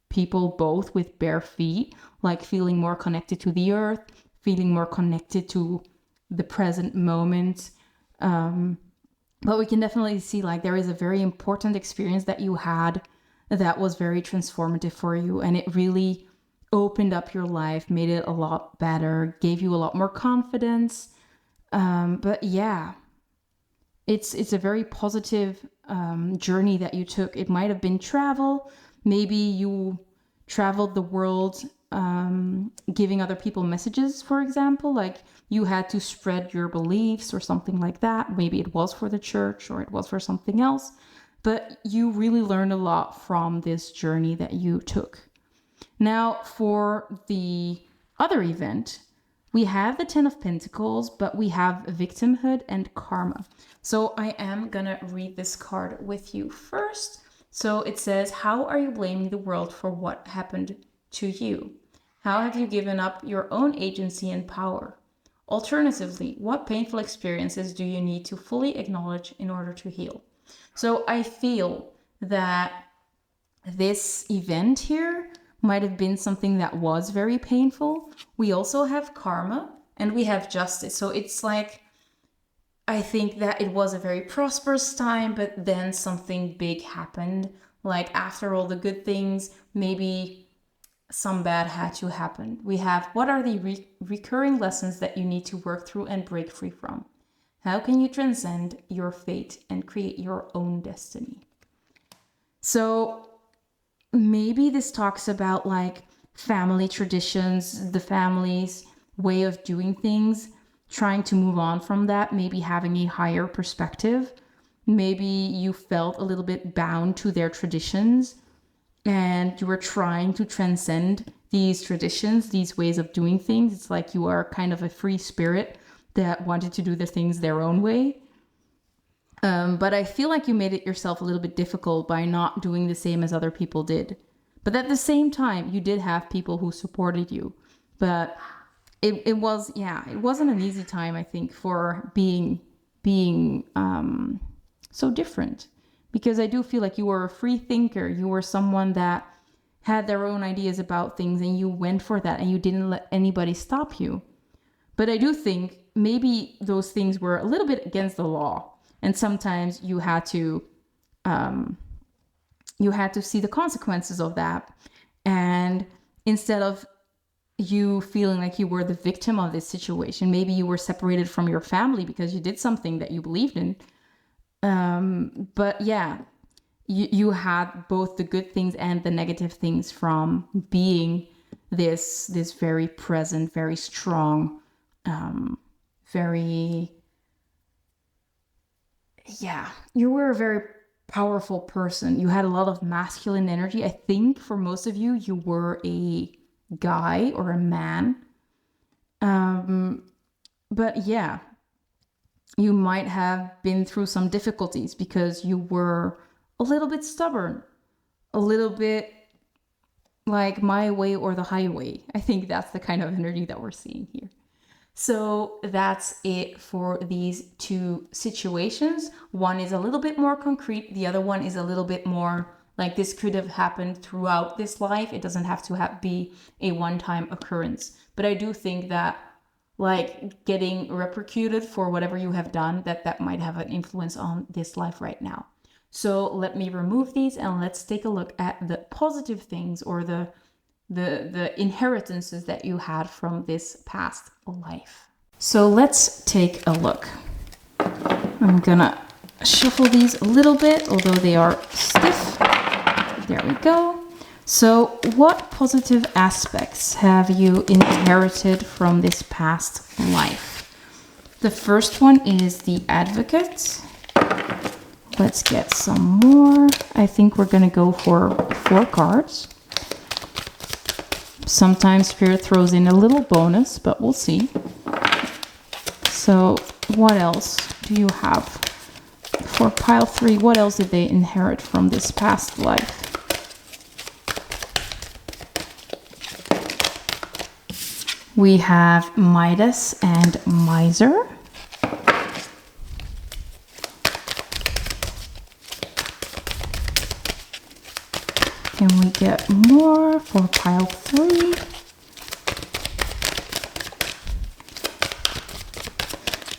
people both with bare feet, like feeling more connected to the earth, feeling more connected to the present moment. But we can definitely see like there is a very important experience that you had that was very transformative for you, and it really opened up your life, made it a lot better, gave you a lot more confidence. But yeah, it's a very positive journey that you took. It might have been travel. Maybe you traveled the world giving other people messages, for example, like you had to spread your beliefs or something like that. Maybe it was for the church or it was for something else. But you really learned a lot from this journey that you took. Now, for the other event, we have the 10 of Pentacles, but we have victimhood and karma. So I am gonna read this card with you first. So it says, how are you blaming the world for what happened to you? How have you given up your own agency and power? Alternatively, what painful experiences do you need to fully acknowledge in order to heal? So I feel that this event here might have been something that was very painful. We also have karma and we have justice. So it's like, I think that it was a very prosperous time, but then something big happened. Like after all the good things, maybe some bad had to happen. We have, what are the recurring lessons that you need to work through and break free from? How can you transcend your fate and create your own destiny? So maybe this talks about like family traditions, the family's way of doing things, trying to move on from that, maybe having a higher perspective. Maybe you felt a little bit bound to their traditions and you were trying to transcend these traditions, these ways of doing things. It's like you are kind of a free spirit that wanted to do the things their own way. But I feel like you made it yourself a little bit difficult by not doing the same as other people did. But at the same time, you did have people who supported you. But it wasn't an easy time, I think, for being so different. Because I do feel like you were a free thinker. You were someone that had their own ideas about things and you went for that and you didn't let anybody stop you. But I do think maybe those things were a little bit against the law. And sometimes you had to see the consequences of that. And instead of you feeling like you were the victim of this situation, maybe you were separated from your family because you did something that you believed in. But yeah, you had both the good things and the negative things from being this very present, very strong, you were a very powerful person. You had a lot of masculine energy. I think for most of you, you were a guy or a man. But yeah, you might have been through some difficulties because you were a little bit stubborn, a little bit like my way or the highway. I think that's the kind of energy that we're seeing here. So that's it for these two situations. One is a little bit more concrete. The other one is a little bit more like this could have happened throughout this life. It doesn't have to be a one-time occurrence. But I do think that like getting repercuted for whatever you have done, that might have an influence on this life right now. So let me remove these and let's take a look at the positive things or the inheritances that you had from this past life. So let's take a look. I'm gonna shuffle these a little bit, although they are stiff. There we go. So what positive aspects have you inherited from this past life? The first one is the Advocate. Let's get some more. I think we're gonna go for 4 cards. Sometimes Spirit throws in a little bonus, but we'll see. So what else do you have? For pile 3, what else did they inherit from this past life? We have Midas and Miser. Can we get more for pile 3?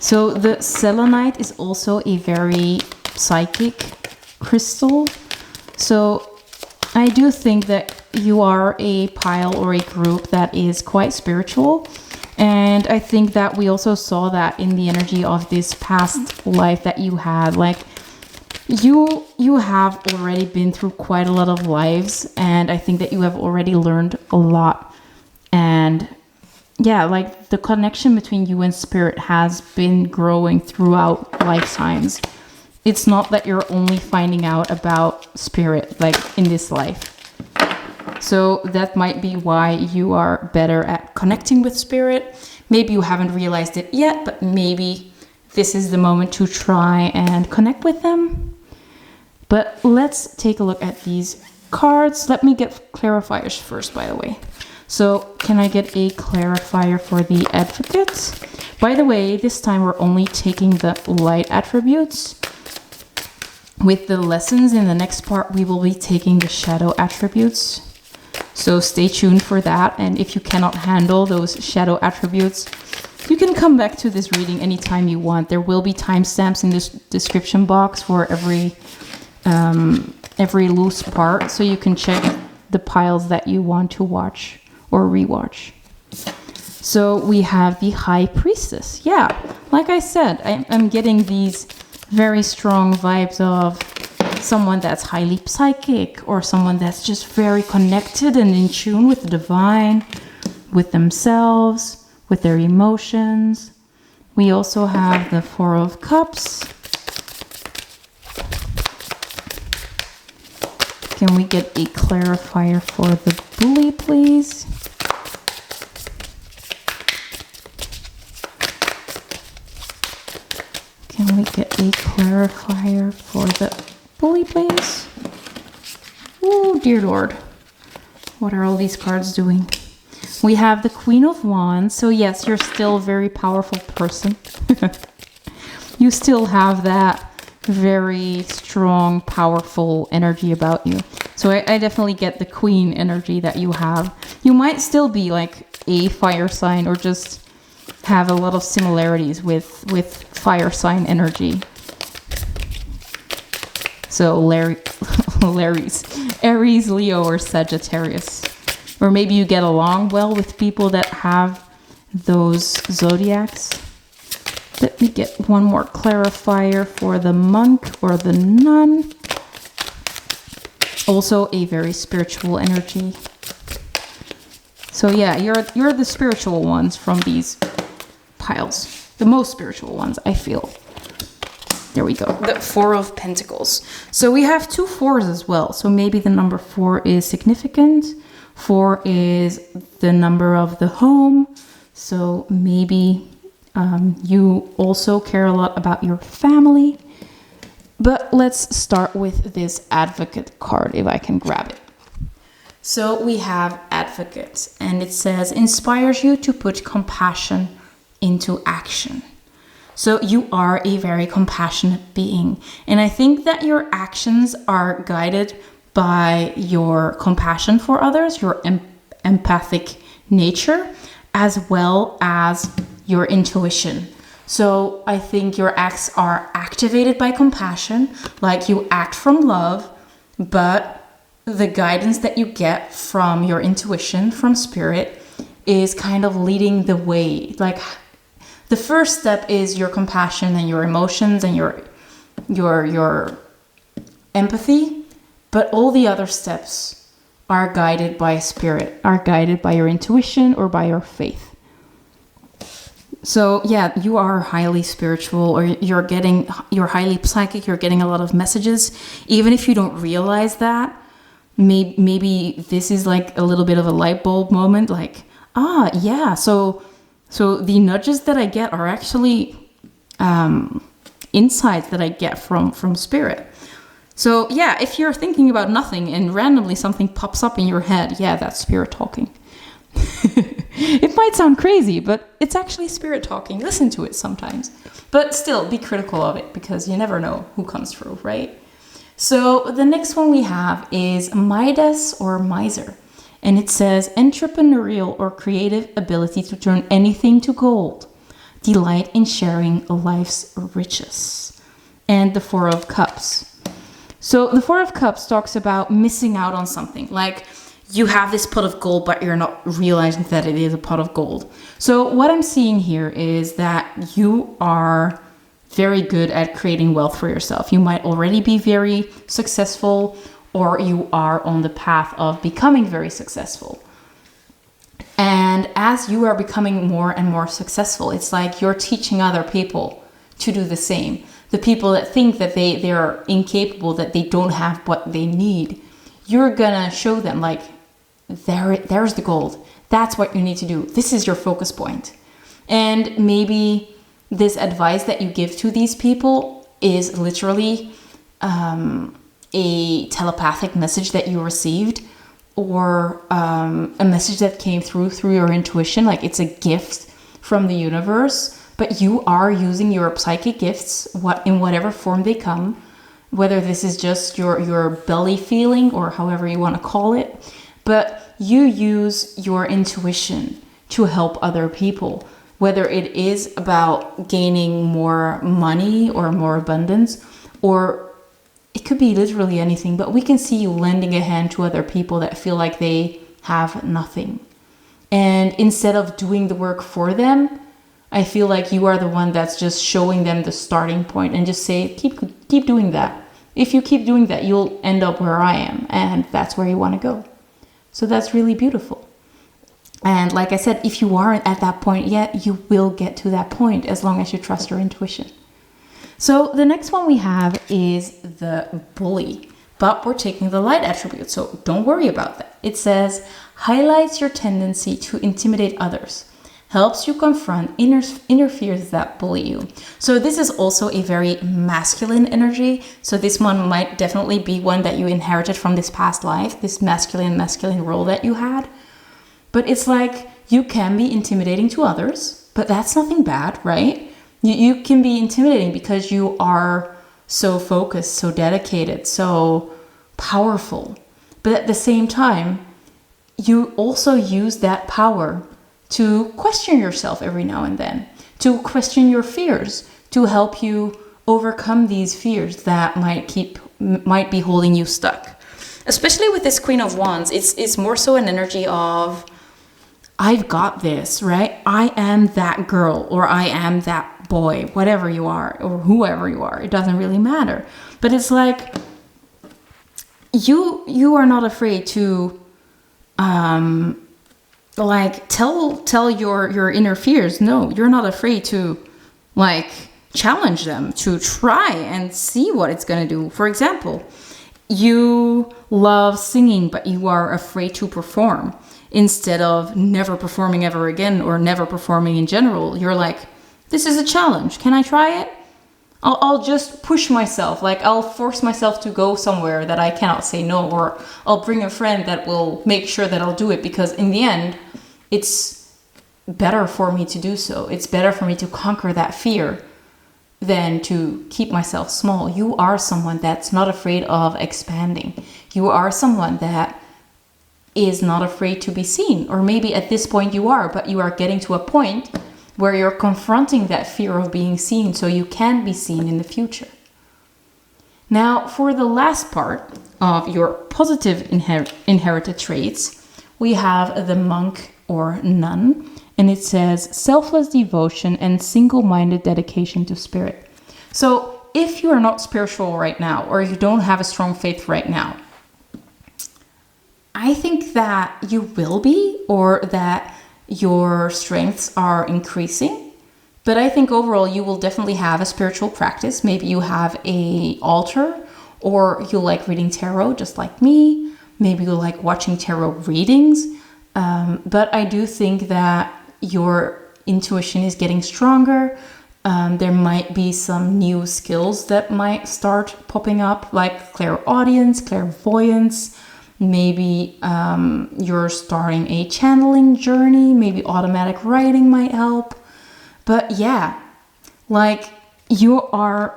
So the Selenite is also a very psychic crystal. So I do think that you are a pile or a group that is quite spiritual And I think that we also saw that in the energy of this past life that you had. Like, you have already been through quite a lot of lives, and I think that you have already learned a lot. And yeah, like the connection between you and spirit has been growing throughout lifetimes. It's not that you're only finding out about spirit like in this life. So that might be why you are better at connecting with spirit. Maybe you haven't realized it yet, but maybe this is the moment to try and connect with them. But let's take a look at these cards. Let me get clarifiers first, by the way. So can I get a clarifier for the Advocate? By the way, this time we're only taking the light attributes. With the lessons in the next part, we will be taking the shadow attributes. So stay tuned for that. And if you cannot handle those shadow attributes, you can come back to this reading anytime you want. There will be timestamps in this description box for every loose part, so you can check the piles that you want to watch or rewatch. So we have the High Priestess. Yeah, like I said, I'm getting these very strong vibes of someone that's highly psychic, or someone that's just very connected and in tune with the divine, with themselves, with their emotions. We also have the Four of Cups. Can we get a clarifier for the Bully, please? Can we get a clarifier for the Bully, please? Oh, dear Lord. What are all these cards doing? We have the Queen of Wands. So yes, you're still a very powerful person. You still have that very strong, powerful energy about you. So I definitely get the Queen energy that you have. You might still be like a fire sign, or just have a lot of similarities with fire sign energy. So Aries, Leo, or Sagittarius. Or maybe you get along well with people that have those zodiacs. Let me get one more clarifier for the Monk or the Nun. Also a very spiritual energy. So yeah, you're the spiritual ones from these piles. The most spiritual ones, I feel. There we go. The Four of Pentacles. So we have two fours as well. So maybe the number 4 is significant. 4 is the number of the home. So maybe you also care a lot about your family. But let's start with this Advocate card, if I can grab it. So we have Advocate, and it says, inspires you to put compassion into action. So you are a very compassionate being. And I think that your actions are guided by your compassion for others, your empathic nature, as well as your intuition. So I think your acts are activated by compassion, like you act from love, but the guidance that you get from your intuition, from spirit, is kind of leading the way. Like, the first step is your compassion and your emotions and your empathy, but all the other steps are guided by spirit, are guided by your intuition or by your faith. So yeah, you are highly spiritual, or you're highly psychic, you're getting a lot of messages, even if you don't realize that. Maybe this is like a little bit of a light bulb moment, like, yeah, so the nudges that I get are actually insights that I get from spirit. So yeah, if you're thinking about nothing and randomly something pops up in your head, yeah, that's spirit talking. It might sound crazy, but it's actually spirit talking. Listen to it sometimes. But still, be critical of it, because you never know who comes through, right? So the next one we have is Midas or Miser. And it says, entrepreneurial or creative ability to turn anything to gold. Delight in sharing life's riches. And the Four of Cups. So the Four of Cups talks about missing out on something. Like, you have this pot of gold, but you're not realizing that it is a pot of gold. So what I'm seeing here is that you are very good at creating wealth for yourself. You might already be very successful, or you are on the path of becoming very successful. And as you are becoming more and more successful, it's like you're teaching other people to do the same. The people that think that they're incapable, that they don't have what they need, you're gonna show them like, there's the gold. That's what you need to do. This is your focus point. And maybe this advice that you give to these people is literally a telepathic message that you received, or a message that came through your intuition. Like it's a gift from the universe, but you are using your psychic gifts in whatever form they come, whether this is just your belly feeling or however you want to call it. But you use your intuition to help other people, whether it is about gaining more money or more abundance, or it could be literally anything. But we can see you lending a hand to other people that feel like they have nothing. And instead of doing the work for them, I feel like you are the one that's just showing them the starting point and just say, keep doing that. If you keep doing that, you'll end up where I am, and that's where you want to go. So that's really beautiful. And like I said, if you aren't at that point yet, you will get to that point as long as you trust your intuition. So the next one we have is the bully, but we're taking the light attribute, so don't worry about that. It says, highlights your tendency to intimidate others, helps you confront inner fears that bully you. So this is also a very masculine energy. So this one might definitely be one that you inherited from this past life, this masculine role that you had. But it's like you can be intimidating to others, but that's nothing bad, right? You can be intimidating because you are so focused, so dedicated, so powerful. But at the same time, you also use that power to question yourself every now and then, to question your fears, to help you overcome these fears that might be holding you stuck. Especially with this Queen of Wands, it's more so an energy of, I've got this, right? I am that girl, or I am that boy, whatever you are, or whoever you are. It doesn't really matter. But it's like, you are not afraid to like tell your inner fears. No, you're not afraid to like challenge them, to try and see what it's going to do. For example, you love singing, but you are afraid to perform. Instead of never performing ever again, or never performing in general, you're like, this is a challenge. Can I try it? I'll just push myself. Like I'll force myself to go somewhere that I cannot say no, or I'll bring a friend that will make sure that I'll do it, because in the end, it's better for me to do so. It's better for me to conquer that fear than to keep myself small. You are someone that's not afraid of expanding. You are someone that is not afraid to be seen. Or maybe at this point you are, but you are getting to a point where you're confronting that fear of being seen so you can be seen in the future. Now, for the last part of your positive inherited traits, we have the monk or nun, and it says selfless devotion and single-minded dedication to spirit. So if you are not spiritual right now, or you don't have a strong faith right now, I think that you will be, or that your strengths are increasing. But I think overall you will definitely have a spiritual practice. Maybe you have a altar, or you like reading tarot just like me. Maybe you like watching tarot readings. But I do think that your intuition is getting stronger. There might be some new skills that might start popping up, like clairaudience, clairvoyance. Maybe you're starting a channeling journey. Maybe automatic writing might help. But yeah, like you are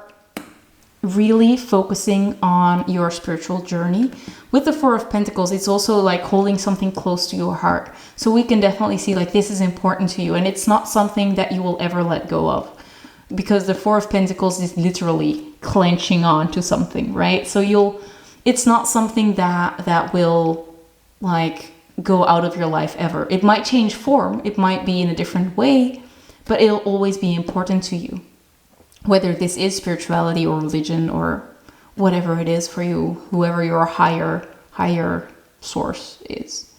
really focusing on your spiritual journey. With the Four of Pentacles, it's also like holding something close to your heart. So we can definitely see like this is important to you, and it's not something that you will ever let go of. Because the Four of Pentacles is literally clenching on to something, right? So it's not something that will like go out of your life ever. It might change form, it might be in a different way, but it'll always be important to you. Whether this is spirituality or religion or whatever it is for you, whoever your higher source is.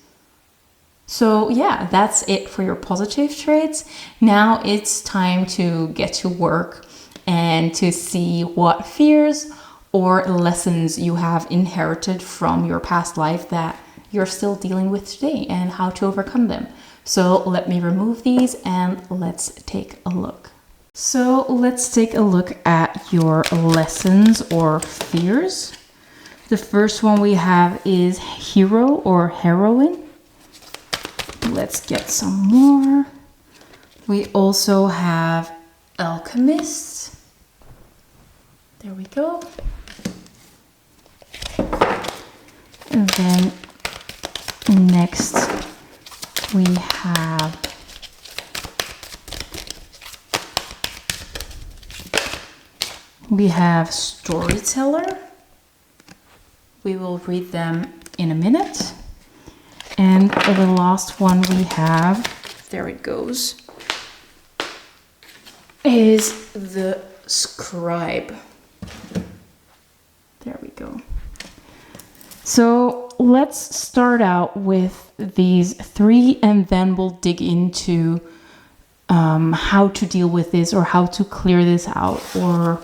So yeah, that's it for your positive traits. Now it's time to get to work and to see what fears or lessons you have inherited from your past life that you're still dealing with today and how to overcome them. So let me remove these and let's take a look. So let's take a look at your lessons or fears. The first one we have is hero or heroine. Let's get some more. We also have alchemist. There we go. And then next we have storyteller. We will read them in a minute. And the last one we have, there it goes, is the scribe. There we go. So let's start out with these three and then we'll dig into how to deal with this or how to clear this out or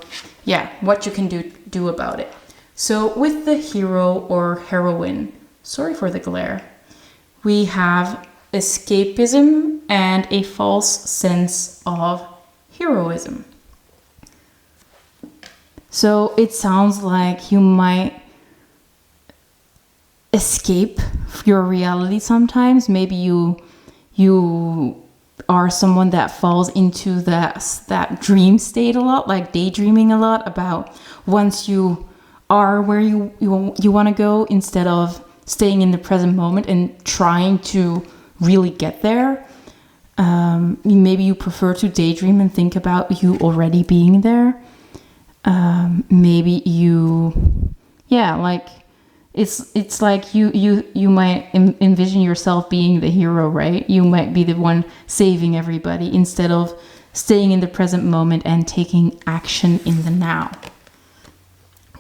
what you can do about it. So with the hero or heroine, sorry for the glare, we have escapism and a false sense of heroism. So it sounds like you might escape your reality sometimes. Maybe you are someone that falls into that dream state a lot, like daydreaming a lot about once you are where you want to go instead of staying in the present moment and trying to really get there. Maybe you prefer to daydream and think about you already being there. Maybe it's like you might envision yourself being the hero, right? You might be the one saving everybody instead of staying in the present moment and taking action in the now.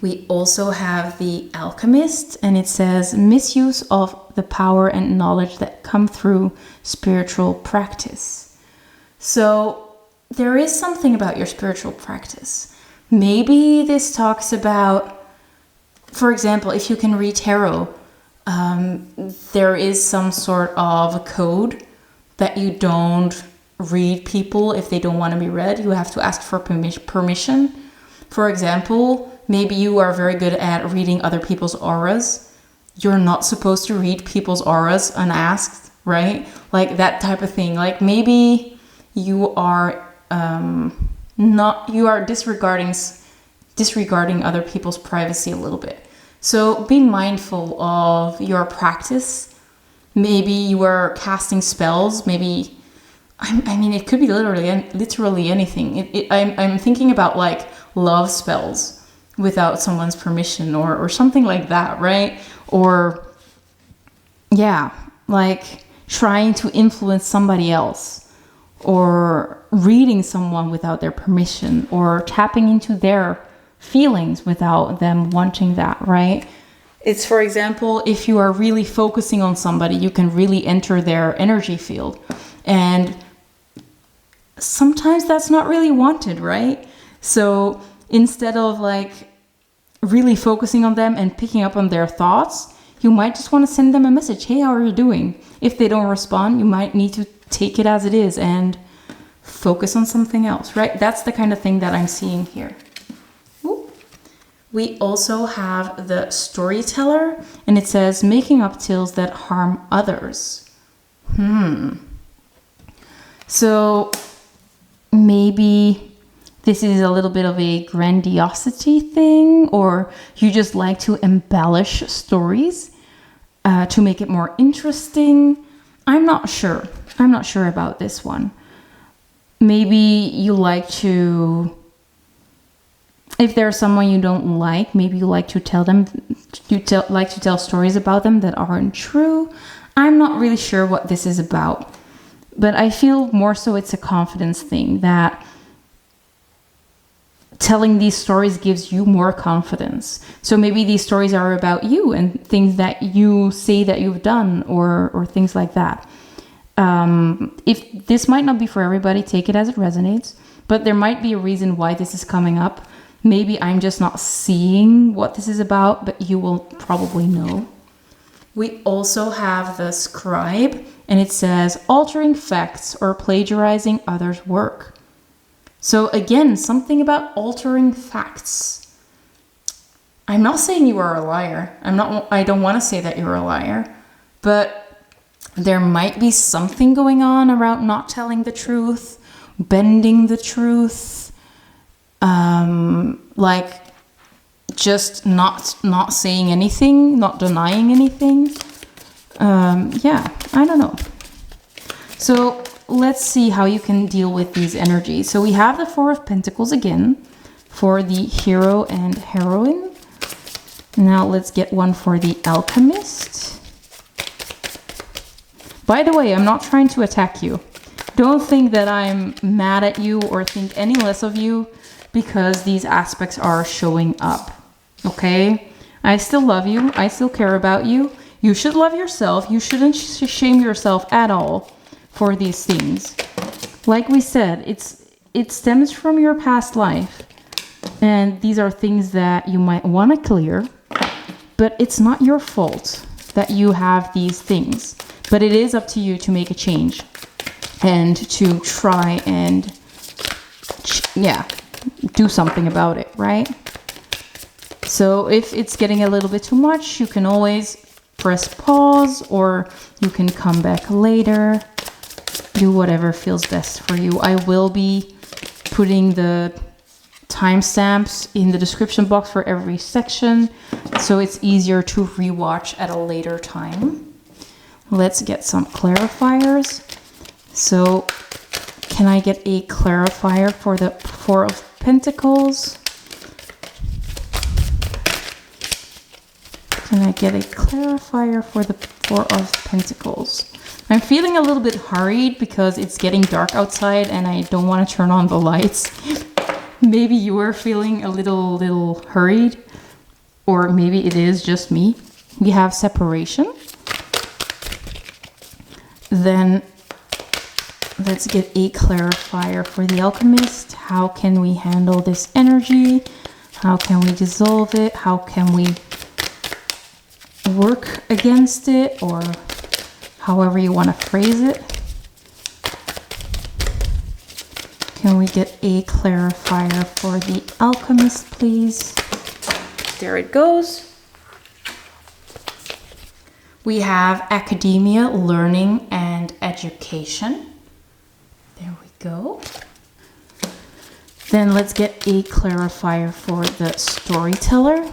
We also have the alchemist, and it says misuse of the power and knowledge that come through spiritual practice. So there is something about your spiritual practice. Maybe this talks about, for example, if you can read tarot, there is some sort of code that you don't read people if they don't want to be read. You have to ask for permission. For example, maybe you are very good at reading other people's auras. You're not supposed to read people's auras unasked, right? Like that type of thing. Like maybe you are disregarding other people's privacy a little bit. So be mindful of your practice. Maybe you are casting spells. Maybe, I mean, it could be literally anything. I'm thinking about like love spells without someone's permission or something like that, right? Or like trying to influence somebody else or reading someone without their permission or tapping into their feelings without them wanting that, right? It's, for example, if you are really focusing on somebody, you can really enter their energy field. And sometimes that's not really wanted, right? So instead of like really focusing on them and picking up on their thoughts, you might just want to send them a message. Hey, how are you doing? If they don't respond, you might need to take it as it is and focus on something else, right? That's the kind of thing that I'm seeing here. Ooh. We also have the storyteller, and it says making up tales that harm others. So maybe this is a little bit of a grandiosity thing, or you just like to embellish stories to make it more interesting. I'm not sure about this one. Maybe you like to, if there's someone you don't like, maybe you like to tell them like to tell stories about them that aren't true. I'm not really sure what this is about, but I feel more so it's a confidence thing, that telling these stories gives you more confidence. So maybe these stories are about you and things that you say that you've done, or things like that. If this might not be for everybody, take it as it resonates, but there might be a reason why this is coming up. Maybe I'm just not seeing what this is about, but you will probably know. We also have the scribe, and it says altering facts or plagiarizing others' work. So again, something about altering facts. I'm not saying you are a liar. I don't want to say that you're a liar, but there might be something going on around not telling the truth, bending the truth, like just not saying anything, not denying anything. Yeah, I don't know. So let's see how you can deal with these energies. So we have the Four of Pentacles again for the hero and heroine. Now let's get one for the alchemist. By the way, I'm not trying to attack you. Don't think that I'm mad at you or think any less of you because these aspects are showing up. Okay? I still love you. I still care about you. You should love yourself. You shouldn't shame yourself at all for these things. Like we said, it stems from your past life. And these are things that you might want to clear. But it's not your fault that you have these things. But it is up to you to make a change and to try and, do something about it, right? So if it's getting a little bit too much, you can always press pause, or you can come back later. Do whatever feels best for you. I will be putting the timestamps in the description box for every section, so it's easier to rewatch at a later time. Let's get some clarifiers. So can I get a clarifier for the Four of Pentacles? Can I get a clarifier for the Four of Pentacles? I'm feeling a little bit hurried because it's getting dark outside and I don't want to turn on the lights. Maybe you are feeling a little hurried, or maybe it is just me. We have separation. Then let's get a clarifier for the alchemist. How can we handle this energy? How can we dissolve it? How can we work against it, or however you want to phrase it? Can we get a clarifier for the alchemist, please? There it goes. We have academia, learning, and education. There we go. Then let's get a clarifier for the storyteller.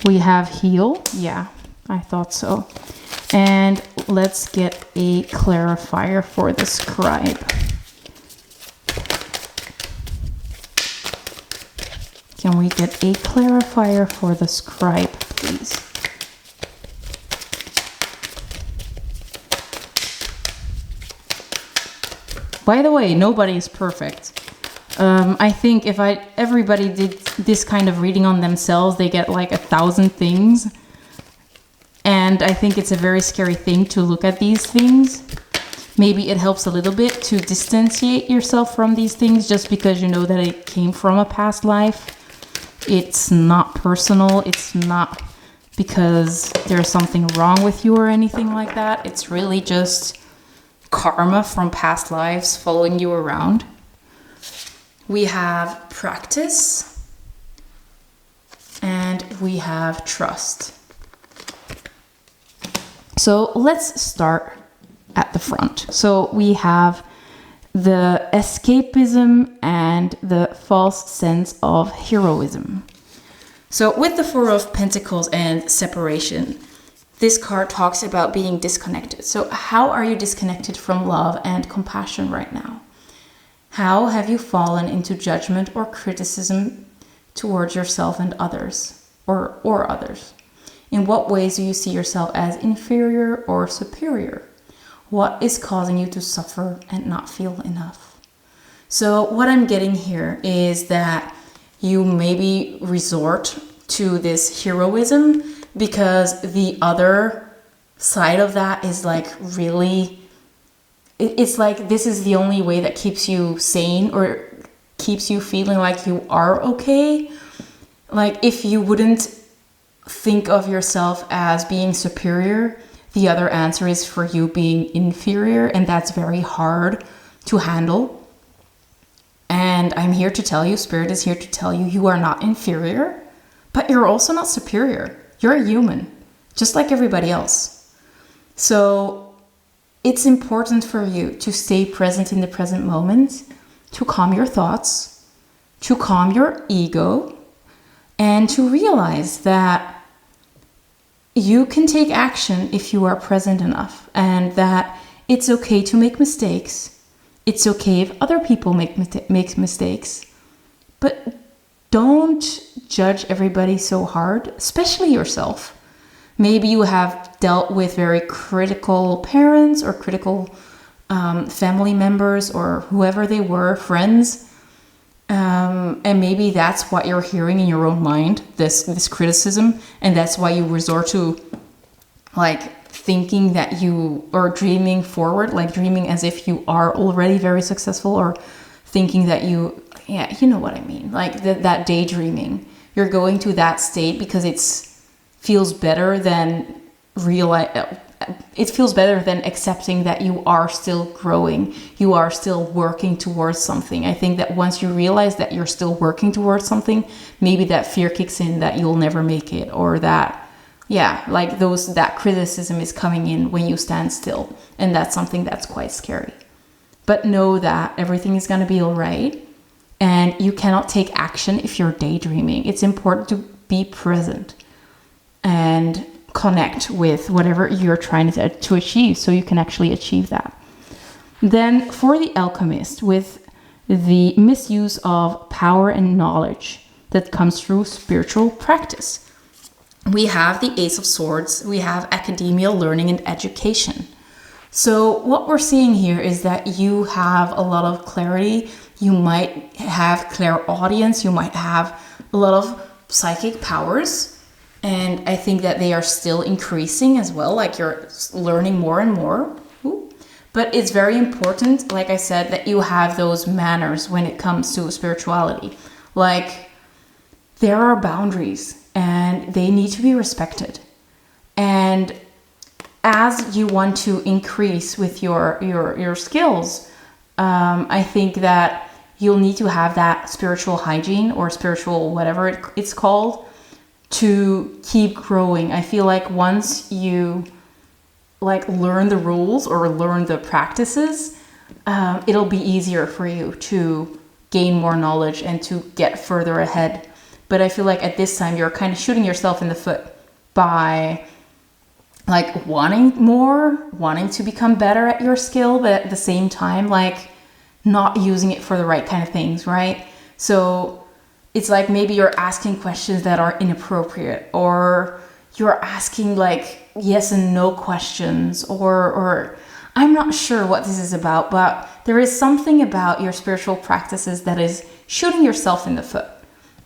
We have heal. Yeah, I thought so. And let's get a clarifier for the scribe. Can we get a clarifier for the scribe, please? By the way, nobody is perfect. I think if everybody did this kind of reading on themselves, they get like 1,000 things. And I think it's a very scary thing to look at these things. Maybe it helps a little bit to distanciate yourself from these things just because you know that it came from a past life. It's not personal. It's not because there's something wrong with you or anything like that. It's really just karma from past lives following you around. We have practice and we have trust. So let's start at the front. So we have the escapism and the false sense of heroism. So with the Four of Pentacles and separation, this card talks about being disconnected. So how are you disconnected from love and compassion right now? How have you fallen into judgment or criticism towards yourself and others, or others? In what ways do you see yourself as inferior or superior? What is causing you to suffer and not feel enough? So what I'm getting here is that you maybe resort to this heroism because the other side of that is like really, it's like this is the only way that keeps you sane or keeps you feeling like you are okay. Like if you wouldn't think of yourself as being superior, the other answer is for you being inferior, and that's very hard to handle. And I'm here to tell you, Spirit is here to tell you, you are not inferior, but you're also not superior. You're a human, just like everybody else. So it's important for you to stay present in the present moment, to calm your thoughts, to calm your ego, and to realize that you can take action if you are present enough, and that it's okay to make mistakes. It's okay if other people make mistakes, but don't judge everybody so hard, especially yourself. Maybe you have dealt with very critical parents or critical family members or whoever they were, friends. And maybe that's what you're hearing in your own mind, this criticism. And that's why you resort to like thinking that you are dreaming forward, like dreaming as if you are already very successful, or thinking that you know what I mean, like that daydreaming. You're going to that state because it feels better than accepting that you are still growing, you are still working towards something. I think that once you realize that you're still working towards something, maybe that fear kicks in that you'll never make it, or that that criticism is coming in when you stand still, and that's something that's quite scary. But know that everything is going to be all right, and you cannot take action if you're daydreaming. It's important to be present and connect with whatever you're trying to achieve, so you can actually achieve that. Then for the alchemist, with the misuse of power and knowledge that comes through spiritual practice, we have the Ace of Swords, we have academia, learning, and education. So what we're seeing here is that you have a lot of clarity. You might have clairaudience, you might have a lot of psychic powers. And I think that they are still increasing as well, like you're learning more and more. But it's very important, like I said, that you have those manners when it comes to spirituality. Like there are boundaries and they need to be respected. And as you want to increase with your skills, I think that you'll need to have that spiritual hygiene or spiritual whatever it's called to keep growing. I feel like once you like learn the rules or learn the practices, it'll be easier for you to gain more knowledge and to get further ahead. But I feel like at this time you're kind of shooting yourself in the foot by like wanting to become better at your skill, but at the same time like not using it for the right kind of things, right? So it's like maybe you're asking questions that are inappropriate, or you're asking like yes and no questions, or I'm not sure what this is about, but there is something about your spiritual practices that is shooting yourself in the foot.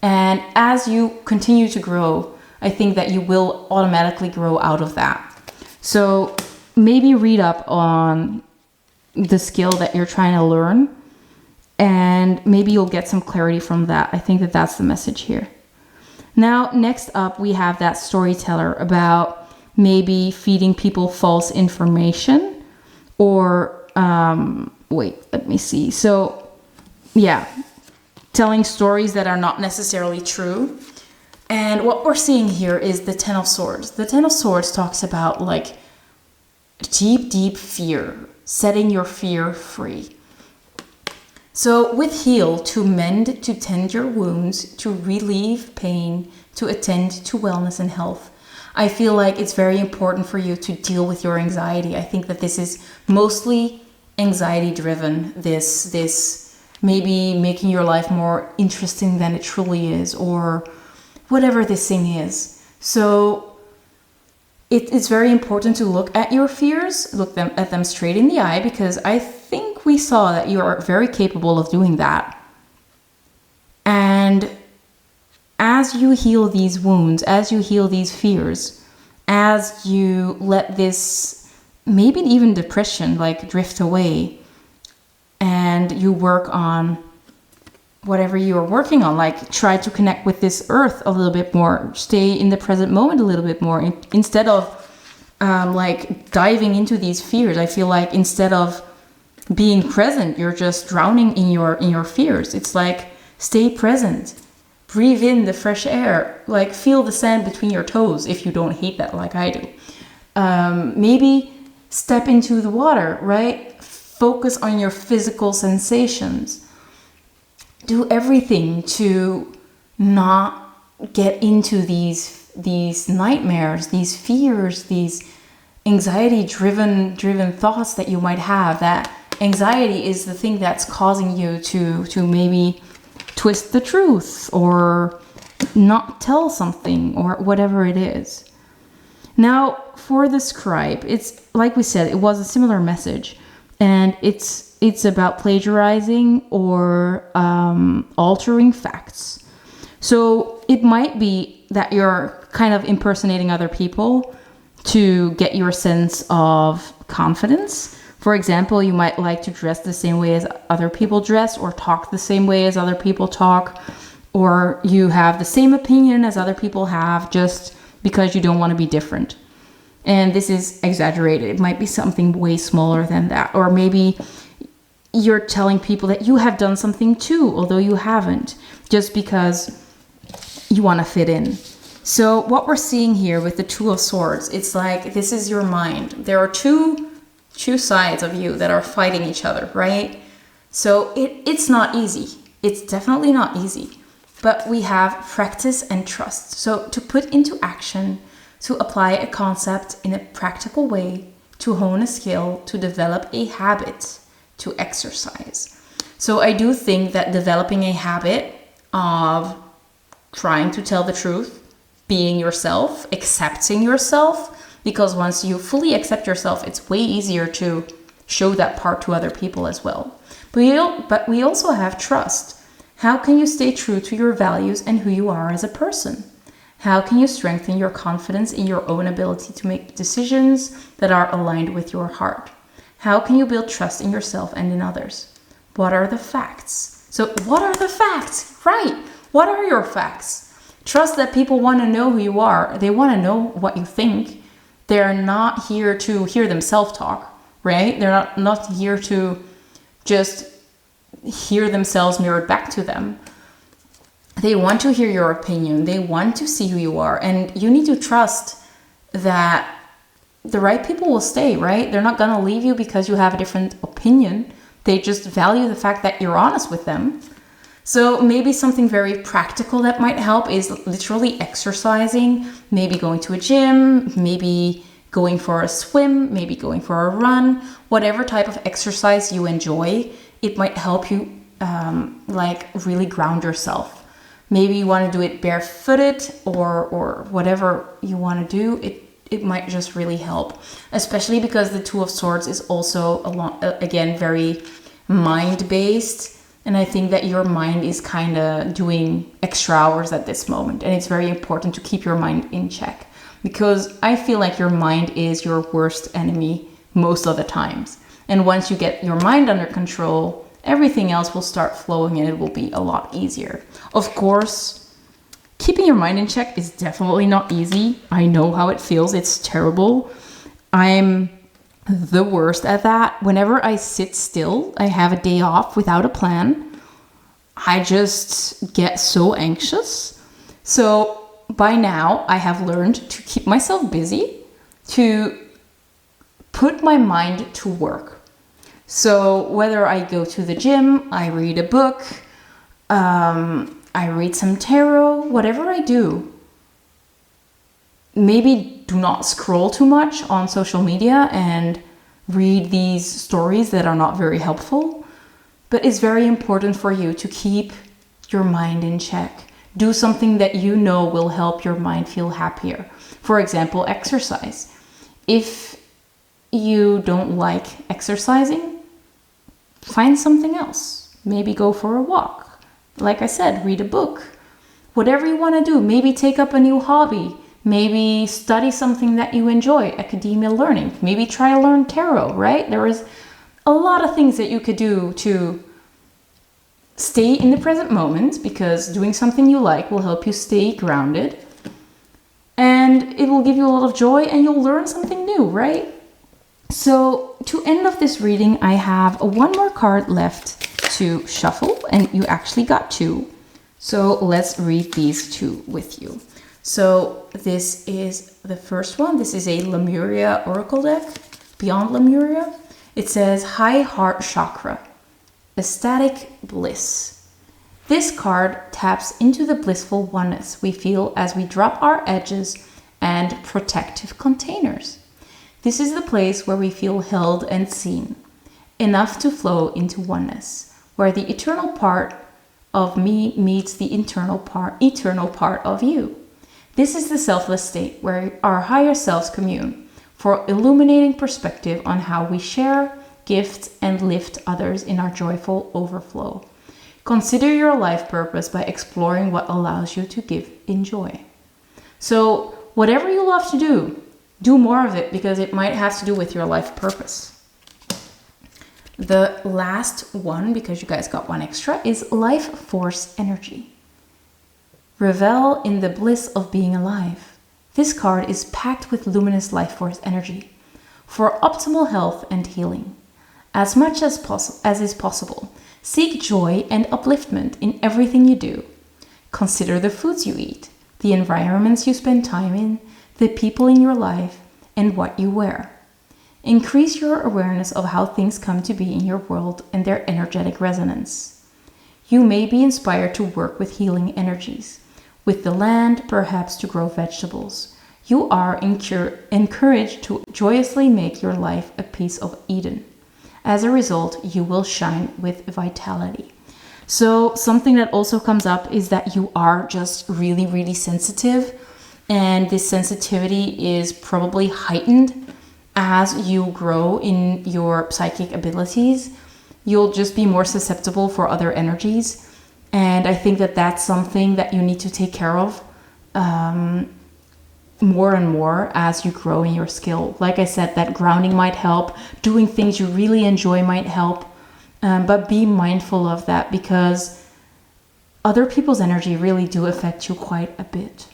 And as you continue to grow, I think that you will automatically grow out of that. So maybe read up on the skill that you're trying to learn, and maybe you'll get some clarity from that. I think that that's the message here. Now, next up, we have that storyteller about maybe feeding people false information, or let me see. So yeah, telling stories that are not necessarily true. And what we're seeing here is the Ten of Swords. The Ten of Swords talks about like deep, deep fear, setting your fear free. So with heal, to mend, to tend your wounds, to relieve pain, to attend to wellness and health. I feel like it's very important for you to deal with your anxiety. I think that this is mostly anxiety driven. This maybe making your life more interesting than it truly is, or whatever this thing is. So it's very important to look at your fears, at them straight in the eye, because I think we saw that you are very capable of doing that. And as you heal these wounds, as you heal these fears, as you let this, maybe even depression, like drift away, and you work on whatever you are working on, like try to connect with this earth a little bit more, stay in the present moment a little bit more, instead of like diving into these fears. I feel like instead of being present, you're just drowning in your fears. It's like, stay present, breathe in the fresh air, like feel the sand between your toes if you don't hate that like I do. Maybe step into the water, right? Focus on your physical sensations. Do everything to not get into these nightmares, these fears, these anxiety-driven thoughts that you might have. That anxiety is the thing that's causing you to maybe twist the truth or not tell something or whatever it is. Now, for the scribe, it's like we said, it was a similar message, and it's about plagiarizing or altering facts. So it might be that you're kind of impersonating other people to get your sense of confidence. For example, you might like to dress the same way as other people dress, or talk the same way as other people talk, or you have the same opinion as other people have just because you don't want to be different. And this is exaggerated. It might be something way smaller than that. Or maybe you're telling people that you have done something too, although you haven't, just because you want to fit in. So what we're seeing here with the Two of Swords, it's like, this is your mind. There are two sides of you that are fighting each other, right? So it's not easy. It's definitely not easy. But we have practice and trust. So to put into action, to apply a concept in a practical way, to hone a skill, to develop a habit, to exercise. So I do think that developing a habit of trying to tell the truth, being yourself, accepting yourself, because once you fully accept yourself, it's way easier to show that part to other people as well. But we also have trust. How can you stay true to your values and who you are as a person? How can you strengthen your confidence in your own ability to make decisions that are aligned with your heart? How can you build trust in yourself and in others? What are the facts? So what are the facts? Right. What are your facts? Trust that people want to know who you are. They want to know what you think. They're not here to hear themselves talk, right? They're not here to just hear themselves mirrored back to them. They want to hear your opinion. They want to see who you are. And you need to trust that the right people will stay, right? They're not going to leave you because you have a different opinion. They just value the fact that you're honest with them. So maybe something very practical that might help is literally exercising, maybe going to a gym, maybe going for a swim, maybe going for a run, whatever type of exercise you enjoy. It might help you like really ground yourself. Maybe you want to do it barefooted or whatever you want to do. It might just really help, especially because the Two of Swords is also again very mind-based, and I think that your mind is kind of doing extra hours at this moment, and it's very important to keep your mind in check, because I feel like your mind is your worst enemy most of the times. And once you get your mind under control, everything else will start flowing and it will be a lot easier. Of course, keeping your mind in check is definitely not easy. I know how it feels. It's terrible. I'm the worst at that. Whenever I sit still, I have a day off without a plan, I just get so anxious. So by now, I have learned to keep myself busy, to put my mind to work. So whether I go to the gym, I read a book, I read some tarot, whatever I do, maybe do not scroll too much on social media and read these stories that are not very helpful. But it's very important for you to keep your mind in check. Do something that you know will help your mind feel happier. For example, exercise. If you don't like exercising, find something else. Maybe go for a walk. Like I said, read a book. Whatever you want to do. Maybe take up a new hobby. Maybe study something that you enjoy, academia learning. Maybe try to learn tarot, right? There is a lot of things that you could do to stay in the present moment, because doing something you like will help you stay grounded. And it will give you a lot of joy and you'll learn something new, right? So to end off this reading, I have one more card left to shuffle, and you actually got two. So let's read these two with you. So this is the first one. This is a Lemuria Oracle deck, Beyond Lemuria. It says High Heart Chakra, Ecstatic Bliss. This card taps into the blissful oneness we feel as we drop our edges and protective containers. This is the place where we feel held and seen, enough to flow into oneness, where the eternal part of me meets the eternal part of you. This is the selfless state where our higher selves commune, for illuminating perspective on how we share, gift, and lift others in our joyful overflow. Consider your life purpose by exploring what allows you to give in joy. So whatever you love to do more of it, because it might have to do with your life purpose. The last one, because you guys got one extra, is Life Force Energy. Revel in the bliss of being alive. This card is packed with luminous life force energy for optimal health and healing. As much as is possible, seek joy and upliftment in everything you do. Consider the foods you eat, the environments you spend time in, the people in your life, and what you wear. Increase your awareness of how things come to be in your world and their energetic resonance. You may be inspired to work with healing energies. With the land, perhaps to grow vegetables. You are encouraged to joyously make your life a piece of Eden. As a result, you will shine with vitality. So something that also comes up is that you are just really, really sensitive. And this sensitivity is probably heightened as you grow in your psychic abilities. You'll just be more susceptible for other energies. And I think that that's something that you need to take care of more and more as you grow in your skill. Like I said, that grounding might help. Doing things you really enjoy might help. But be mindful of that, because other people's energy really do affect you quite a bit.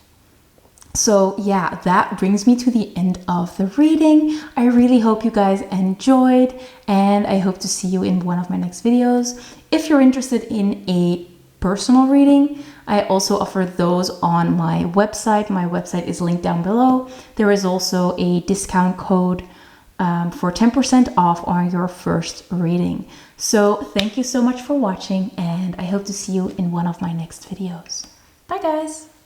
So yeah, that brings me to the end of the reading. I really hope you guys enjoyed, and I hope to see you in one of my next videos. If you're interested in a personal reading, I also offer those on my website. My website is linked down below. There is also a discount code for 10% off on your first reading. So thank you so much for watching, and I hope to see you in one of my next videos. Bye guys!